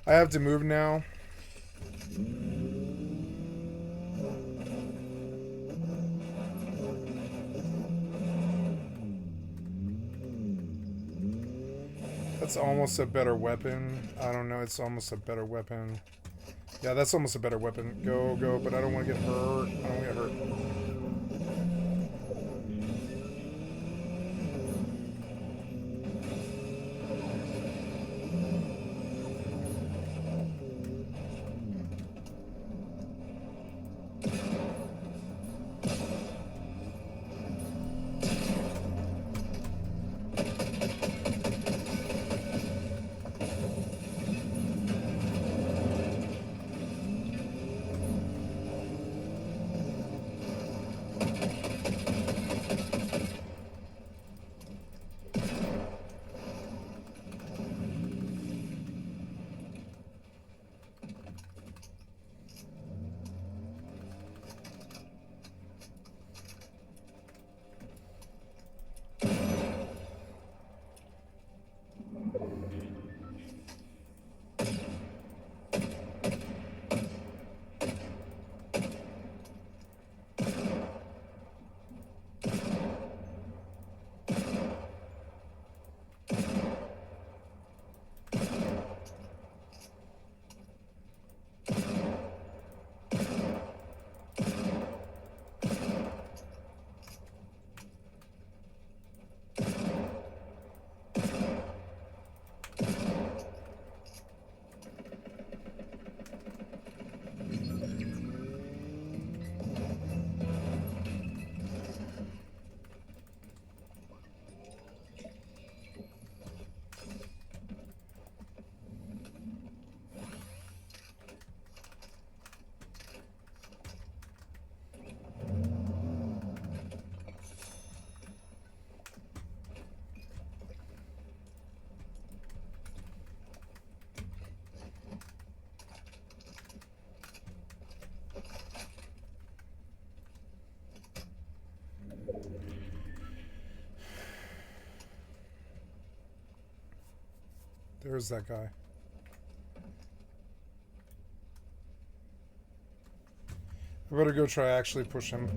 I have to move now. That's almost a better weapon. I don't know. It's almost a better weapon. Yeah, that's almost a better weapon. Go, go. But I don't want to get hurt. I don't want to get hurt. There's that guy. I better go try actually push him.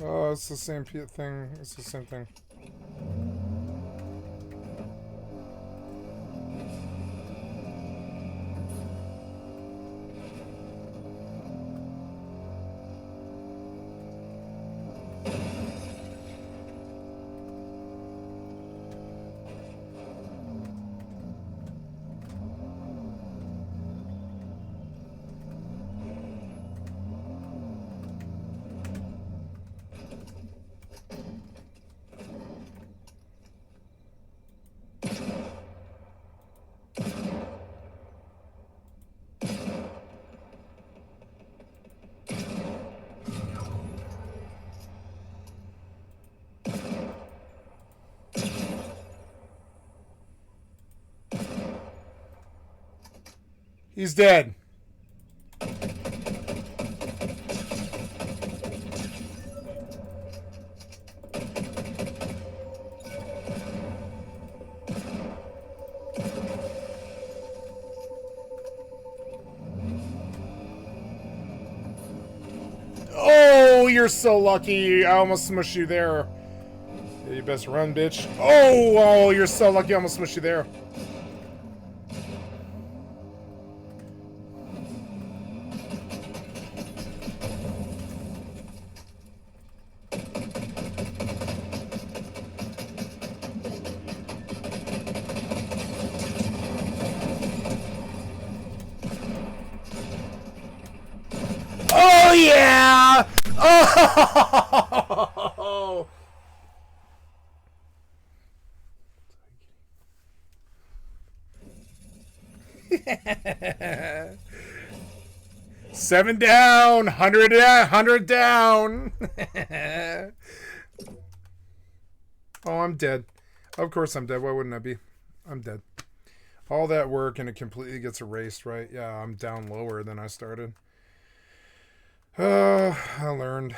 Oh, it's the same thing. It's the same thing. He's dead. Oh, you're so lucky. I almost smushed you there. Yeah, you best run, bitch. Oh, you're so lucky. I almost smushed you there. Oh, yeah! Oh! 7 down, 100 down. Oh, I'm dead. Of course I'm dead. Why wouldn't I be? I'm dead. All that work and it completely gets erased, right? Yeah, I'm down lower than I started. I learned.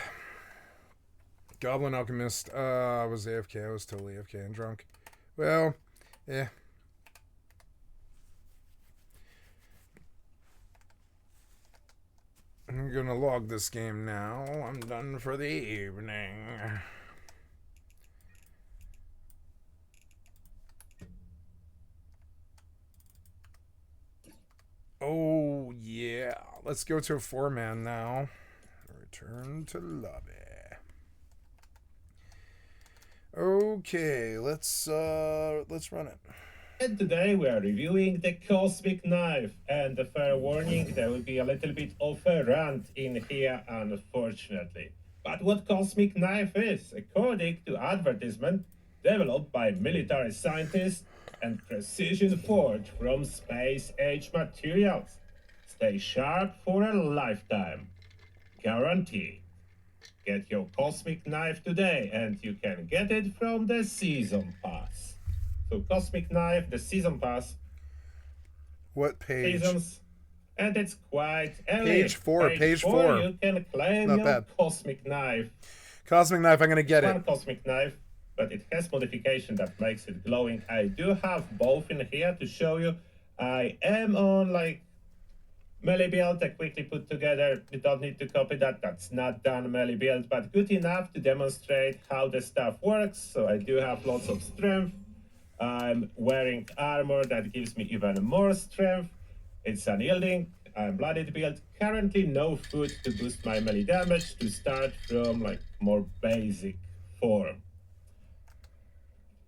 Goblin Alchemist. I was AFK. I was totally AFK and drunk. Well, yeah. I'm gonna log this game now. I'm done for the evening. Oh, yeah. Let's go to a 4-man now. Return to lobby. Okay, let's run it. And today we are reviewing the Cosmic Knife, and a fair warning, there will be a little bit of a rant in here, unfortunately. But what Cosmic Knife is, according to advertisement, developed by military scientists and precision forged from space-age materials. Stay sharp for a lifetime. Guaranteed. Get your Cosmic Knife today, and you can get it from the Season Pass. So Cosmic Knife, the Season Pass. What page? Seasons, and it's quite early. Page 4. Page 4. You can claim Not your bad. Cosmic Knife. Cosmic Knife, I'm gonna get One it. Cosmic Knife, but it has modification that makes it glowing. I do have both in here to show you. I am on like melee build. I quickly put together. You don't need to copy that. That's not done melee build, but good enough to demonstrate how the stuff works. So I do have lots of strength. I'm wearing armor that gives me even more strength. It's unyielding. I'm blooded build. Currently no food to boost my melee damage to start from like more basic form.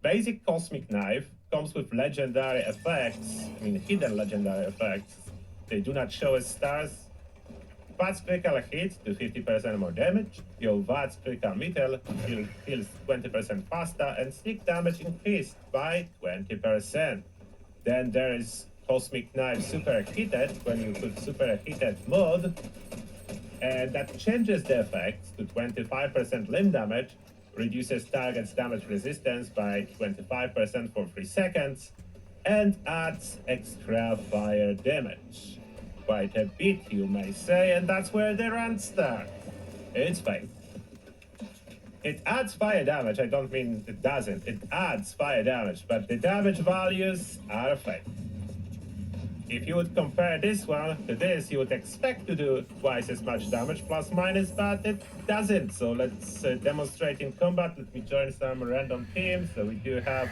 Basic Cosmic Knife comes with legendary effects. I mean hidden legendary effects. They do not show as stars. Fast critical hit to 50% more damage. Your VATS critical metal heals 20% faster, and sneak damage increased by 20%. Then there is Cosmic Knife Super Heated when you put Super Heated mode, and that changes the effects to 25% limb damage, reduces target's damage resistance by 25% for 3 seconds, and adds extra fire damage. Quite a bit, you may say, and that's where the rant starts. It's fake. It adds fire damage. I don't mean it doesn't. It adds fire damage, but the damage values are fake. If you would compare this one to this, you would expect to do twice as much damage, plus minus, but it doesn't. So let's demonstrate in combat. Let me join some random teams. So we do have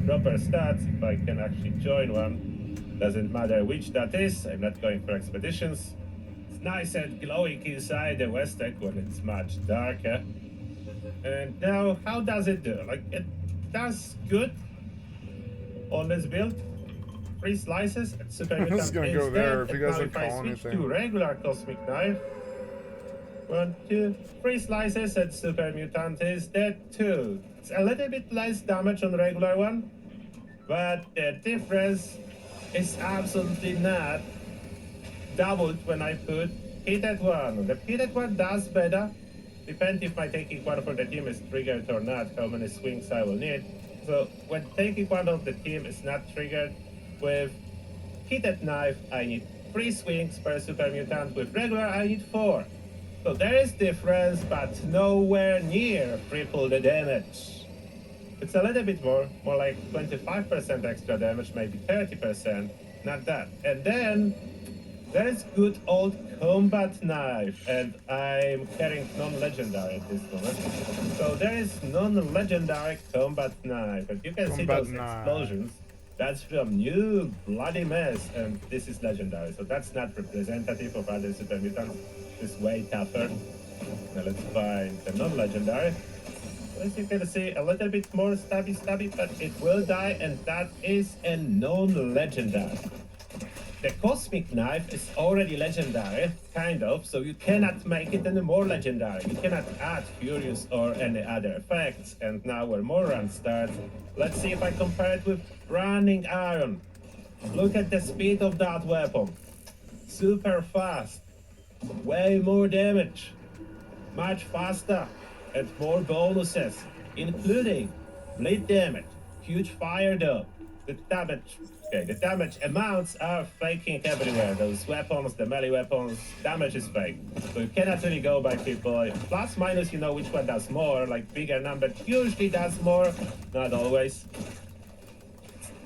proper stats. If I can actually join one. Doesn't matter which that is, I'm not going for expeditions. It's nice and glowing inside the Westec when it's much darker. And now, how does it do? Like, it does good on this build. 3 slices at Super I was gonna go there if you guys don't call switch anything. to regular Cosmic Knife. 1, 2, 3 slices at Super Mutant is dead too. It's a little bit less damage on regular one, but the difference is absolutely not doubled when I put heated one. The heated one does better. Depends if my taking one for the team is triggered or not, how many swings I will need. So when taking one of the team is not triggered with heated knife, I need 3 swings per super mutant. With regular, I need 4. So there is difference, but nowhere near triple the damage. It's a little bit more like 25% extra damage, maybe 30%, not that. And then there is good old combat knife, and I'm carrying non-legendary at this moment. So there is non-legendary combat knife, and you can see those explosions. That's from new bloody mess, and this is legendary. So that's not representative of other super mutants. It's way tougher. Now let's find the non-legendary. As you can see, a little bit more stabby, but it will die, and that is a non-legendary. The Cosmic Knife is already legendary, kind of, so you cannot make it any more legendary. You cannot add Furious or any other effects, and now where more runs start, let's see if I compare it with Branding Iron. Look at the speed of that weapon. Super fast. Way more damage. Much faster. And more bonuses, including bleed damage, huge fire though. The damage amounts are faking everywhere. Those weapons, the melee weapons, damage is fake. So you cannot really go by people. Plus, minus, you know which one does more. Like bigger number usually does more, not always.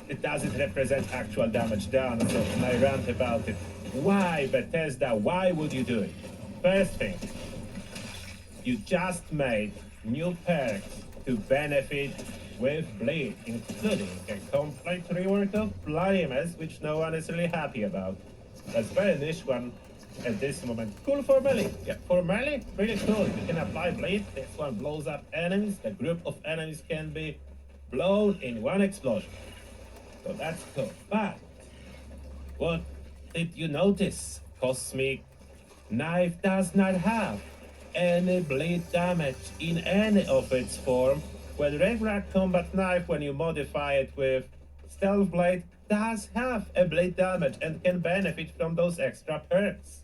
It doesn't represent actual damage done, so I rant about it. Why, Bethesda, why would you do it? First thing, you just made new perks to benefit with Bleed, including a complete rework of Bloody Mess, which no one is really happy about. That's very niche one at this moment. Cool for melee. Yeah, for melee, really cool. You can apply Bleed. This one blows up enemies. The group of enemies can be blown in one explosion. So that's cool. But what did you notice? Cosmic Knife does not have any bleed damage in any of its form, when regular combat knife, when you modify it with Stealth Blade, does have a bleed damage and can benefit from those extra perks.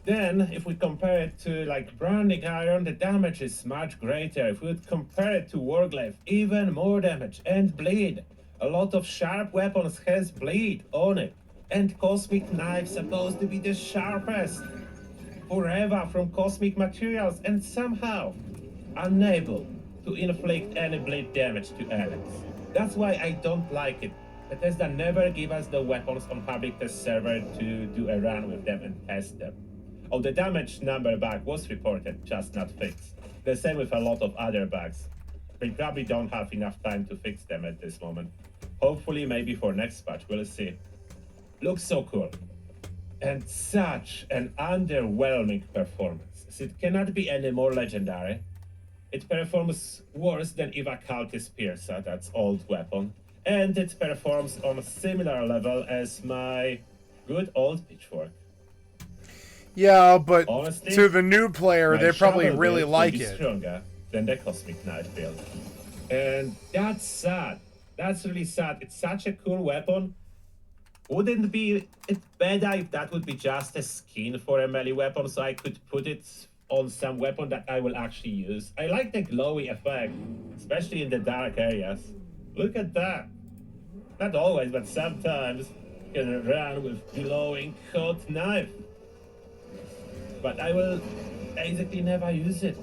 Then, if we compare it to like Branding Iron, the damage is much greater. If we would compare it to Warglaive, even more damage and bleed. A lot of sharp weapons has bleed on it. And Cosmic Knife supposed to be the sharpest forever from cosmic materials, and somehow unable to inflict any bleed damage to enemies. That's why I don't like it. Bethesda never give us the weapons on public test server to do a run with them and test them. Oh, the damage number bug was reported, just not fixed. The same with a lot of other bugs. We probably don't have enough time to fix them at this moment. Hopefully, maybe for next patch, we'll see. Looks so cool. And such an underwhelming performance. It cannot be any more legendary. It performs worse than Eva Kaltis Piercer, that's old weapon. And it performs on a similar level as my good old Pitchfork. Yeah, but honestly, to the new player, they probably really like it. Stronger than the Cosmic Knife build. And that's sad. That's really sad. It's such a cool weapon. Wouldn't it be better if that would be just a skin for a melee weapon, so I could put it on some weapon that I will actually use? I like the glowy effect, especially in the dark areas. Look at that. Not always, but sometimes you can run with glowing hot knife. But I will basically never use it.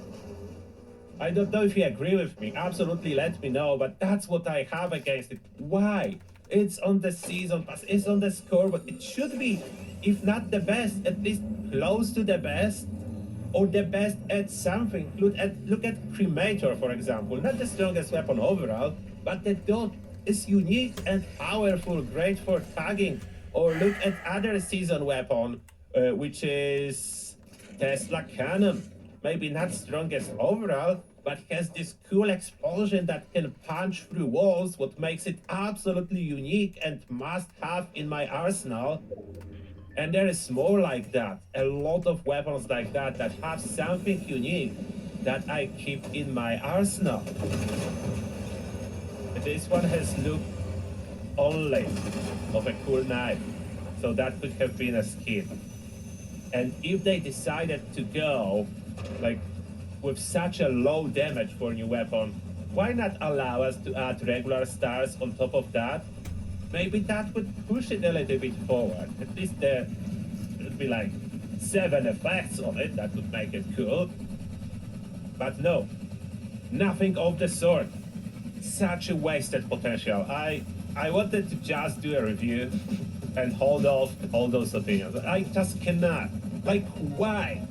I don't know if you agree with me. Absolutely let me know, but that's what I have against it. Why? It's on the season pass, it's on the score, but it should be, if not the best, at least close to the best, or the best at something. Look at Cremator, for example. Not the strongest weapon overall, but the dot is unique and powerful, great for tagging. Or look at other season weapon, which is Tesla Cannon. Maybe not strongest overall, but has this cool explosion that can punch through walls, what makes it absolutely unique and must have in my arsenal. And there is more like that. A lot of weapons like that that have something unique that I keep in my arsenal. This one has look only of a cool knife, so that could have been a skin. And if they decided to go like with such a low damage for a new weapon, why not allow us to add regular stars on top of that? maybe that would push it a little bit forward. At least there would be like 7 effects on it that would make it cool. But no, nothing of the sort. Such a wasted potential. I wanted to just do a review and hold off all those opinions. I just cannot. Like, why?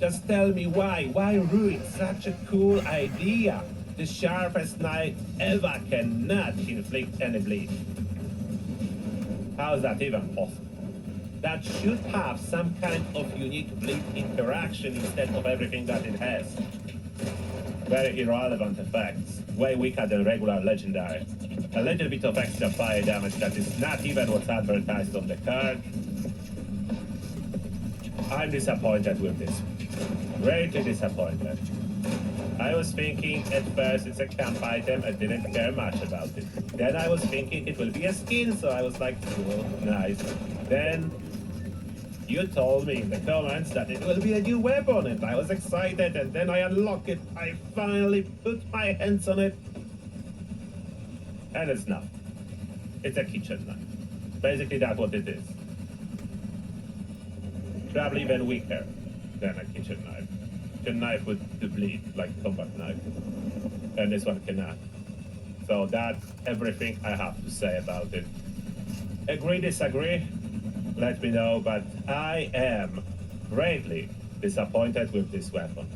Just tell me why. Why ruin such a cool idea? The sharpest knife ever cannot inflict any bleed. How is that even possible? That should have some kind of unique bleed interaction instead of everything that it has. Very irrelevant effects, way weaker than regular legendary. A little bit of extra fire damage that is not even what's advertised on the card. I'm disappointed with this. Greatly disappointed. I was thinking at first it's a camp item, I didn't care much about it. Then I was thinking it will be a skin, so I was like, cool, nice. Then you told me in the comments that it will be a new weapon, and I was excited, and then I unlocked it. I finally put my hands on it. And it's not. It's a kitchen knife. Basically, that's what it is. Probably even weaker than a kitchen knife. Kitchen knife would deplete like combat knife. And this one cannot. So that's everything I have to say about it. Agree, disagree? Let me know, but I am greatly disappointed with this weapon.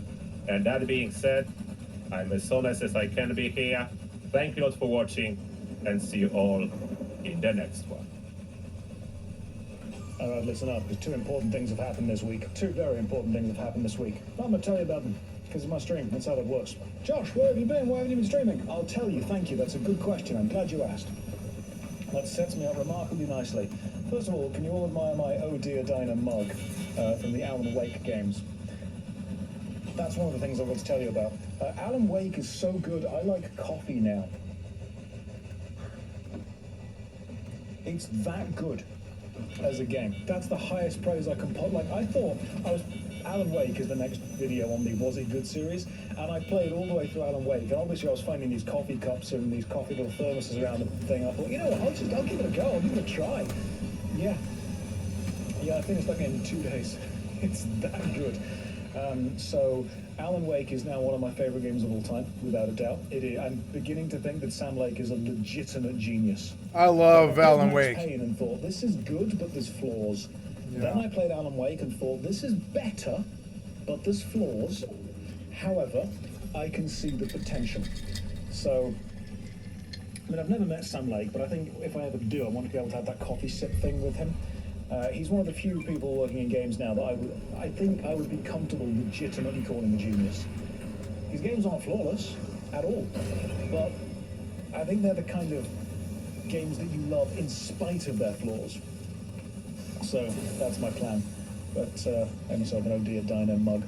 And that being said, I'm as honest as I can be here. Thank you lot for watching, and see you all in the next one. All right, listen up, because 2 important things have happened this week. 2 very important things have happened this week. I'm going to tell you about them, because of my stream. That's how it works. Josh, where have you been? Why haven't you been streaming? I'll tell you, thank you. That's a good question. I'm glad you asked. That sets me up remarkably nicely. First of all, can you all admire my Oh Dear Diner mug from the Alan Wake games? That's one of the things I've got to tell you about. Alan Wake is so good, I like coffee now. It's that good as a game. That's the highest praise I can put. Like, I thought Alan Wake is the next video on the Was It Good series, and I played all the way through Alan Wake, and obviously I was finding these coffee cups and these coffee little thermoses around the thing. I thought, you know what, I'll give it a go, I'll give it a try. Yeah, I finished that game in 2 days. It's that good. So Alan Wake is now one of my favorite games of all time, without a doubt. I'm beginning to think that Sam Lake is a legitimate genius. I love Alan Wake. Pain and thought, this is good, but there's flaws. Yeah. Then I played Alan Wake and thought, this is better, but there's flaws. However, I can see the potential. So, I mean, I've never met Sam Lake, but I think if I ever do, I want to be able to have that coffee sip thing with him. He's one of the few people working in games now that I think I would be comfortable legitimately calling a genius. His games aren't flawless at all, but I think they're the kind of games that you love in spite of their flaws. So that's my plan. But I myself an Oh Dear Diner mug.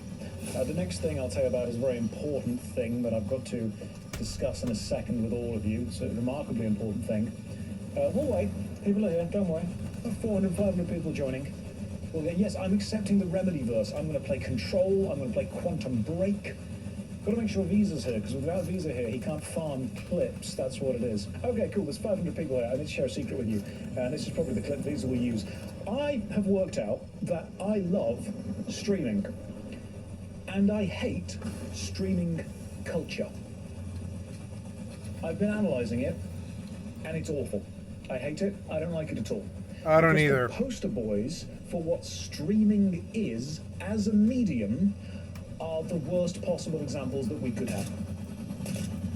The next thing I'll tell you about is a very important thing that I've got to discuss in a second with all of you. It's a remarkably important thing. We'll wait. People are here, don't worry. 400, 500 people joining. Yes, I'm accepting the Remedyverse. I'm going to play Control, I'm going to play Quantum Break. Got to make sure Visa's here, because without Visa here, he can't farm clips. That's what it is. Okay, cool, there's 500 people here. I need to share a secret with you. And this is probably the clip Visa will use. I have worked out that I love streaming. And I hate streaming culture. I've been analysing it, and it's awful. I hate it. I don't like it at all. I don't either. The poster boys for what streaming is as a medium are the worst possible examples that we could have.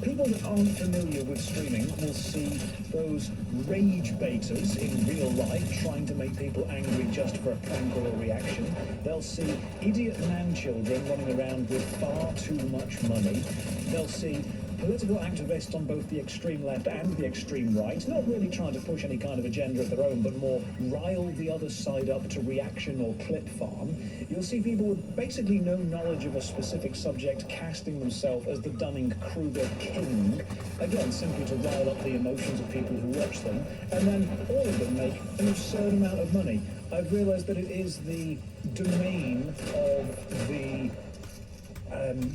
People that aren't familiar with streaming will see those rage baiters in real life trying to make people angry just for a prank or a reaction. They'll see idiot man-children running around with far too much money. They'll see political activists on both the extreme left and the extreme right, not really trying to push any kind of agenda of their own, but more rile the other side up to reaction or clip farm. You'll see people with basically no knowledge of a specific subject casting themselves as the Dunning-Kruger king, again, simply to rile up the emotions of people who watch them, and then all of them make an absurd amount of money. I've realised that it is the domain of the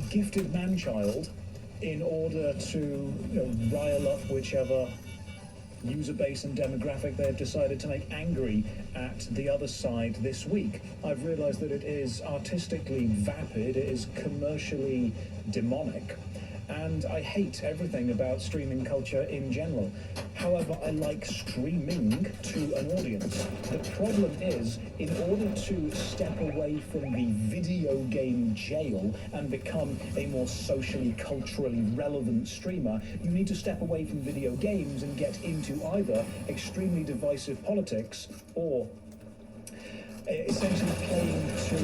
gifted man-child in order to rile up whichever user base and demographic they have decided to make angry at the other side this week. I've realized that it is artistically vapid, it is commercially demonic, and I hate everything about streaming culture in general. However, I like streaming to an audience. The problem is, in order to step away from the video game jail and become a more socially, culturally relevant streamer, you need to step away from video games and get into either extremely divisive politics or essentially playing to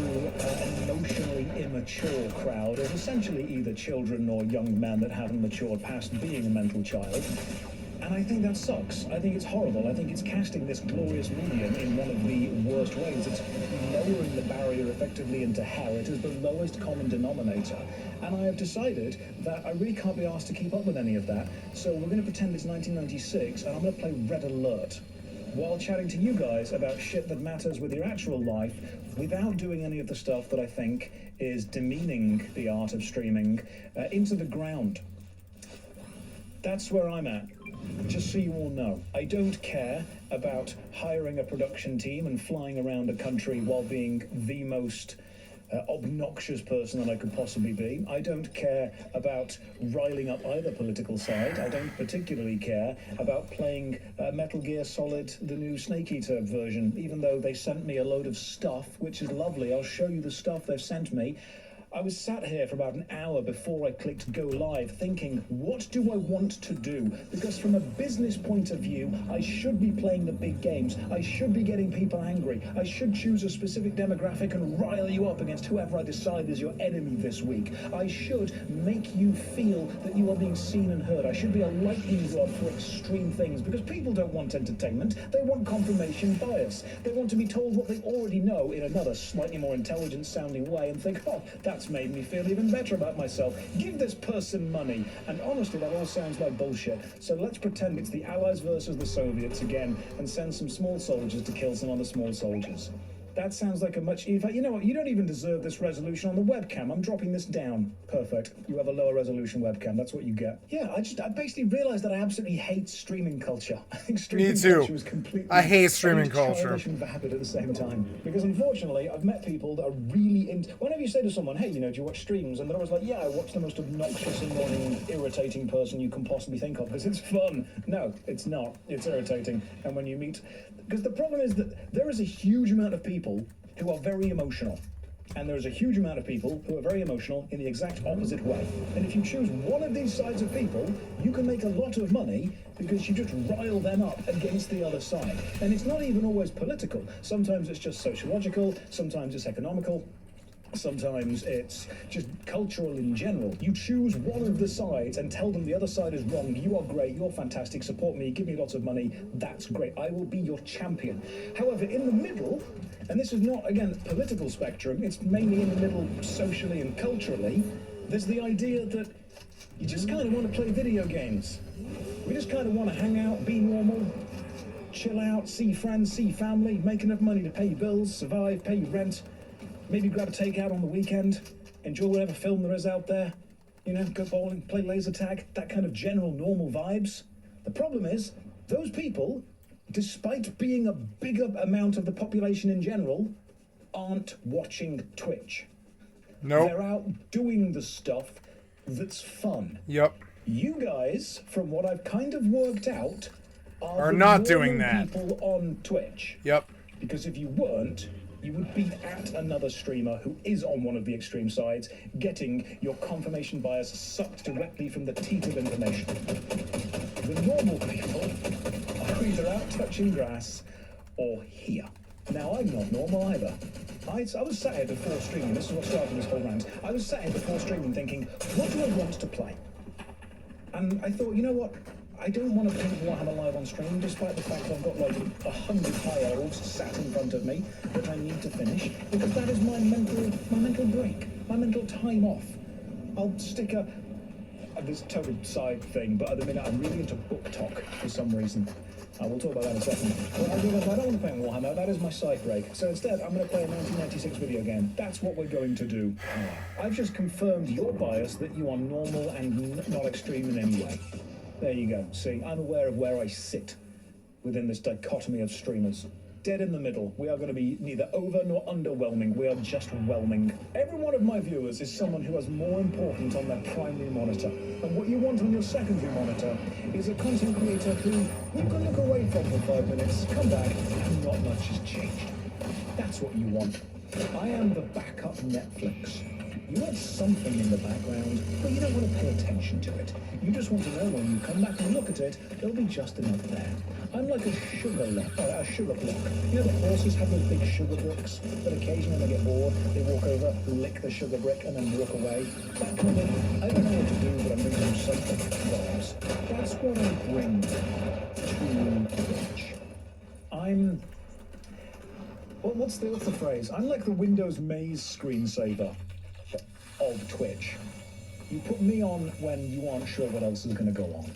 an emotionally immature crowd of essentially either children or young men that haven't matured past being a mental child. And I think that sucks. I think it's horrible. I think it's casting this glorious medium in one of the worst ways. It's lowering the barrier effectively into hell. It is the lowest common denominator. And I have decided that I really can't be asked to keep up with any of that. So we're going to pretend it's 1996 and I'm going to play Red Alert while chatting to you guys about shit that matters with your actual life without doing any of the stuff that I think is demeaning the art of streaming into the ground. That's where I'm at. Just so you all know, I don't care about hiring a production team and flying around a country while being the most obnoxious person that I could possibly be. I don't care about riling up either political side. I don't particularly care about playing Metal Gear Solid, the new Snake Eater version, even though they sent me a load of stuff, which is lovely. I'll show you the stuff they've sent me. I was sat here for about an hour before I clicked go live thinking, what do I want to do? Because from a business point of view, I should be playing the big games. I should be getting people angry. I should choose a specific demographic and rile you up against whoever I decide is your enemy this week. I should make you feel that you are being seen and heard. I should be a lightning rod for extreme things because people don't want entertainment. They want confirmation bias. They want to be told what they already know in another slightly more intelligent sounding way and think, oh, that's made me feel even better about myself. Give this person money. And honestly, that all sounds like bullshit. So let's pretend it's the Allies versus the Soviets again and send some small soldiers to kill some other small soldiers. That sounds like a much... In fact, you know what? You don't even deserve this resolution on the webcam. I'm dropping this down. Perfect. You have a lower resolution webcam. That's what you get. Yeah, I basically realized that I absolutely hate streaming culture. I think streaming culture is completely... I hate streaming culture. Childish and vapid at the same time. Because unfortunately, I've met people that are really into... Whenever you say to someone, hey, you know, do you watch streams? And they're always like, yeah, I watch the most obnoxious, annoying, irritating person you can possibly think of because it's fun. No, it's not. It's irritating. And when you meet... Because the problem is that there is a huge amount of people who are very emotional. And there is a huge amount of people who are very emotional in the exact opposite way. And if you choose one of these sides of people, you can make a lot of money because you just rile them up against the other side. And it's not even always political. Sometimes it's just sociological, sometimes it's economical. Sometimes it's just cultural in general. You choose one of the sides and tell them the other side is wrong. You are great, you're fantastic, support me, give me lots of money. That's great. I will be your champion. However, in the middle, and this is not, again, political spectrum, it's mainly in the middle socially and culturally, there's the idea that you just kind of want to play video games. We just kind of want to hang out, be normal, chill out, see friends, see family, make enough money to pay your bills, survive, pay your rent. Maybe grab a takeout on the weekend, enjoy whatever film there is out there, you know, go bowling, play laser tag, that kind of general normal vibes. The problem is, those people, despite being a bigger amount of the population in general, aren't watching Twitch. Nope. They're out doing the stuff that's fun. Yep. You guys, from what I've kind of worked out, are not doing that. People on Twitch. Yep. Because if you weren't, you would be at another streamer who is on one of the extreme sides, getting your confirmation bias sucked directly from the teat of information. The normal people are either out touching grass or here. Now, I'm not normal either. I was sat here before streaming, this is what started this whole rant. I was sat here before streaming thinking, what do I want to play? And I thought, you know what? I don't want to paint Warhammer Live on stream, despite the fact I've got like 100 high elves sat in front of me that I need to finish, because that is my mental break, my mental time off. I'll stick this total side thing, but at the minute I'm really into book talk for some reason. We'll talk about that in a second. But I realised I don't want to play Warhammer, that is my side break. So instead, I'm going to play a 1996 video game. That's what we're going to do. I've just confirmed your bias that you are normal and not extreme in any way. There you go. See, I'm aware of where I sit. within this dichotomy of streamers. Dead in the middle. We are going to be neither over nor underwhelming. We are just whelming. Every one of my viewers is someone who has more important on their primary monitor. And what you want on your secondary monitor is a content creator who you can look away from for 5 minutes, come back, and not much has changed. That's what you want. I am the backup Netflix. You want something in the background, but you don't want to pay attention to it. You just want to know when you come back and look at it, there'll be just enough there. I'm like a sugar block. You know the horses have those big sugar bricks, but occasionally when they get bored, they walk over, lick the sugar brick, and then walk away. That kind of, I don't know what to do, but I'm going to do something vibes. That's what I bring to Twitch. I'm... What's the phrase? I'm like the Windows Maze screensaver of Twitch. You put me on when you aren't sure what else is going to go on.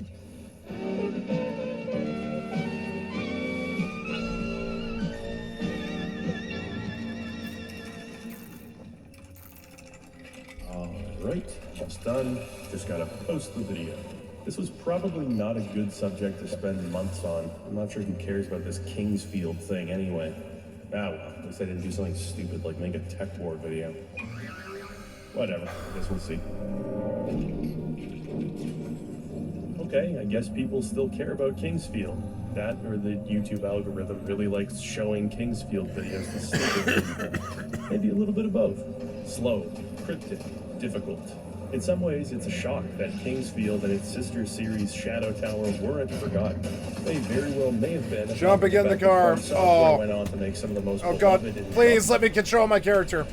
Alright, just done. Just gotta post the video. This was probably not a good subject to spend months on. I'm not sure who cares about this Kingsfield thing anyway. Ah well, at least I didn't do something stupid like make a tech war video. Whatever, I guess we'll see. Okay, I guess people still care about Kingsfield. That or the YouTube algorithm really likes showing Kingsfield videos to stupid people. Maybe a little bit of both. Slow, cryptic, difficult. In some ways, it's a shock that Kingsfield and its sister series Shadow Tower weren't forgotten. They very well may have been. Jump again in the car. Oh. Went on to make some of the most Oh God! Please let me control my character.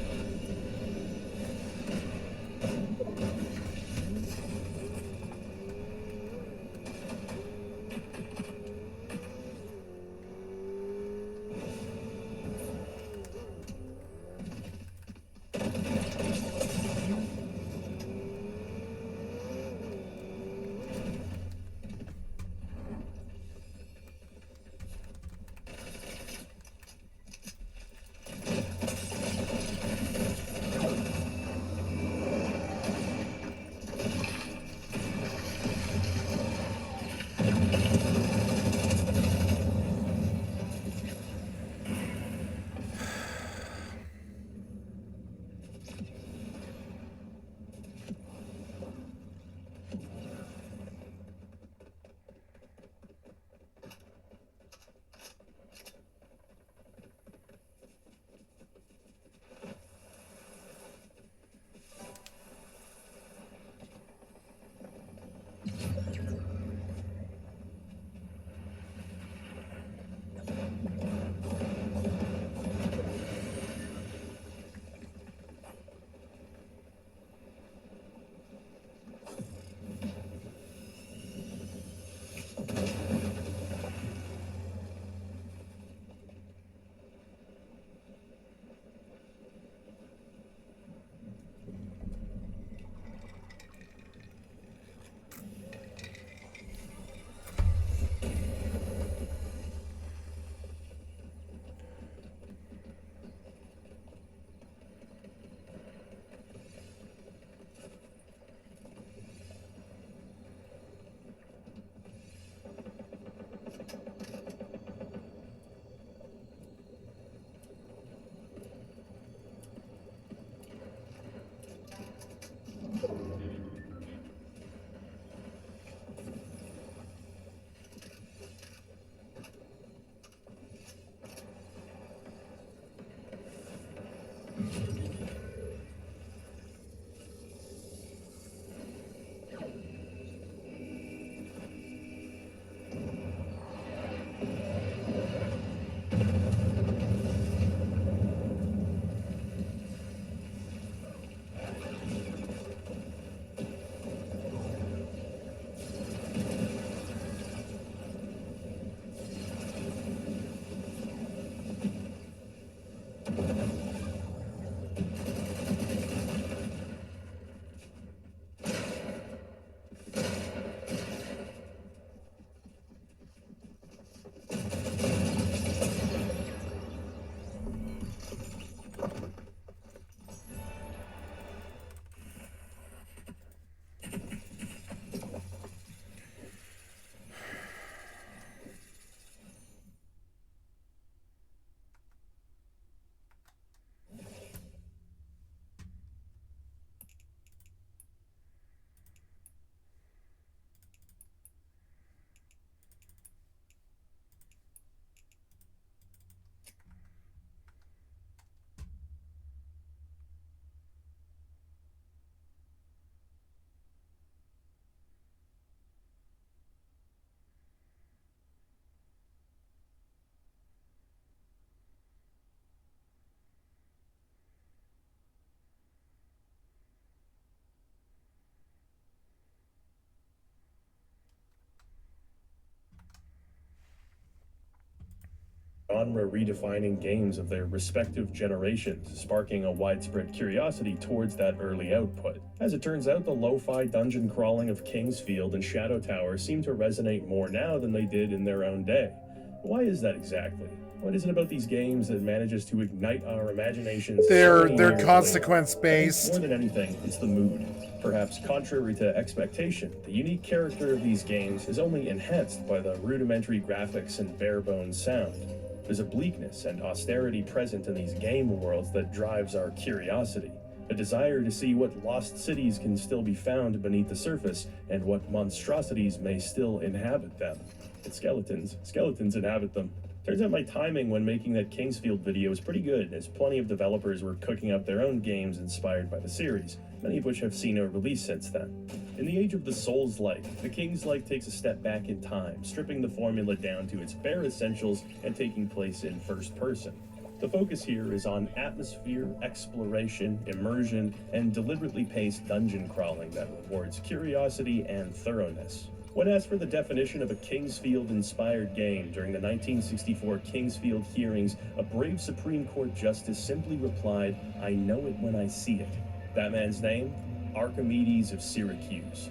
genre-redefining games of their respective generations, sparking a widespread curiosity towards that early output. As it turns out, the lo-fi dungeon crawling of Kingsfield and Shadow Tower seem to resonate more now than they did in their own day. Why is that exactly? What is it about these games that manages to ignite our imaginations? They're consequence-based. More than anything, it's the mood. Perhaps contrary to expectation, the unique character of these games is only enhanced by the rudimentary graphics and bare-bones sound. There's a bleakness and austerity present in these game worlds that drives our curiosity, a desire to see what lost cities can still be found beneath the surface and what monstrosities may still inhabit them. It's skeletons. Skeletons inhabit them. Turns out my timing when making that Kingsfield video was pretty good, as plenty of developers were cooking up their own games inspired by the series, many of which have seen a release since then. In the age of the Souls-like, the Kings-like takes a step back in time, stripping the formula down to its bare essentials and taking place in first person. The focus here is on atmosphere, exploration, immersion, and deliberately paced dungeon crawling that rewards curiosity and thoroughness. When asked for the definition of a Kingsfield-inspired game during the 1964 Kingsfield hearings, a brave Supreme Court justice simply replied, "I know it when I see it." That man's name? Archimedes of Syracuse.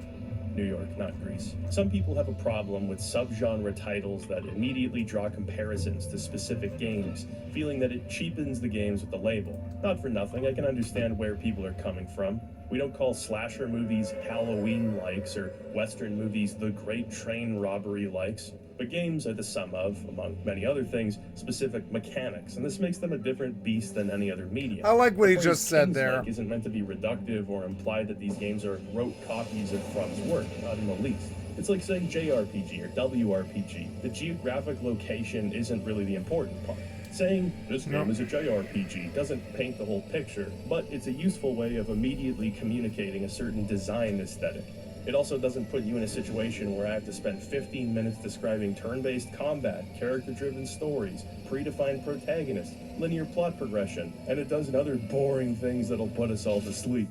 New York, not Greece. Some people have a problem with subgenre titles that immediately draw comparisons to specific games, feeling that it cheapens the games with the label. Not for nothing, I can understand where people are coming from. We don't call slasher movies Halloween-likes or Western movies The Great Train Robbery-likes, but games are the sum of, among many other things, specific mechanics, and this makes them a different beast than any other medium. I like what he The phrase just said there. Kings-like isn't meant to be reductive or imply that these games are rote copies of From's work, not in the least. It's like saying JRPG or WRPG. The geographic location isn't really the important part. Saying this game is a JRPG doesn't paint the whole picture, but it's a useful way of immediately communicating a certain design aesthetic. It also doesn't put you in a situation where I have to spend 15 minutes describing turn-based combat, character-driven stories, predefined protagonists, linear plot progression, and a dozen other boring things that'll put us all to sleep.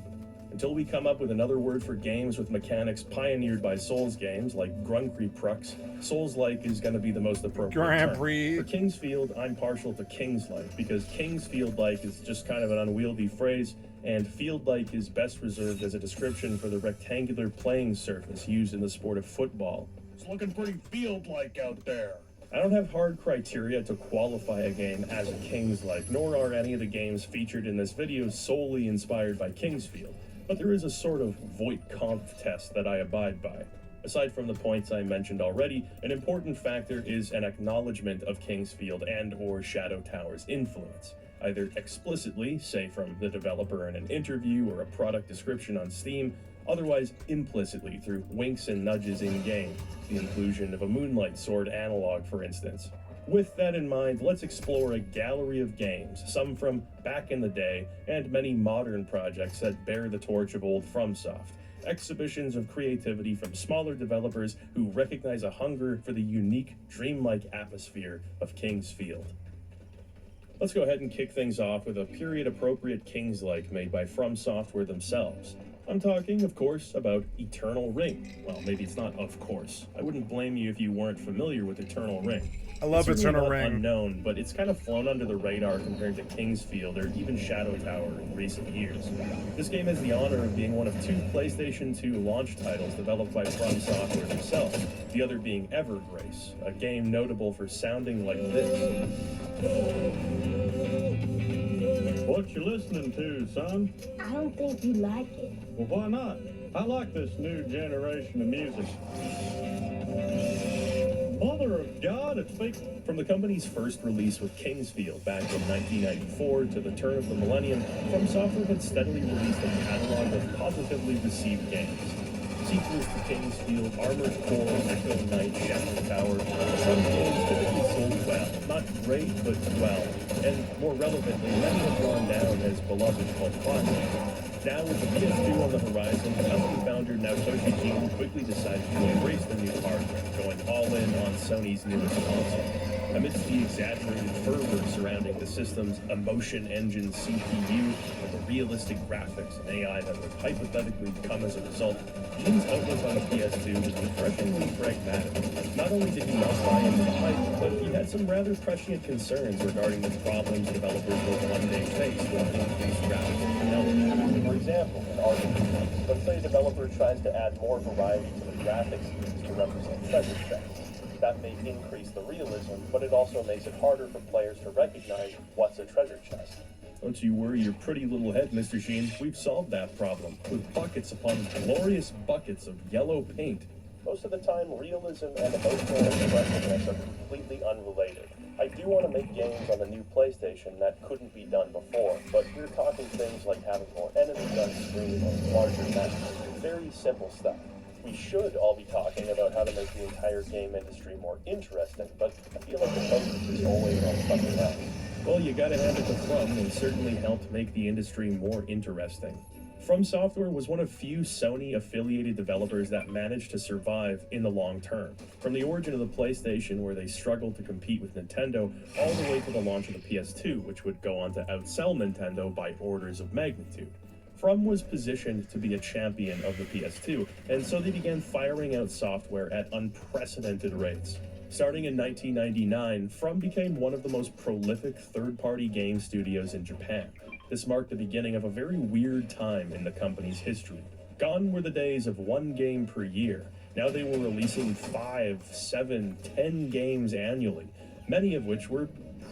Until we come up with another word for games with mechanics pioneered by Souls games like Grand Prix Prux, Souls-like is going to be the most appropriate Grand term. Prix. For Kingsfield, I'm partial to Kings-like because Kingsfield-like is just kind of an unwieldy phrase, and field-like is best reserved as a description for the rectangular playing surface used in the sport of football. It's looking pretty field-like out there. I don't have hard criteria to qualify a game as a Kings-like, nor are any of the games featured in this video solely inspired by Kingsfield. But there is a sort of Voight-Kampff test that I abide by. Aside from the points I mentioned already, an important factor is an acknowledgement of Kingsfield and/or Shadow Tower's influence, either explicitly, say from the developer in an interview or a product description on Steam, otherwise implicitly through winks and nudges in-game, the inclusion of a Moonlight Sword analog, for instance. With that in mind, let's explore a gallery of games, some from back in the day, and many modern projects that bear the torch of old FromSoft. Exhibitions of creativity from smaller developers who recognize a hunger for the unique, dreamlike atmosphere of Kingsfield. Let's go ahead and kick things off with a period-appropriate Kings-like made by From Software themselves. I'm talking, of course, about Eternal Ring. Well, maybe it's not of course. I wouldn't blame you if you weren't familiar with Eternal Ring. I love It's Eternal certainly not Ring. unknown, but it's kind of flown under the radar compared to Kingsfield or even Shadow Tower in recent years. This game has the honor of being one of two PlayStation 2 launch titles developed by From Software themselves, the other being Evergrace, a game notable for sounding like this. What you listening to, son? I don't think you like it. Well, why not? I like this new generation of music. Mother of God, it's fake. From the company's first release with Kingsfield back in 1994 to the turn of the millennium, From Software had steadily released a catalog of positively received games. Sequels to Kingsfield, Armored Core, Echo Knight, Shadow Tower, some games typically sold well. Not great, but well. And more relevantly, many have gone down as beloved cult classics. Now with the PS2 on the horizon, company founder Naotoshi Jin quickly decided to embrace the new hardware, going all in on Sony's newest console. Amidst the exaggerated fervor surrounding the system's emotion engine CPU and the realistic graphics and AI that would hypothetically come as a result, Gene's outlook on the PS2 was refreshingly pragmatic. Not only did he not buy into the hype, but he had some rather prescient concerns regarding the problems developers will one day face with increased graphical fidelity. For example, in argument, let's say a developer tries to add more variety to the graphics used to represent treasure chests. That may increase the realism, but it also makes it harder for players to recognize what's a treasure chest. Don't you worry your pretty little head, Mr. Sheen. We've solved that problem with buckets upon glorious buckets of yellow paint. Most of the time, realism and emotional expressiveness are completely unrelated. I do want to make games on the new PlayStation that couldn't be done before, but we're talking things like having more enemies on screen and larger maps. Very simple stuff. We should all be talking about how to make the entire game industry more interesting, but I feel like the focus is always on something else. Well, you gotta hand it to From, and certainly helped make the industry more interesting. From Software was one of few Sony-affiliated developers that managed to survive in the long term. From the origin of the PlayStation, where they struggled to compete with Nintendo, all the way to the launch of the PS2, which would go on to outsell Nintendo by orders of magnitude. From was positioned to be a champion of the PS2, and so they began firing out software at unprecedented rates. Starting in 1999, From became one of the most prolific third-party game studios in Japan. This marked the beginning of a very weird time in the company's history. Gone were the days of one game per year. Now they were releasing 5, 7, 10 games annually, many of which were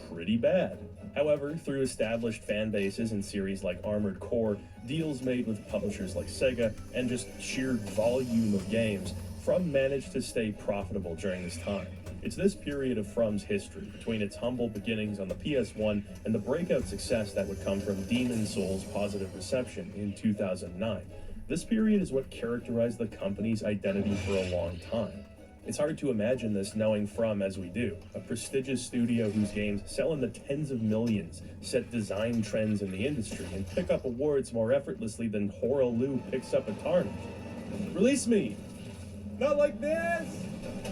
pretty bad. However, through established fan bases in series like Armored Core, deals made with publishers like Sega, and just sheer volume of games, From managed to stay profitable during this time. It's this period of From's history, between its humble beginnings on the PS1 and the breakout success that would come from Demon's Souls' positive reception in 2009. This period is what characterized the company's identity for a long time. It's hard to imagine this knowing From as we do, a prestigious studio whose games sell in the tens of millions, set design trends in the industry, and pick up awards more effortlessly than Horalu picks up a tarnish. Release me! Not like this!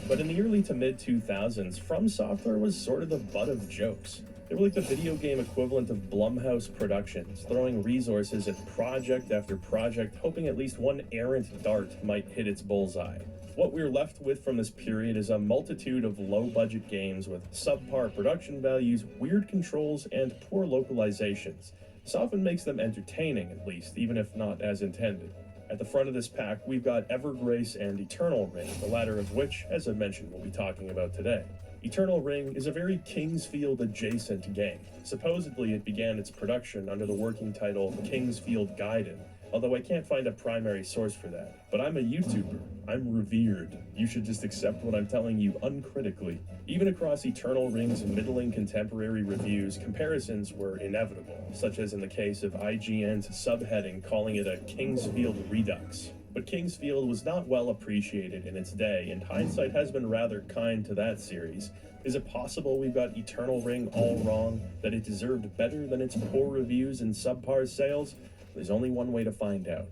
But in the early to mid-2000s, From Software was sort of the butt of jokes. They were like the video game equivalent of Blumhouse Productions, throwing resources at project after project, hoping at least one errant dart might hit its bullseye. What we're left with from this period is a multitude of low-budget games with subpar production values, weird controls, and poor localizations. This often makes them entertaining, at least, even if not as intended. At the front of this pack, we've got Evergrace and Eternal Ring, the latter of which, as I mentioned, we'll be talking about today. Eternal Ring is a very Kingsfield-adjacent game. Supposedly, it began its production under the working title Kingsfield Gaiden, although I can't find a primary source for that. But I'm a YouTuber. I'm revered. You should just accept what I'm telling you uncritically. Even across Eternal Ring's middling contemporary reviews, comparisons were inevitable, such as in the case of IGN's subheading calling it a Kingsfield Redux. But Kingsfield was not well appreciated in its day, and hindsight has been rather kind to that series. Is it possible we've got Eternal Ring all wrong? That it deserved better than its poor reviews and subpar sales? There's only one way to find out.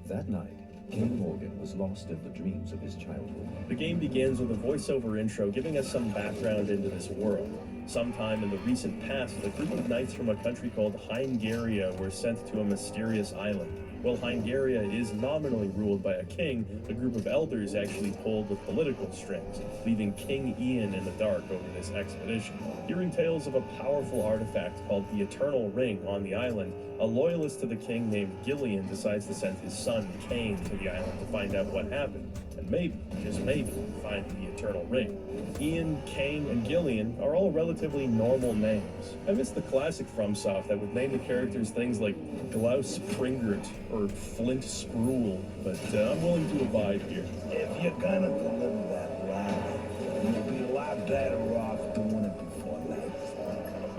That night, King Morgan was lost in the dreams of his childhood. The game begins with a voiceover intro giving us some background into this world. Sometime in the recent past, a group of knights from a country called Hyngaria were sent to a mysterious island. While Hyngaria is nominally ruled by a king, the group of elders actually pulled the political strings, leaving King Ian in the dark over this expedition. Hearing tales of a powerful artifact called the Eternal Ring on the island, a loyalist to the king named Gillian decides to send his son, Cain, to the island to find out what happened, and maybe, just maybe, find the Eternal Ring. Ian, Cain, and Gillian are all relatively normal names. I miss the classic FromSoft that would name the characters things like Glaus Springert or Flint Spruel, but I'm willing to abide here. If you're gonna deliver that live, you'll be a lot better off doing it before night.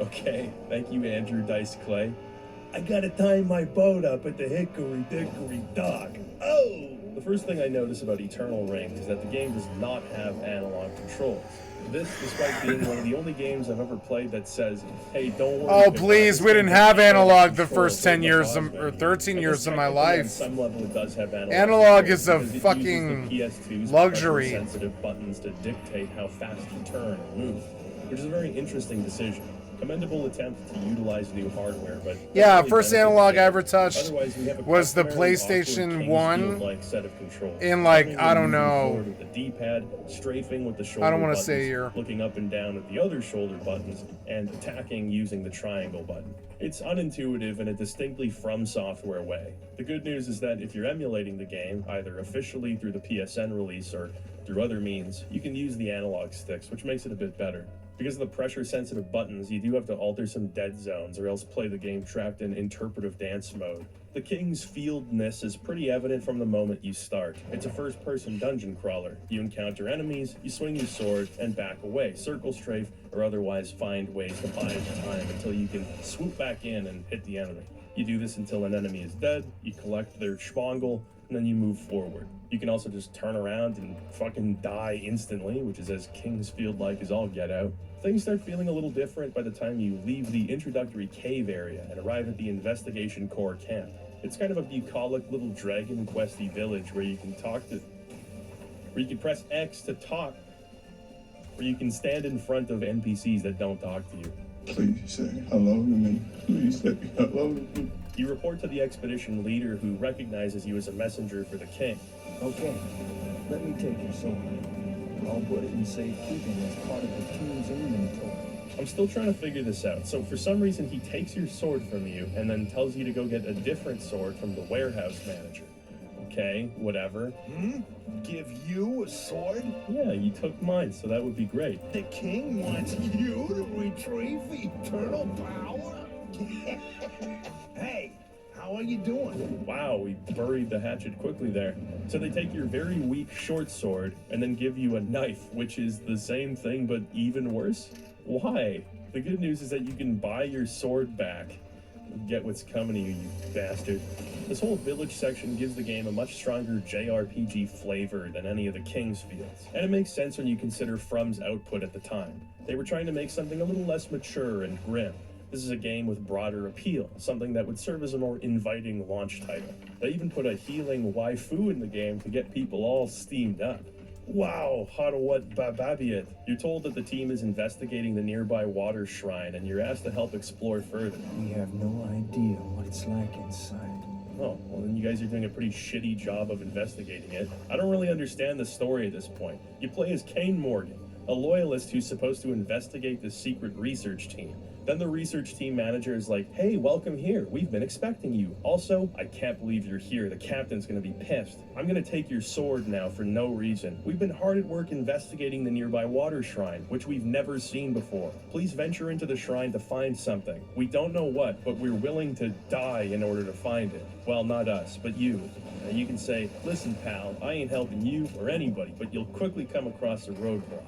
Okay, thank you, Andrew Dice Clay. I gotta tie my boat up at the Hickory Dickory Dock. Oh! The first thing I notice about Eternal Ring is that the game does not have analog controls. This, despite being one of the only games I've ever played that says, hey, don't worry. Oh, please, we didn't have analog the first 10 years or 13 years of my life. On some level, it does have analog is a fucking luxury. Sensitive buttons to dictate how fast you turn and move. which is a very interesting decision. Commendable attempt to utilize new hardware, but yeah, really first benefits analog the I game. ever touched Otherwise, we have a was the customarily PlayStation awkward 1 Kingsfield-like set of controls. in like, Turning I and don't moving know, forward with the D-pad, strafing with the shoulder I don't want to buttons, say here. looking up and down at the other shoulder buttons, and attacking using the triangle button. It's unintuitive in a distinctly From Software way. The good news is that if you're emulating the game, either officially through the PSN release or through other means, you can use the analog sticks, which makes it a bit better. Because of the pressure-sensitive buttons, you do have to alter some dead zones or else play the game trapped in interpretive dance mode. The King's Fieldness is pretty evident from the moment you start. It's a first-person dungeon crawler. You encounter enemies, you swing your sword, and back away, circle strafe, or otherwise find ways to buy time until you can swoop back in and hit the enemy. You do this until an enemy is dead, you collect their schmongle, and then you move forward. You can also just turn around and fucking die instantly, which is as Kingsfield-like as all get out. Things start feeling a little different by the time you leave the introductory cave area and arrive at the Investigation Corps camp. It's kind of a bucolic little Dragon Questy village where you can press X to talk, where you can stand in front of NPCs that don't talk to you. Please say hello to me. Please say hello to me. You report to the expedition leader, who recognizes you as a messenger for the king. Okay, let me take your sword. I'll put it in safekeeping as part of the team's inventory. I'm still trying to figure this out. So for some reason, he takes your sword from you and then tells you to go get a different sword from the warehouse manager. Okay, whatever. Give you a sword? Yeah, you took mine, so that would be great. The king wants you to retrieve eternal power? Hey, how are you doing? Wow, we buried the hatchet quickly there. So they take your very weak short sword and then give you a knife, which is the same thing but even worse? Why? The good news is that you can buy your sword back. Get what's coming to you, you bastard. This whole village section gives the game a much stronger JRPG flavor than any of the Kingsfields. And it makes sense when you consider From's output at the time. They were trying to make something a little less mature and grim. This is a game with broader appeal, something that would serve as a more inviting launch title. They even put a healing waifu in the game to get people all steamed up. Wow, Hadawat Bababiat. You're told that the team is investigating the nearby water shrine and you're asked to help explore further. We have no idea what it's like inside. Oh, well then you guys are doing a pretty shitty job of investigating it. I don't really understand the story at this point. You play as Kane Morgan, a loyalist who's supposed to investigate the secret research team. Then the research team manager is like, hey, welcome here. We've been expecting you. Also, I can't believe you're here. The captain's gonna be pissed. I'm gonna take your sword now for no reason. We've been hard at work investigating the nearby water shrine, which we've never seen before. Please venture into the shrine to find something. We don't know what, but we're willing to die in order to find it. Well, not us, but you. Now you can say, listen, pal, I ain't helping you or anybody, but you'll quickly come across a roadblock.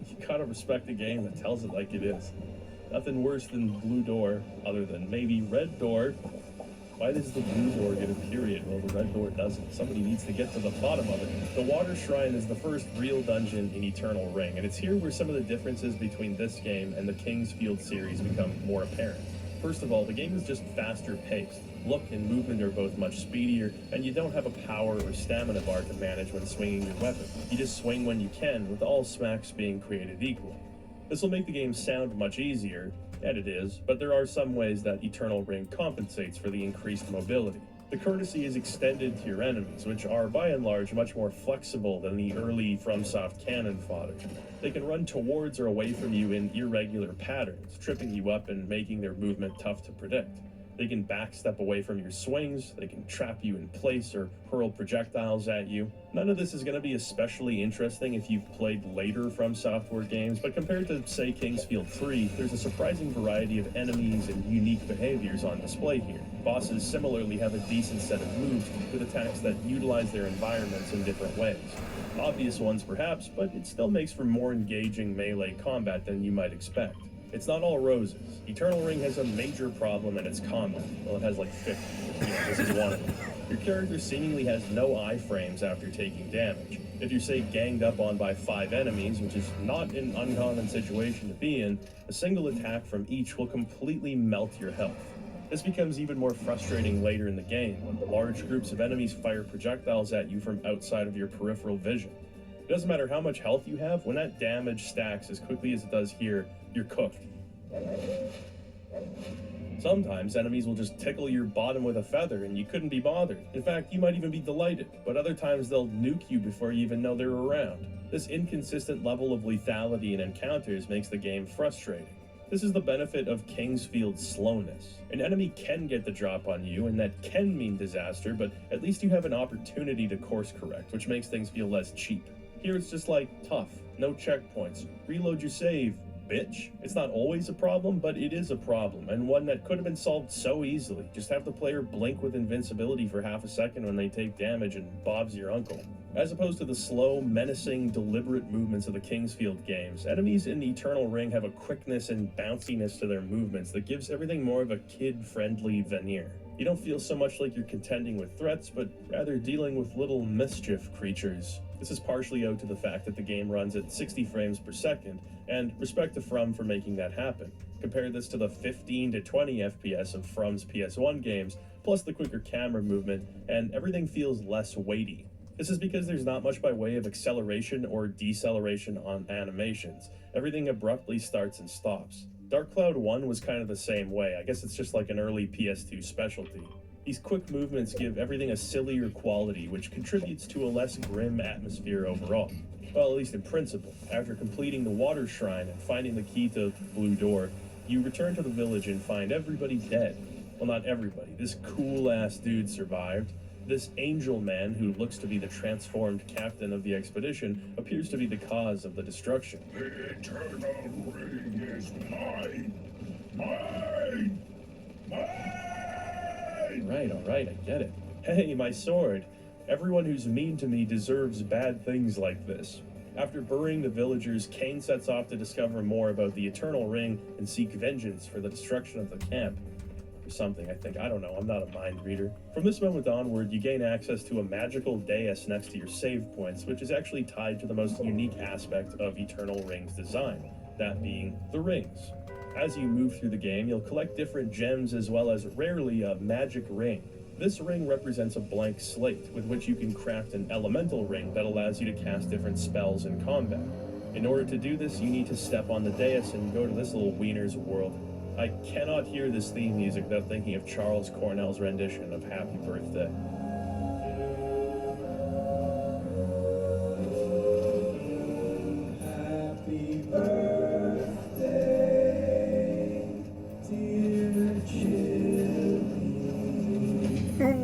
You gotta respect a game that tells it like it is. Nothing worse than blue door, other than maybe red door. Why does the blue door get a period while the red door doesn't? Somebody needs to get to the bottom of it. The water shrine is the first real dungeon in Eternal Ring, and it's here where some of the differences between this game and the Kingsfield series become more apparent. First of all, the game is just faster paced. Look and movement are both much speedier, and you don't have a power or stamina bar to manage when swinging your weapon. You just swing when you can, with all smacks being created equal. This will make the game sound much easier, and it is, but there are some ways that Eternal Ring compensates for the increased mobility. The courtesy is extended to your enemies, which are by and large much more flexible than the early FromSoft cannon fodder. They can run towards or away from you in irregular patterns, tripping you up and making their movement tough to predict. They can backstep away from your swings, they can trap you in place or hurl projectiles at you. None of this is going to be especially interesting if you've played later From Software games, but compared to, say, Kingsfield 3, there's a surprising variety of enemies and unique behaviors on display here. Bosses similarly have a decent set of moves with attacks that utilize their environments in different ways. Obvious ones perhaps, but it still makes for more engaging melee combat than you might expect. It's not all roses. Eternal Ring has a major problem and it's combat. Well, it has like 50. This is one of them. Your character seemingly has no iframes after taking damage. If you're, say, ganged up on by 5 enemies, which is not an uncommon situation to be in, a single attack from each will completely melt your health. This becomes even more frustrating later in the game, when large groups of enemies fire projectiles at you from outside of your peripheral vision. doesn't matter how much health you have, when that damage stacks as quickly as it does here, you're cooked. Sometimes enemies will just tickle your bottom with a feather and you couldn't be bothered. In fact, you might even be delighted, but other times they'll nuke you before you even know they're around. This inconsistent level of lethality in encounters makes the game frustrating. This is the benefit of Kingsfield's slowness. An enemy can get the drop on you, and that can mean disaster, but at least you have an opportunity to course correct, which makes things feel less cheap. Here it's just like, tough, no checkpoints, reload your save, bitch. It's not always a problem, but it is a problem, and one that could have been solved so easily. Just have the player blink with invincibility for half a second when they take damage and Bob's your uncle. As opposed to the slow, menacing, deliberate movements of the Kingsfield games, enemies in the Eternal Ring have a quickness and bounciness to their movements that gives everything more of a kid-friendly veneer. You don't feel so much like you're contending with threats, but rather dealing with little mischief creatures. This is partially owed to the fact that the game runs at 60 frames per second, and respect to From for making that happen. Compare this to the 15 to 20 FPS of From's PS1 games, plus the quicker camera movement, and everything feels less weighty. This is because there's not much by way of acceleration or deceleration on animations. Everything abruptly starts and stops. Dark Cloud 1 was kind of the same way. I guess it's just like an early PS2 specialty. These quick movements give everything a sillier quality, which contributes to a less grim atmosphere overall. Well, at least in principle. After completing the water shrine and finding the key to Blue Door, you return to the village and find everybody dead. Well, not everybody. This cool-ass dude survived. This angel man, who looks to be the transformed captain of the expedition, appears to be the cause of the destruction. The Eternal Ring is mine! Mine! Mine! Alright, I get it. Hey, my sword. Everyone who's mean to me deserves bad things like this. After burying the villagers, Cain sets off to discover more about the Eternal Ring and seek vengeance for the destruction of the camp. Something, I think. I don't know. I'm not a mind reader. From this moment onward, you gain access to a magical dais next to your save points, which is actually tied to the most unique aspect of Eternal Ring's design, that being the rings. As you move through the game, you'll collect different gems as well as, rarely, a magic ring. This ring represents a blank slate, with which you can craft an elemental ring that allows you to cast different spells in combat. In order to do this, you need to step on the dais and go to this little wiener's world. I cannot hear this theme music without thinking of Charles Cornell's rendition of Happy Birthday. Happy birthday, dear children.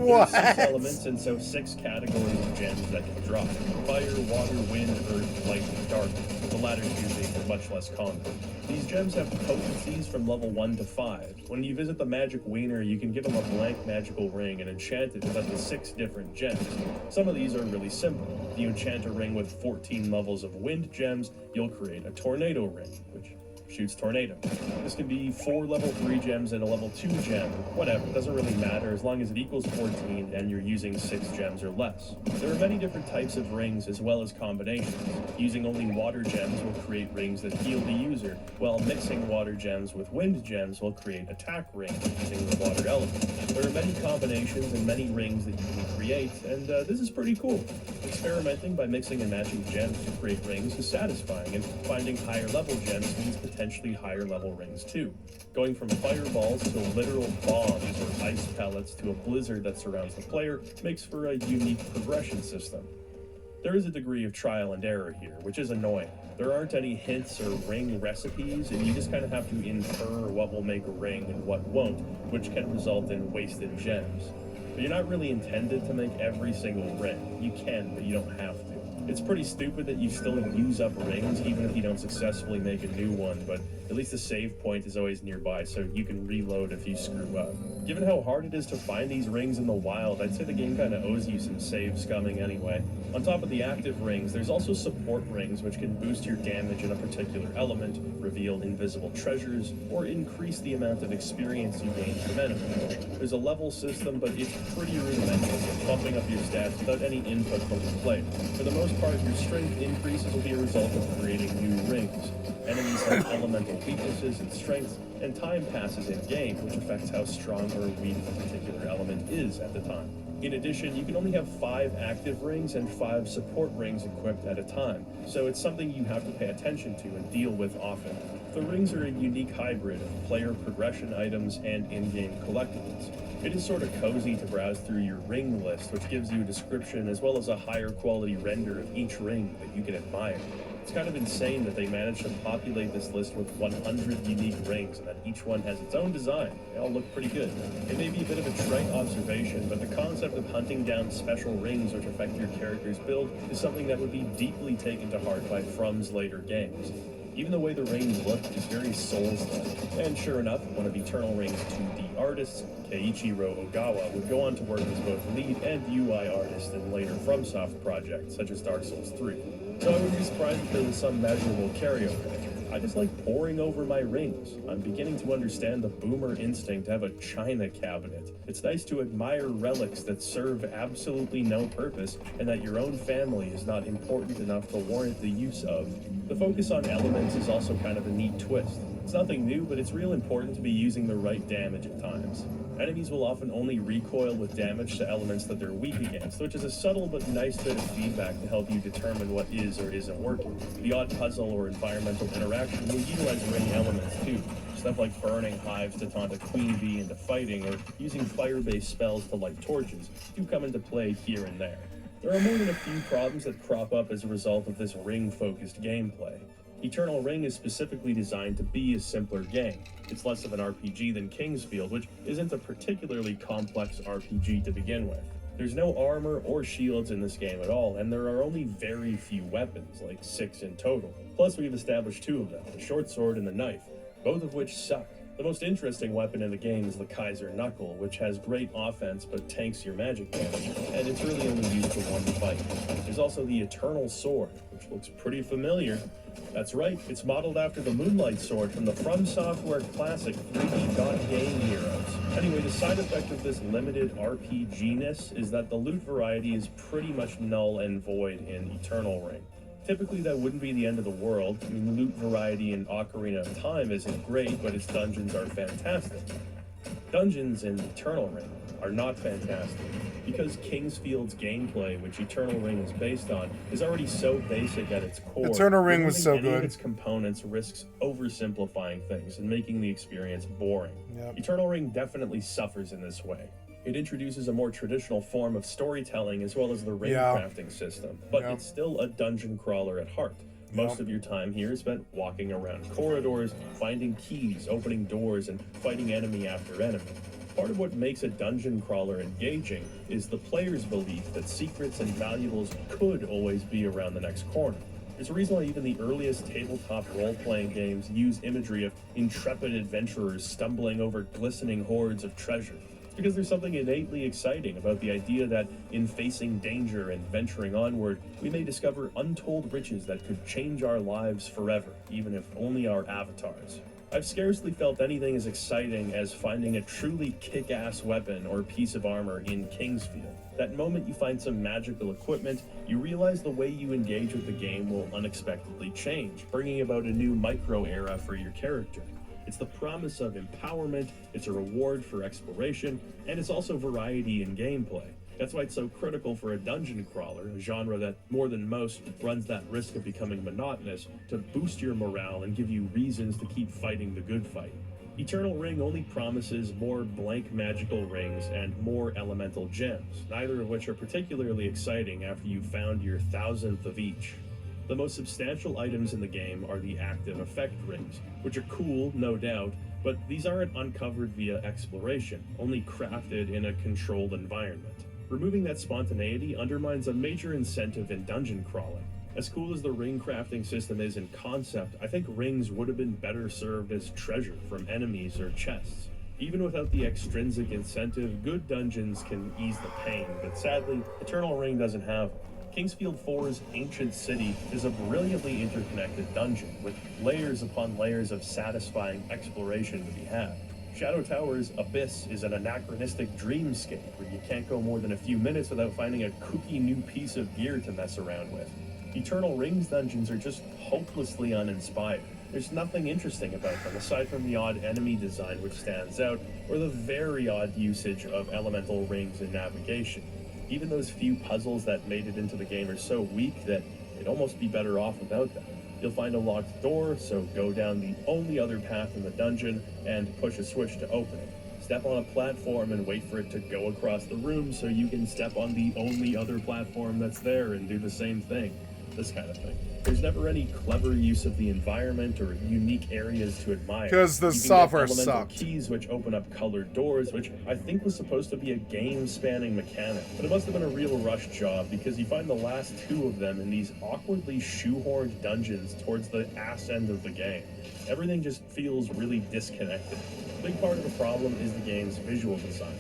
What? There are 6 elements and so 6 categories of gems that can drop. Fire, water, wind, earth, light, and dark, with the latter two being much less common. These gems have potencies from level 1 to 5. When you visit the magic wiener, you can give him a blank magical ring and enchant it with up to 6 different gems. Some of these are really simple. If you enchant a ring with 14 levels of wind gems, you'll create a tornado ring, which shoots tornado. This can be 4 level 3 gems and a level 2 gem. Whatever, it doesn't really matter as long as it equals 14 and you're using 6 gems or less. There are many different types of rings as well as combinations. Using only water gems will create rings that heal the user, while mixing water gems with wind gems will create attack rings using the water element. There are many combinations and many rings that you can create, and this is pretty cool. Experimenting by mixing and matching gems to create rings is satisfying, and finding higher level gems means potentially higher level rings too. Going from fireballs to literal bombs or ice pellets to a blizzard that surrounds the player makes for a unique progression system. There is a degree of trial and error here, which is annoying. There aren't any hints or ring recipes, and you just kind of have to infer what will make a ring and what won't, which can result in wasted gems. But you're not really intended to make every single ring. You can, but you don't have to. It's pretty stupid that you still use up rings even if you don't successfully make a new one, but at least the save point is always nearby so you can reload if you screw up. Given how hard it is to find these rings in the wild, I'd say the game kinda owes you some save scumming anyway. On top of the active rings, there's also support rings which can boost your damage in a particular element, reveal invisible treasures, or increase the amount of experience you gain from enemies. There's a level system, but it's pretty rudimentary, bumping up your stats without any input from the player. For the most part, your strength increases will be a result of creating new rings. Enemies have elemental weaknesses and strengths, and time passes in-game, which affects how strong or weak a particular element is at the time. In addition, you can only have 5 active rings and 5 support rings equipped at a time, so it's something you have to pay attention to and deal with often. The rings are a unique hybrid of player progression items and in-game collectibles. It is sort of cozy to browse through your ring list, which gives you a description as well as a higher quality render of each ring that you can admire. It's kind of insane that they managed to populate this list with 100 unique rings and that each one has its own design. They all look pretty good. It may be a bit of a trite observation, but the concept of hunting down special rings which affect your character's build is something that would be deeply taken to heart by From's later games. Even the way the rings look is very Souls-like. And sure enough, one of Eternal Ring's 2D artists, Keiichiro Ogawa, would go on to work as both lead and UI artist in later FromSoft projects, such as Dark Souls 3. So I wouldn't be surprised if there was some measurable carryover. I just like poring over my rings. I'm beginning to understand the boomer instinct to have a china cabinet. It's nice to admire relics that serve absolutely no purpose and that your own family is not important enough to warrant the use of. The focus on elements is also kind of a neat twist. It's nothing new, but it's real important to be using the right damage at times. Enemies will often only recoil with damage to elements that they're weak against, which is a subtle but nice bit of feedback to help you determine what is or isn't working. The odd puzzle or environmental interaction will utilize ring elements too. Stuff like burning hives to taunt a queen bee into fighting, or using fire-based spells to light torches, do come into play here and there. There are more than a few problems that crop up as a result of this ring-focused gameplay. Eternal Ring is specifically designed to be a simpler game. It's less of an RPG than Kingsfield, which isn't a particularly complex RPG to begin with. There's no armor or shields in this game at all, and there are only very few weapons, like 6 in total. Plus, we've established 2 of them, the short sword and the knife, both of which suck. The most interesting weapon in the game is the Kaiser Knuckle, which has great offense but tanks your magic damage, and it's really only used for one fight. There's also the Eternal Sword, which looks pretty familiar. That's right, it's modeled after the Moonlight Sword from the From Software classic 3D dot game heroes. Anyway, the side effect of this limited RPG-ness is that the loot variety is pretty much null and void in Eternal Ring. Typically, that wouldn't be the end of the world. I mean, loot variety in Ocarina of Time isn't great, but its dungeons are fantastic. Dungeons in Eternal Ring are not fantastic, because Kingsfield's gameplay, which Eternal Ring is based on, is already so basic at its core. Eternal Ring was so any good. Of its components risks oversimplifying things and making the experience boring. Yep. Eternal Ring definitely suffers in this way. It introduces a more traditional form of storytelling as well as the ring crafting system, but it's still a dungeon crawler at heart. Most of your time here is spent walking around corridors, finding keys, opening doors, and fighting enemy after enemy. Part of what makes a dungeon crawler engaging is the player's belief that secrets and valuables could always be around the next corner. There's a reason why even the earliest tabletop role-playing games use imagery of intrepid adventurers stumbling over glistening hoards of treasure. Because there's something innately exciting about the idea that in facing danger and venturing onward, we may discover untold riches that could change our lives forever, even if only our avatars. I've scarcely felt anything as exciting as finding a truly kick-ass weapon or piece of armor in Kingsfield. That moment you find some magical equipment, you realize the way you engage with the game will unexpectedly change, bringing about a new micro-era for your character. It's the promise of empowerment, it's a reward for exploration, and it's also variety in gameplay. That's why it's so critical for a dungeon crawler, a genre that, more than most, runs that risk of becoming monotonous, to boost your morale and give you reasons to keep fighting the good fight. Eternal Ring only promises more blank magical rings and more elemental gems, neither of which are particularly exciting after you've found your 1,000th of each. The most substantial items in the game are the active effect rings, which are cool, no doubt, but these aren't uncovered via exploration, only crafted in a controlled environment. Removing that spontaneity undermines a major incentive in dungeon crawling. As cool as the ring crafting system is in concept, I think rings would have been better served as treasure from enemies or chests. Even without the extrinsic incentive, good dungeons can ease the pain, but sadly, Eternal Ring doesn't have them. Kingsfield 4's ancient city is a brilliantly interconnected dungeon, with layers upon layers of satisfying exploration to be had. Shadow Tower's Abyss is an anachronistic dreamscape where you can't go more than a few minutes without finding a kooky new piece of gear to mess around with. Eternal Ring's dungeons are just hopelessly uninspired. There's nothing interesting about them, aside from the odd enemy design which stands out, or the very odd usage of elemental rings in navigation. Even those few puzzles that made it into the game are so weak that it'd almost be better off without them. You'll find a locked door, so go down the only other path in the dungeon and push a switch to open it. Step on a platform and wait for it to go across the room so you can step on the only other platform that's there and do the same thing. This kind of thing. There's never any clever use of the environment or unique areas to admire. Because the You can get software elemental sucked. keys which open up colored doors, which I think was supposed to be a game-spanning mechanic. But it must have been a real rush job, because you find the last two of them in these awkwardly shoehorned dungeons towards the ass end of the game. Everything just feels really disconnected. A big part of the problem is the game's visual design.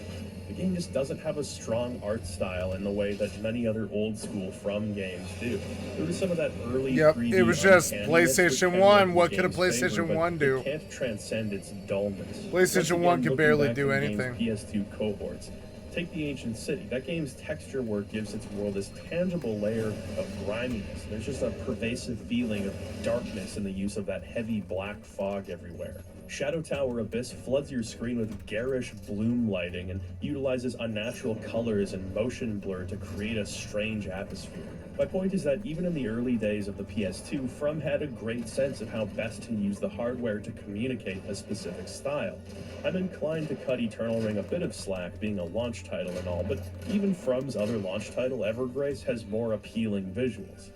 The game just doesn't have a strong art style in the way that many other old-school From games do. There was some of that early 3D it was just uncanniness PlayStation which 1. can What make could a the game's PlayStation favor, but 1 do? It can't transcend its dullness. PlayStation 1 could Looking barely back do at the game's anything. PS2 cohorts. Take the Ancient City. That game's texture work gives its world this tangible layer of griminess. There's just a pervasive feeling of darkness in the use of that heavy black fog everywhere. Shadow Tower Abyss floods your screen with garish bloom lighting and utilizes unnatural colors and motion blur to create a strange atmosphere. My point is that even in the early days of the PS2, From had a great sense of how best to use the hardware to communicate a specific style. I'm inclined to cut Eternal Ring a bit of slack, being a launch title and all, but even From's other launch title, Evergrace, has more appealing visuals.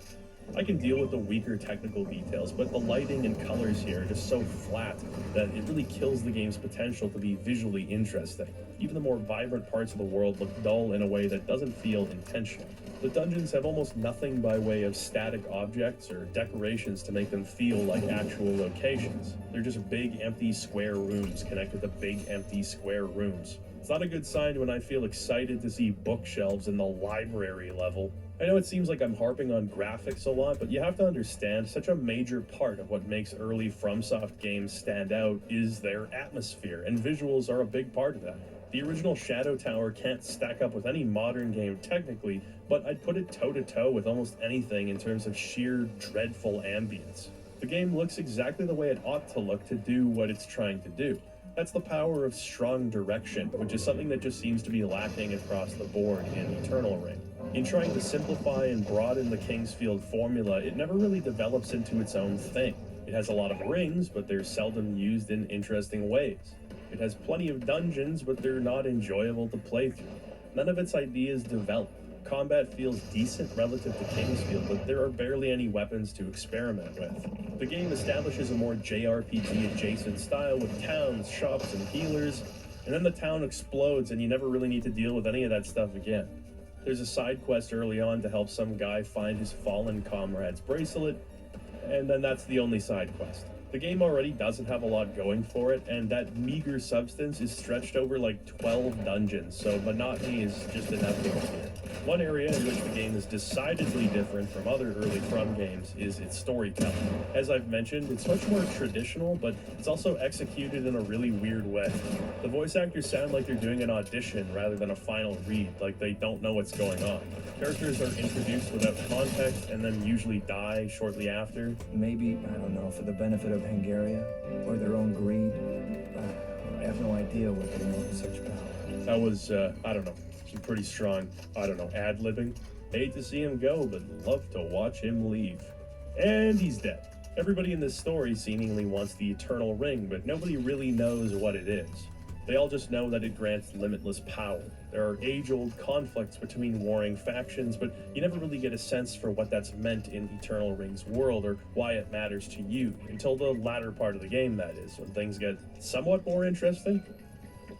I can deal with the weaker technical details, but the lighting and colors here are just so flat that it really kills the game's potential to be visually interesting. Even the more vibrant parts of the world look dull in a way that doesn't feel intentional. The dungeons have almost nothing by way of static objects or decorations to make them feel like actual locations. They're just big empty square rooms connected to big empty square rooms. It's not a good sign when I feel excited to see bookshelves in the library level. I know it seems like I'm harping on graphics a lot, but you have to understand such a major part of what makes early FromSoft games stand out is their atmosphere, and visuals are a big part of that. The original Shadow Tower can't stack up with any modern game technically, but I'd put it toe-to-toe with almost anything in terms of sheer dreadful ambience. The game looks exactly the way it ought to look to do what it's trying to do. That's the power of strong direction, which is something that just seems to be lacking across the board in Eternal Ring. In trying to simplify and broaden the Kingsfield formula, it never really develops into its own thing. It has a lot of rings, but they're seldom used in interesting ways. It has plenty of dungeons, but they're not enjoyable to play through. None of its ideas develop. Combat feels decent relative to Kingsfield, but there are barely any weapons to experiment with. The game establishes a more JRPG-adjacent style with towns, shops, and healers, and then the town explodes and you never really need to deal with any of that stuff again. There's a side quest early on to help some guy find his fallen comrade's bracelet, and then that's the only side quest. The game already doesn't have a lot going for it, and that meager substance is stretched over like 12 dungeons, so monotony is just inevitable here. One area in which the game is decidedly different from other early From games is its storytelling. As I've mentioned, it's much more traditional, but it's also executed in a really weird way. The voice actors sound like they're doing an audition rather than a final read, like they don't know what's going on. Characters are introduced without context and then usually die shortly after. Maybe, I don't know, for the benefit of Hungaria or their own greed. I have no idea what they want with such power. That was, I don't know, some pretty strong, ad-libbing. Hate to see him go, but love to watch him leave. And he's dead. Everybody in this story seemingly wants the Eternal Ring, but nobody really knows what it is. They all just know that it grants limitless power. There are age-old conflicts between warring factions, but you never really get a sense for what that's meant in Eternal Ring's world or why it matters to you, until the latter part of the game, that is, when things get somewhat more interesting.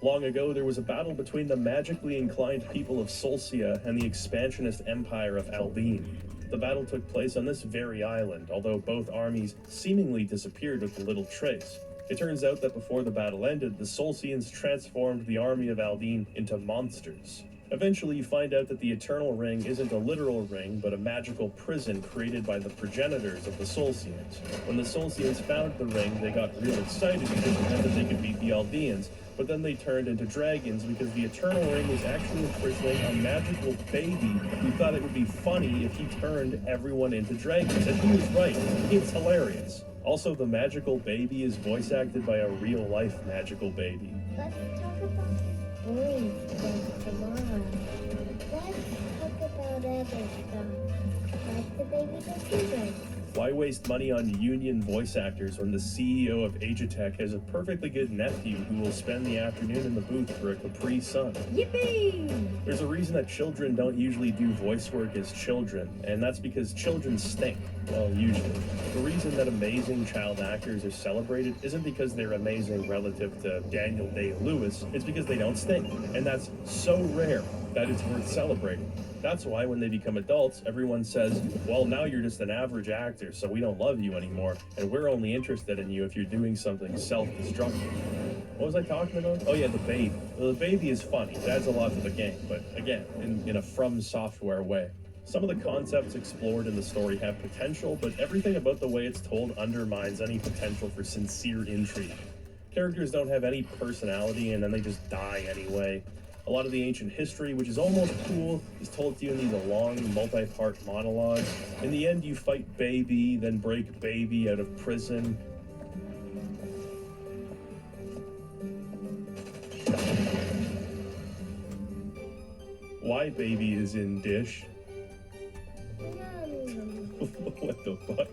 Long ago, there was a battle between the magically inclined people of Solcia and the expansionist empire of Alldayr. The battle took place on this very island, although both armies seemingly disappeared with little trace. It turns out that before the battle ended, the Solcians transformed the army of Alldayr into monsters. Eventually, you find out that the Eternal Ring isn't a literal ring, but a magical prison created by the progenitors of the Solcians. When the Solcians found the ring, they got real excited because it meant that they could beat the Aldeans, but then they turned into dragons because the Eternal Ring was actually imprisoning a magical baby who thought it would be funny if he turned everyone into dragons. And he was right. It's hilarious. Also, the magical baby is voice acted by a real-life magical baby. Let's talk about this boring stuff tomorrow. Let's talk about other stuff, like the baby computer. Why waste money on union voice actors when the CEO of Agitek has a perfectly good nephew who will spend the afternoon in the booth for a Capri Sun? Yippee! There's a reason that children don't usually do voice work as children, and that's because children stink. Well, usually. The reason that amazing child actors are celebrated isn't because they're amazing relative to Daniel Day-Lewis, it's because they don't stink. And that's so rare that it's worth celebrating. That's why when they become adults, everyone says, well, now you're just an average actor, so we don't love you anymore, and we're only interested in you if you're doing something self-destructive. What was I talking about? Oh yeah, the baby. Well, the baby is funny. It adds a lot to the game, but again, in a From Software way. Some of the concepts explored in the story have potential, but everything about the way it's told undermines any potential for sincere intrigue. Characters don't have any personality, and then they just die anyway. A lot of the ancient history, which is almost cool, is told to you in these long, multi-part monologues. In the end, you fight Baby, then break Baby out of prison. Why Baby is in Dish? What the fuck?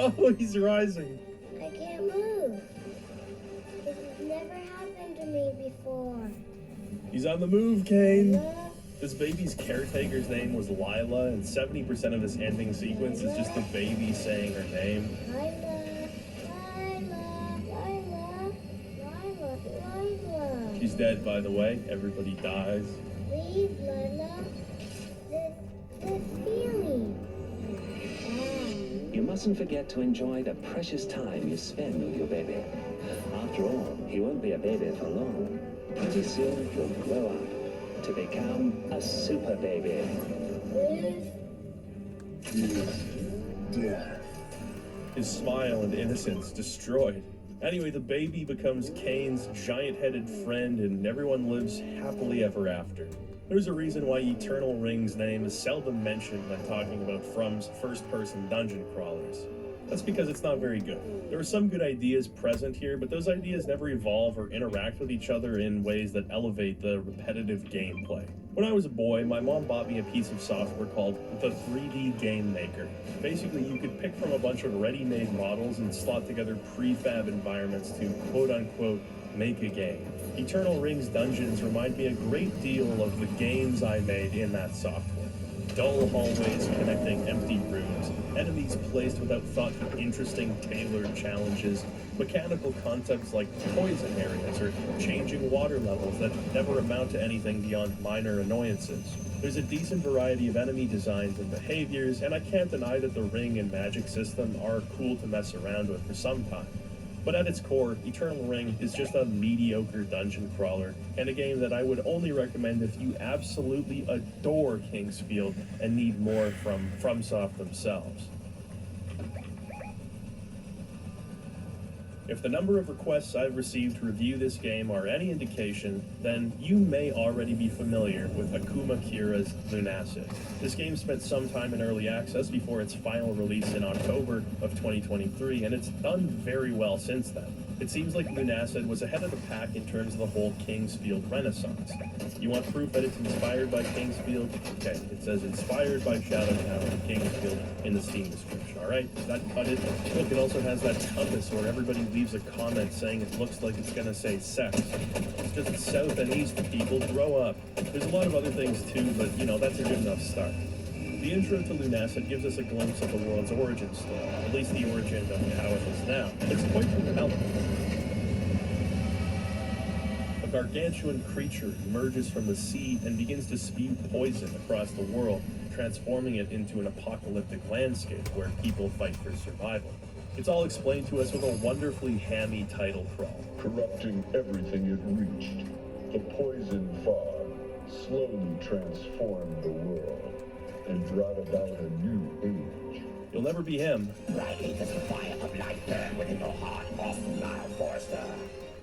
Oh, he's rising. I can't move. This has never happened to me before. He's on the move, Kane. This baby's caretaker's name was Lila, and 70% of this ending sequence is just the baby saying her name. Lila. She's dead, by the way. Everybody dies. Please, Lila. This feeling. You mustn't forget to enjoy the precious time you spend with your baby. After all, he won't be a baby for long. Pretty soon he'll grow up to become a super baby. His smile and innocence destroyed. Anyway, the baby becomes Kane's giant-headed friend, and everyone lives happily ever after. There's a reason why Eternal Ring's name is seldom mentioned when talking about From's first-person dungeon crawlers. That's because it's not very good. There are some good ideas present here, but those ideas never evolve or interact with each other in ways that elevate the repetitive gameplay. When I was a boy, my mom bought me a piece of software called the 3D Game Maker. Basically, you could pick from a bunch of ready-made models and slot together prefab environments to quote-unquote make a game. Eternal Ring's dungeons remind me a great deal of the games I made in that software. Dull hallways connecting empty rooms, enemies placed without thought for interesting tailored challenges, mechanical concepts like poison areas or changing water levels that never amount to anything beyond minor annoyances. There's a decent variety of enemy designs and behaviors, and I can't deny that the ring and magic system are cool to mess around with for some time. But at its core, Eternal Ring is just a mediocre dungeon crawler, and a game that I would only recommend if you absolutely adore Kingsfield and need more from FromSoft themselves. If the number of requests I've received to review this game are any indication, then you may already be familiar with Akuma Kira's Lunacid. This game spent some time in early access before its final release in October of 2023, and it's done very well since then. It seems like Lunacid was ahead of the pack in terms of the whole Kingsfield renaissance. You want proof that it's inspired by Kingsfield? Okay, it says inspired by Shadowtown and Kingsfield in the Steam description, alright? Does that cut it? Look, it also has that compass where everybody leaves a comment saying it looks like it's gonna say sex. It's just south and east, people, grow up. There's a lot of other things too, but you know, that's a good enough start. The intro to Lunacid gives us a glimpse of the world's origin story, at least the origin of how it is now. It's quite compelling. A gargantuan creature emerges from the sea and begins to spew poison across the world, transforming it into an apocalyptic landscape where people fight for survival. It's all explained to us with a wonderfully hammy title crawl. Corrupting everything it reached, the poison fog slowly transformed the world and brought about a new age. You'll never be him.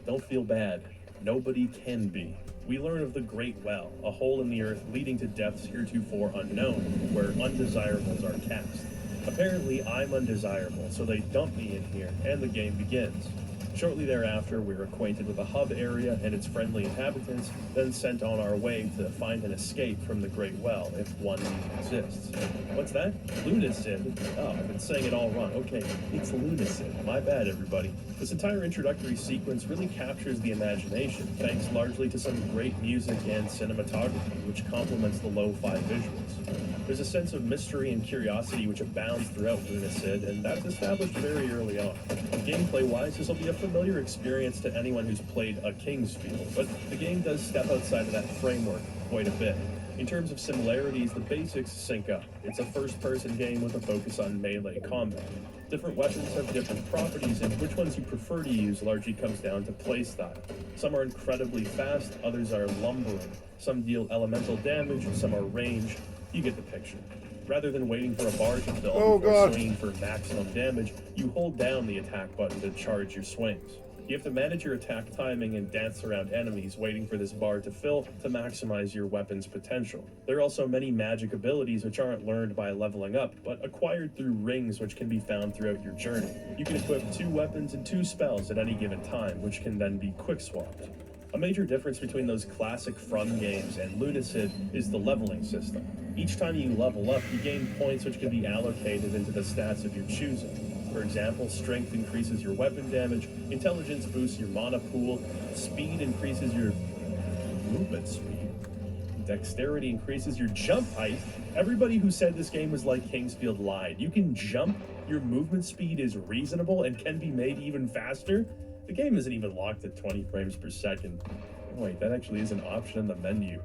Don't feel bad. Nobody can be. We learn of the Great Well, a hole in the earth leading to depths heretofore unknown, where undesirables are cast. Apparently, I'm undesirable, so they dump me in here, and the game begins. Shortly thereafter, we're acquainted with the hub area and its friendly inhabitants, then sent on our way to find an escape from the Great Well, if one even exists. What's that? Lunacid? Oh, I've been saying it all wrong. Okay, it's Lunacid. My bad, everybody. This entire introductory sequence really captures the imagination, thanks largely to some great music and cinematography, which complements the lo-fi visuals. There's a sense of mystery and curiosity which abounds throughout Lunacid, and that's established very early on. Gameplay-wise, this will be a familiar experience to anyone who's played a Kingsfield, but the game does step outside of that framework quite a bit. In terms of similarities, the basics sync up. It's a first-person game with a focus on melee combat. Different weapons have different properties, and which ones you prefer to use largely comes down to playstyle. Some are incredibly fast, others are lumbering. Some deal elemental damage, some are ranged. You get the picture. Rather than waiting for a bar to fill before swinging for maximum damage, you hold down the attack button to charge your swings. You have to manage your attack timing and dance around enemies, waiting for this bar to fill to maximize your weapon's potential. There are also many magic abilities which aren't learned by leveling up, but acquired through rings which can be found throughout your journey. You can equip 2 weapons and 2 spells at any given time, which can then be quick swapped. A major difference between those classic From games and Lunacid is the leveling system. Each time you level up, you gain points which can be allocated into the stats of your choosing. For example, strength increases your weapon damage, intelligence boosts your mana pool, speed increases your movement speed, dexterity increases your jump height. Everybody who said this game was like Kingsfield lied. You can jump, your movement speed is reasonable and can be made even faster. The game isn't even locked at 20 frames per second. Oh, wait, that actually is an option in the menu.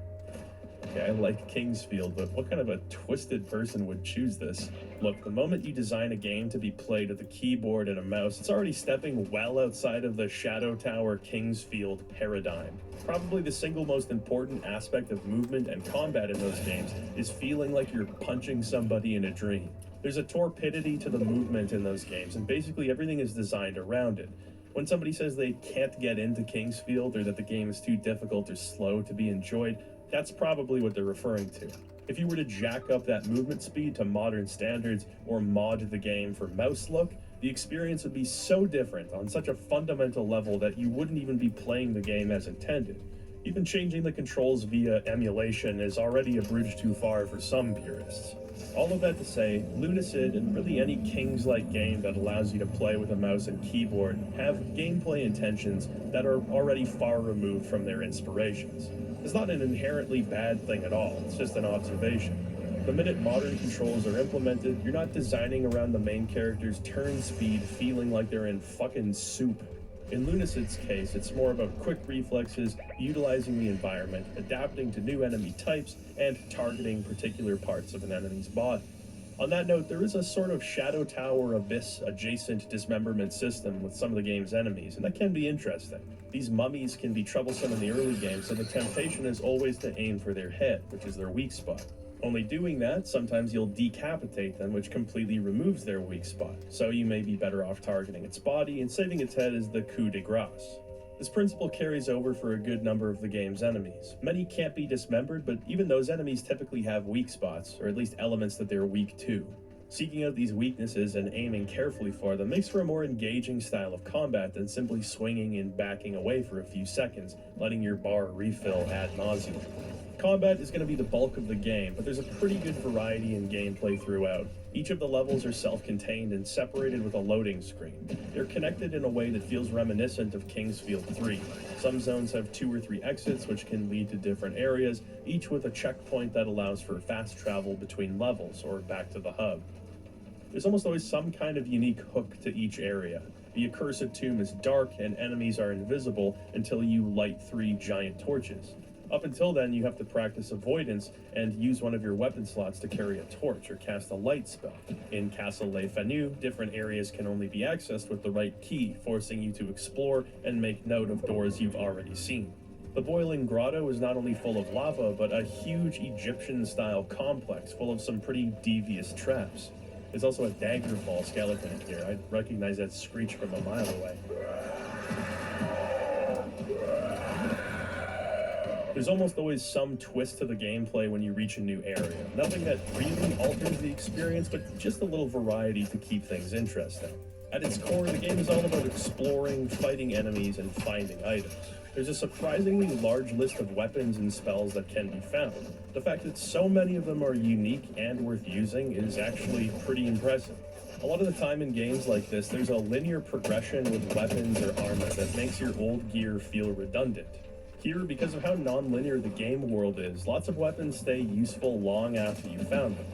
Okay, I like Kingsfield, but what kind of a twisted person would choose this? Look, the moment you design a game to be played with a keyboard and a mouse, it's already stepping well outside of the Shadow Tower Kingsfield paradigm. Probably the single most important aspect of movement and combat in those games is feeling like you're punching somebody in a dream. There's a torpidity to the movement in those games, and basically everything is designed around it. When somebody says they can't get into Kingsfield or that the game is too difficult or slow to be enjoyed, that's probably what they're referring to. If you were to jack up that movement speed to modern standards or mod the game for mouse look, the experience would be so different on such a fundamental level that you wouldn't even be playing the game as intended. Even changing the controls via emulation is already a bridge too far for some purists. All of that to say, Lunacid and really any Kings-like game that allows you to play with a mouse and keyboard have gameplay intentions that are already far removed from their inspirations. It's not an inherently bad thing at all, it's just an observation. The minute modern controls are implemented, you're not designing around the main character's turn speed feeling like they're in fucking soup. In Lunacid's case, it's more about quick reflexes, utilizing the environment, adapting to new enemy types, and targeting particular parts of an enemy's body. On that note, there is a sort of Shadow Tower Abyss adjacent dismemberment system with some of the game's enemies, and that can be interesting. These mummies can be troublesome in the early game, so the temptation is always to aim for their head, which is their weak spot. Only doing that, sometimes you'll decapitate them, which completely removes their weak spot, so you may be better off targeting its body, and saving its head is the coup de grace. This principle carries over for a good number of the game's enemies. Many can't be dismembered, but even those enemies typically have weak spots, or at least elements that they're weak to. Seeking out these weaknesses and aiming carefully for them makes for a more engaging style of combat than simply swinging and backing away for a few seconds, letting your bar refill ad nauseum. Combat is going to be the bulk of the game, but there's a pretty good variety in gameplay throughout. Each of the levels are self-contained and separated with a loading screen. They're connected in a way that feels reminiscent of Kingsfield 3. Some zones have 2 or 3 exits which can lead to different areas, each with a checkpoint that allows for fast travel between levels or back to the hub. There's almost always some kind of unique hook to each area. The accursed tomb is dark and enemies are invisible until you light 3 giant torches. Up until then, you have to practice avoidance and use one of your weapon slots to carry a torch or cast a light spell. In Castle Le Fanu, different areas can only be accessed with the right key, forcing you to explore and make note of doors you've already seen. The Boiling Grotto is not only full of lava, but a huge Egyptian-style complex full of some pretty devious traps. There's also a daggerfall skeleton in here. I recognize that screech from a mile away. There's almost always some twist to the gameplay when you reach a new area. Nothing that really alters the experience, but just a little variety to keep things interesting. At its core, the game is all about exploring, fighting enemies, and finding items. There's a surprisingly large list of weapons and spells that can be found. The fact that so many of them are unique and worth using is actually pretty impressive. A lot of the time in games like this, there's a linear progression with weapons or armor that makes your old gear feel redundant. Here, because of how non-linear the game world is, lots of weapons stay useful long after you found them.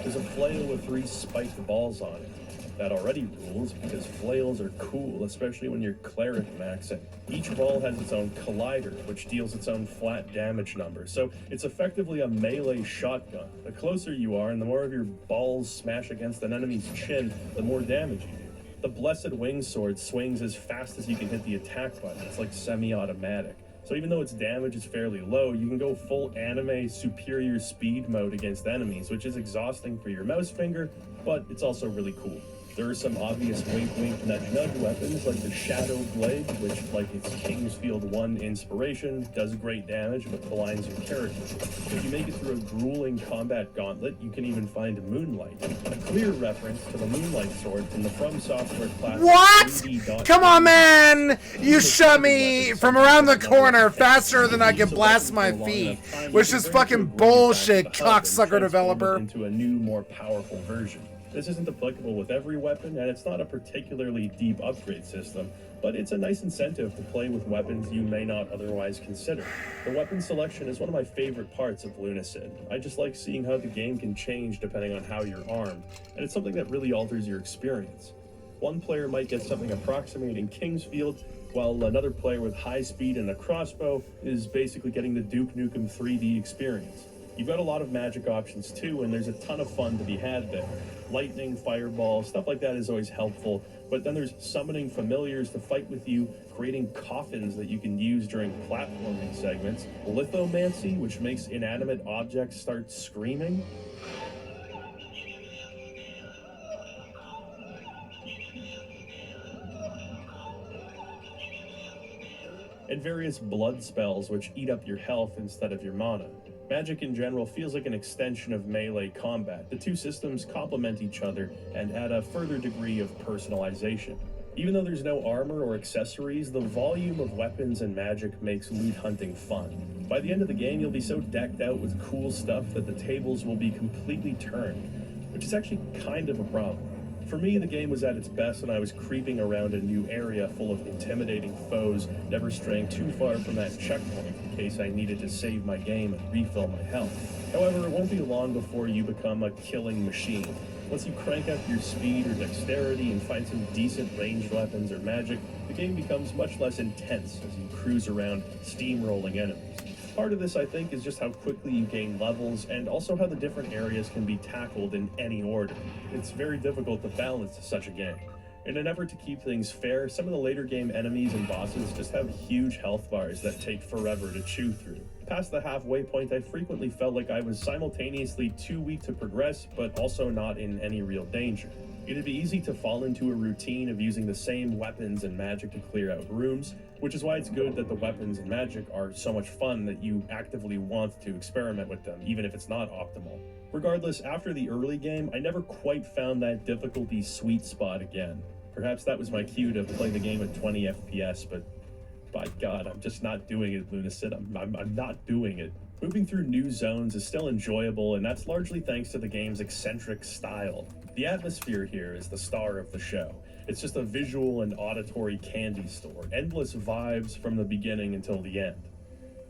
There's a flail with 3 spiked balls on it. That already rules, because flails are cool, especially when you're cleric maxing. Each ball has its own collider, which deals its own flat damage number, so it's effectively a melee shotgun. The closer you are, and the more of your balls smash against an enemy's chin, the more damage you do. The Blessed Wing Sword swings as fast as you can hit the attack button. It's like semi-automatic. So even though its damage is fairly low, you can go full anime superior speed mode against enemies, which is exhausting for your mouse finger, but it's also really cool. There are some obvious wink-wink nudge-nudge weapons like the Shadow Blade, which, like its Kingsfield 1 inspiration, does great damage but blinds your character. If you make it through a grueling combat gauntlet, you can even find Moonlight, a clear reference to the Moonlight Sword from the From Software classic. What? Come on, man! You shot me from around the corner faster than I could blast my feet, which is fucking bullshit, cocksucker developer. Into a new, more powerful version. This isn't applicable with every weapon, and it's not a particularly deep upgrade system, but it's a nice incentive to play with weapons you may not otherwise consider. The weapon selection is one of my favorite parts of Lunacid. I just like seeing how the game can change depending on how you're armed, and it's something that really alters your experience. One player might get something approximating Kingsfield, while another player with high speed and a crossbow is basically getting the Duke Nukem 3D experience. You've got a lot of magic options too, and there's a ton of fun to be had there. Lightning, fireball, stuff like that is always helpful, but then there's summoning familiars to fight with you, creating coffins that you can use during platforming segments, lithomancy, which makes inanimate objects start screaming, and various blood spells which eat up your health instead of your mana. Magic in general feels like an extension of melee combat. The two systems complement each other and add a further degree of personalization. Even though there's no armor or accessories, the volume of weapons and magic makes loot hunting fun. By the end of the game, you'll be so decked out with cool stuff that the tables will be completely turned, which is actually kind of a problem. For me, the game was at its best when I was creeping around a new area full of intimidating foes, never straying too far from that checkpoint in case I needed to save my game and refill my health. However, it won't be long before you become a killing machine. Once you crank up your speed or dexterity and find some decent ranged weapons or magic, the game becomes much less intense as you cruise around steamrolling enemies. Part of this, I think, is just how quickly you gain levels and also how the different areas can be tackled in any order. It's very difficult to balance such a game. In an effort to keep things fair, some of the later game enemies and bosses just have huge health bars that take forever to chew through. Past the halfway point, I frequently felt like I was simultaneously too weak to progress, but also not in any real danger. It'd be easy to fall into a routine of using the same weapons and magic to clear out rooms, which is why it's good that the weapons and magic are so much fun that you actively want to experiment with them, even if it's not optimal. Regardless, after the early game, I never quite found that difficulty sweet spot again. Perhaps that was my cue to play the game at 20 FPS, but by God, I'm just not doing it, Lunacid. I'm not doing it. Moving through new zones is still enjoyable, and that's largely thanks to the game's eccentric style. The atmosphere here is the star of the show. It's just a visual and auditory candy store, endless vibes from the beginning until the end.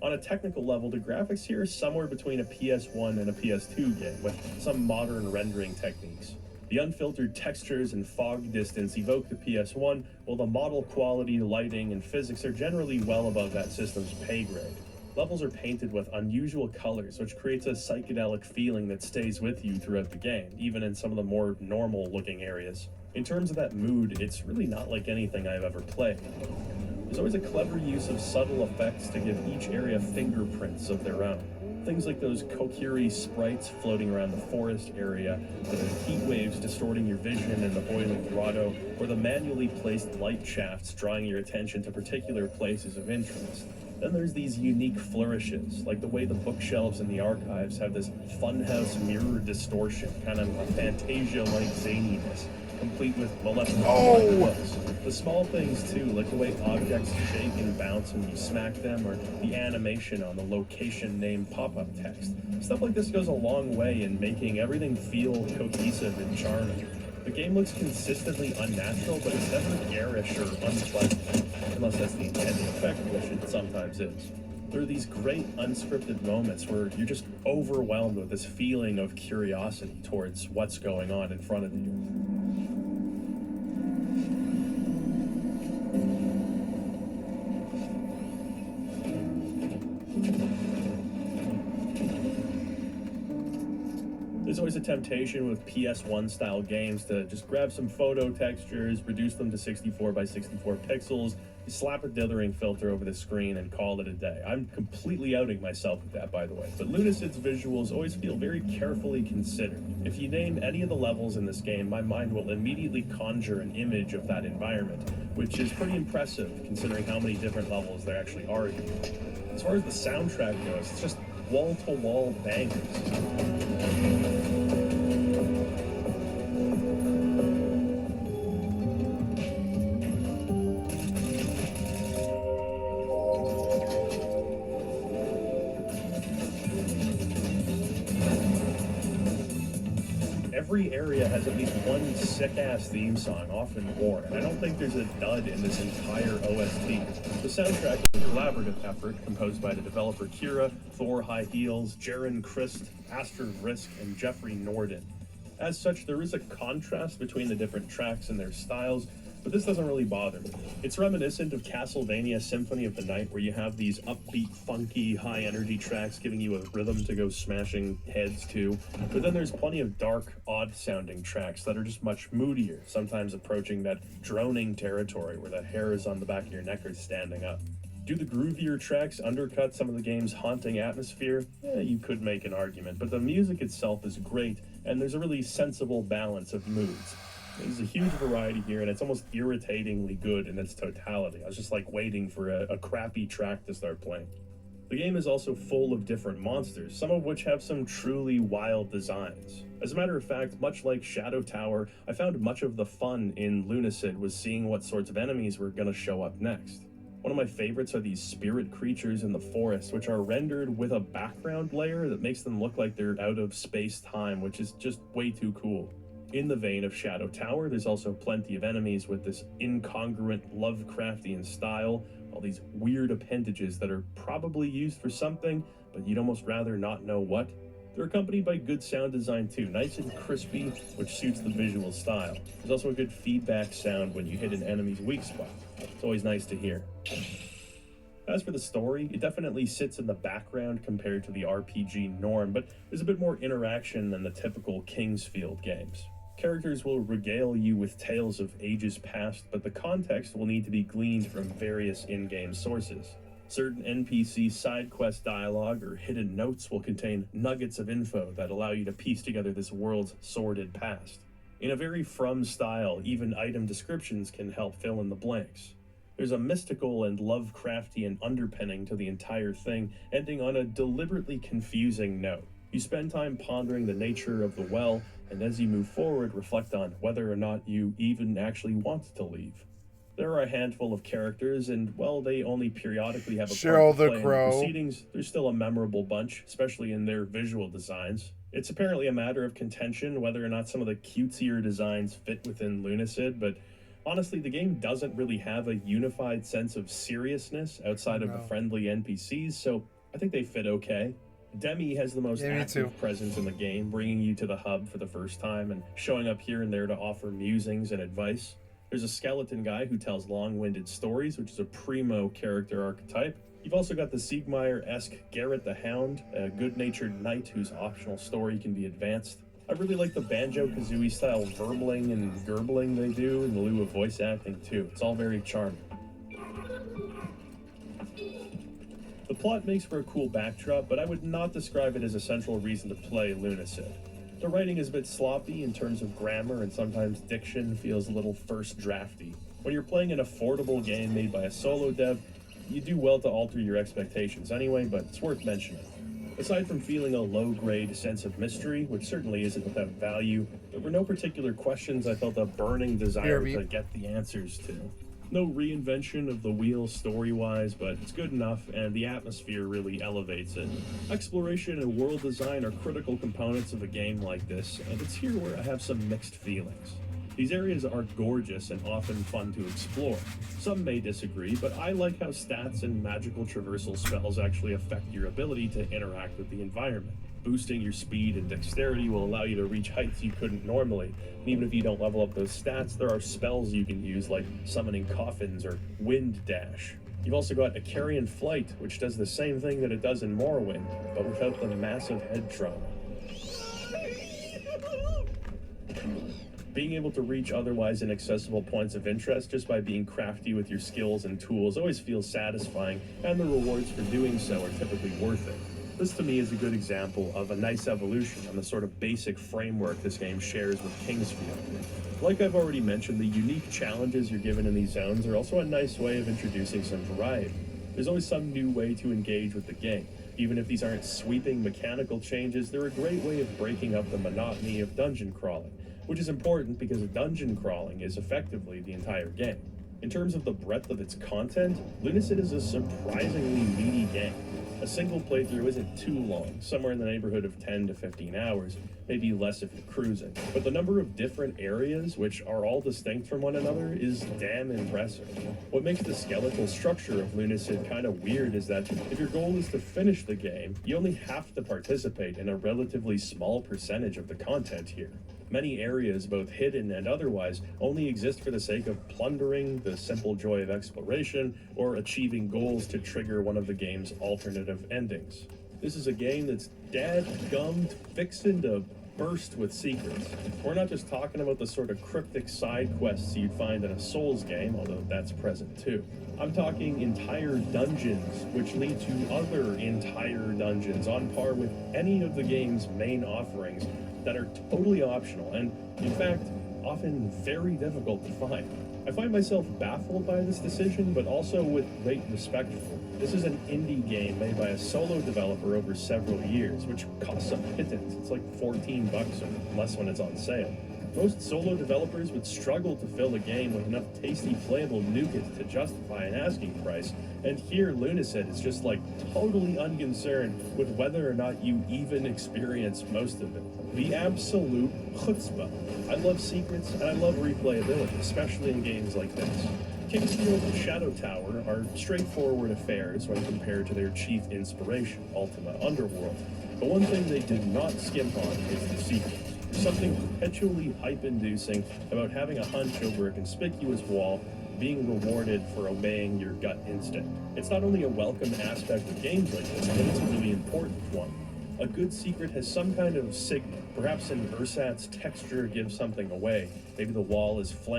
On a technical level, the graphics here are somewhere between a PS1 and a PS2 game, with some modern rendering techniques. The unfiltered textures and fog distance evoke the PS1, while the model quality, lighting, and physics are generally well above that system's pay grade. Levels are painted with unusual colors, which creates a psychedelic feeling that stays with you throughout the game, even in some of the more normal-looking areas. In terms of that mood, it's really not like anything I've ever played. There's always a clever use of subtle effects to give each area fingerprints of their own. Things like those Kokiri sprites floating around the forest area, the heat waves distorting your vision in the boiling grotto, or the manually placed light shafts drawing your attention to particular places of interest. Then there's these unique flourishes, like the way the bookshelves in the archives have this funhouse mirror distortion, kind of a Fantasia-like zaniness, complete with malevolent looks. The small things too, like the way objects shake and bounce when you smack them, or the animation on the location name pop-up text. Stuff like this goes a long way in making everything feel cohesive and charming. The game looks consistently unnatural, but it's never garish or unpleasant, unless that's the intended effect, which it sometimes is. There are these great unscripted moments where you're just overwhelmed with this feeling of curiosity towards what's going on in front of you. There's always a temptation with PS1 style games to just grab some photo textures, reduce them to 64 by 64 pixels, slap a dithering filter over the screen and call it a day. I'm completely outing myself with that, by the way, but Lunacid's visuals always feel very carefully considered. If you name any of the levels in this game, my mind will immediately conjure an image of that environment, which is pretty impressive considering how many different levels there actually are here. As far as the soundtrack goes, it's just wall-to-wall bangers. Every area has at least one sick-ass theme song, often more, and I don't think there's a dud in this entire OST. The soundtrack is a collaborative effort composed by the developer Kira, Thor High Heels, Jaren Christ, Astrid Risk, and Jeffrey Norden. As such, there is a contrast between the different tracks and their styles, but this doesn't really bother me. It's reminiscent of Castlevania Symphony of the Night, where you have these upbeat, funky, high-energy tracks giving you a rhythm to go smashing heads to, but then there's plenty of dark, odd-sounding tracks that are just much moodier, sometimes approaching that droning territory where the hairs on the back of your neck are standing up. Do the groovier tracks undercut some of the game's haunting atmosphere? You could make an argument, but the music itself is great, and there's a really sensible balance of moods. There's a huge variety here, and it's almost irritatingly good in its totality. I was just like waiting for a crappy track to start playing. The game is also full of different monsters, some of which have some truly wild designs. As a matter of fact, much like Shadow Tower, I found much of the fun in Lunacid was seeing what sorts of enemies were going to show up next. One of my favorites are these spirit creatures in the forest, which are rendered with a background layer that makes them look like they're out of space-time, which is just way too cool. In the vein of Shadow Tower, there's also plenty of enemies with this incongruent Lovecraftian style, all these weird appendages that are probably used for something, but you'd almost rather not know what. They're accompanied by good sound design too, nice and crispy, which suits the visual style. There's also a good feedback sound when you hit an enemy's weak spot. It's always nice to hear. As for the story, it definitely sits in the background compared to the RPG norm, but there's a bit more interaction than the typical Kingsfield games. Characters will regale you with tales of ages past, but the context will need to be gleaned from various in-game sources. Certain NPC side quest dialogue or hidden notes will contain nuggets of info that allow you to piece together this world's sordid past. In a very From style, even item descriptions can help fill in the blanks. There's a mystical and Lovecraftian underpinning to the entire thing, ending on a deliberately confusing note. You spend time pondering the nature of the well, and as you move forward, reflect on whether or not you even actually want to leave. There are a handful of characters, and while they only periodically have a part to play in the proceedings, there's still a memorable bunch, especially in their visual designs. It's apparently a matter of contention whether or not some of the cutesier designs fit within Lunacid, but honestly, the game doesn't really have a unified sense of seriousness outside of the friendly NPCs, so I think they fit okay. Demi has the most active presence in the game, bringing you to the hub for the first time and showing up here and there to offer musings and advice. There's a skeleton guy who tells long-winded stories, which is a primo character archetype. You've also got the Siegmeyer-esque Garrett the Hound, a good-natured knight whose optional story can be advanced. I really like the Banjo-Kazooie style verbling and gurgling they do in lieu of voice acting too. It's all very charming. The plot makes for a cool backdrop, but I would not describe it as a central reason to play Lunacid. The writing is a bit sloppy in terms of grammar, and sometimes diction feels a little first drafty. When you're playing an affordable game made by a solo dev, you do well to alter your expectations anyway, but it's worth mentioning. Aside from feeling a low-grade sense of mystery, which certainly isn't without value, there were no particular questions I felt a burning desire to get the answers to. No reinvention of the wheel story-wise, but it's good enough, and the atmosphere really elevates it. Exploration and world design are critical components of a game like this, and it's here where I have some mixed feelings. These areas are gorgeous and often fun to explore. Some may disagree, but I like how stats and magical traversal spells actually affect your ability to interact with the environment. Boosting your speed and dexterity will allow you to reach heights you couldn't normally. And even if you don't level up those stats, there are spells you can use like summoning coffins or wind dash. You've also got Icarian Flight, which does the same thing that it does in Morrowind, but without the massive head trauma. Being able to reach otherwise inaccessible points of interest just by being crafty with your skills and tools always feels satisfying, and the rewards for doing so are typically worth it. This to me is a good example of a nice evolution on the sort of basic framework this game shares with Kingsfield. Like I've already mentioned, the unique challenges you're given in these zones are also a nice way of introducing some variety. There's always some new way to engage with the game. Even if these aren't sweeping mechanical changes, they're a great way of breaking up the monotony of dungeon crawling, which is important because dungeon crawling is effectively the entire game. In terms of the breadth of its content, Lunacid is a surprisingly meaty game. A single playthrough isn't too long, somewhere in the neighborhood of 10 to 15 hours, maybe less if you're cruising. But the number of different areas, which are all distinct from one another, is damn impressive. What makes the skeletal structure of Lunacid kind of weird is that if your goal is to finish the game, you only have to participate in a relatively small percentage of the content here. Many areas, both hidden and otherwise, only exist for the sake of plundering, the simple joy of exploration, or achieving goals to trigger one of the game's alternative endings. This is a game that's dadgummed fixin' to burst with secrets. We're not just talking about the sort of cryptic side quests you'd find in a Souls game, although that's present too. I'm talking entire dungeons, which lead to other entire dungeons on par with any of the game's main offerings that are totally optional and, in fact, often very difficult to find. I find myself baffled by this decision, but also with great respect for it. This is an indie game made by a solo developer over several years, which costs a pittance. It's like $14 or less when it's on sale. Most solo developers would struggle to fill a game with enough tasty playable nougat to justify an asking price, and here Lunacid is just like totally unconcerned with whether or not you even experience most of it. The absolute chutzpah. I love secrets and I love replayability, especially in games like this. Kingsfield and Shadow Tower are straightforward affairs when compared to their chief inspiration, Ultima Underworld. But one thing they did not skimp on is the secrets. There's something perpetually hype-inducing about having a hunch over a conspicuous wall, being rewarded for obeying your gut instinct. It's not only a welcome aspect of games like this, but it's a really important one. A good secret has some kind of signal. Perhaps an ersatz texture gives something away. Maybe the wall is flanked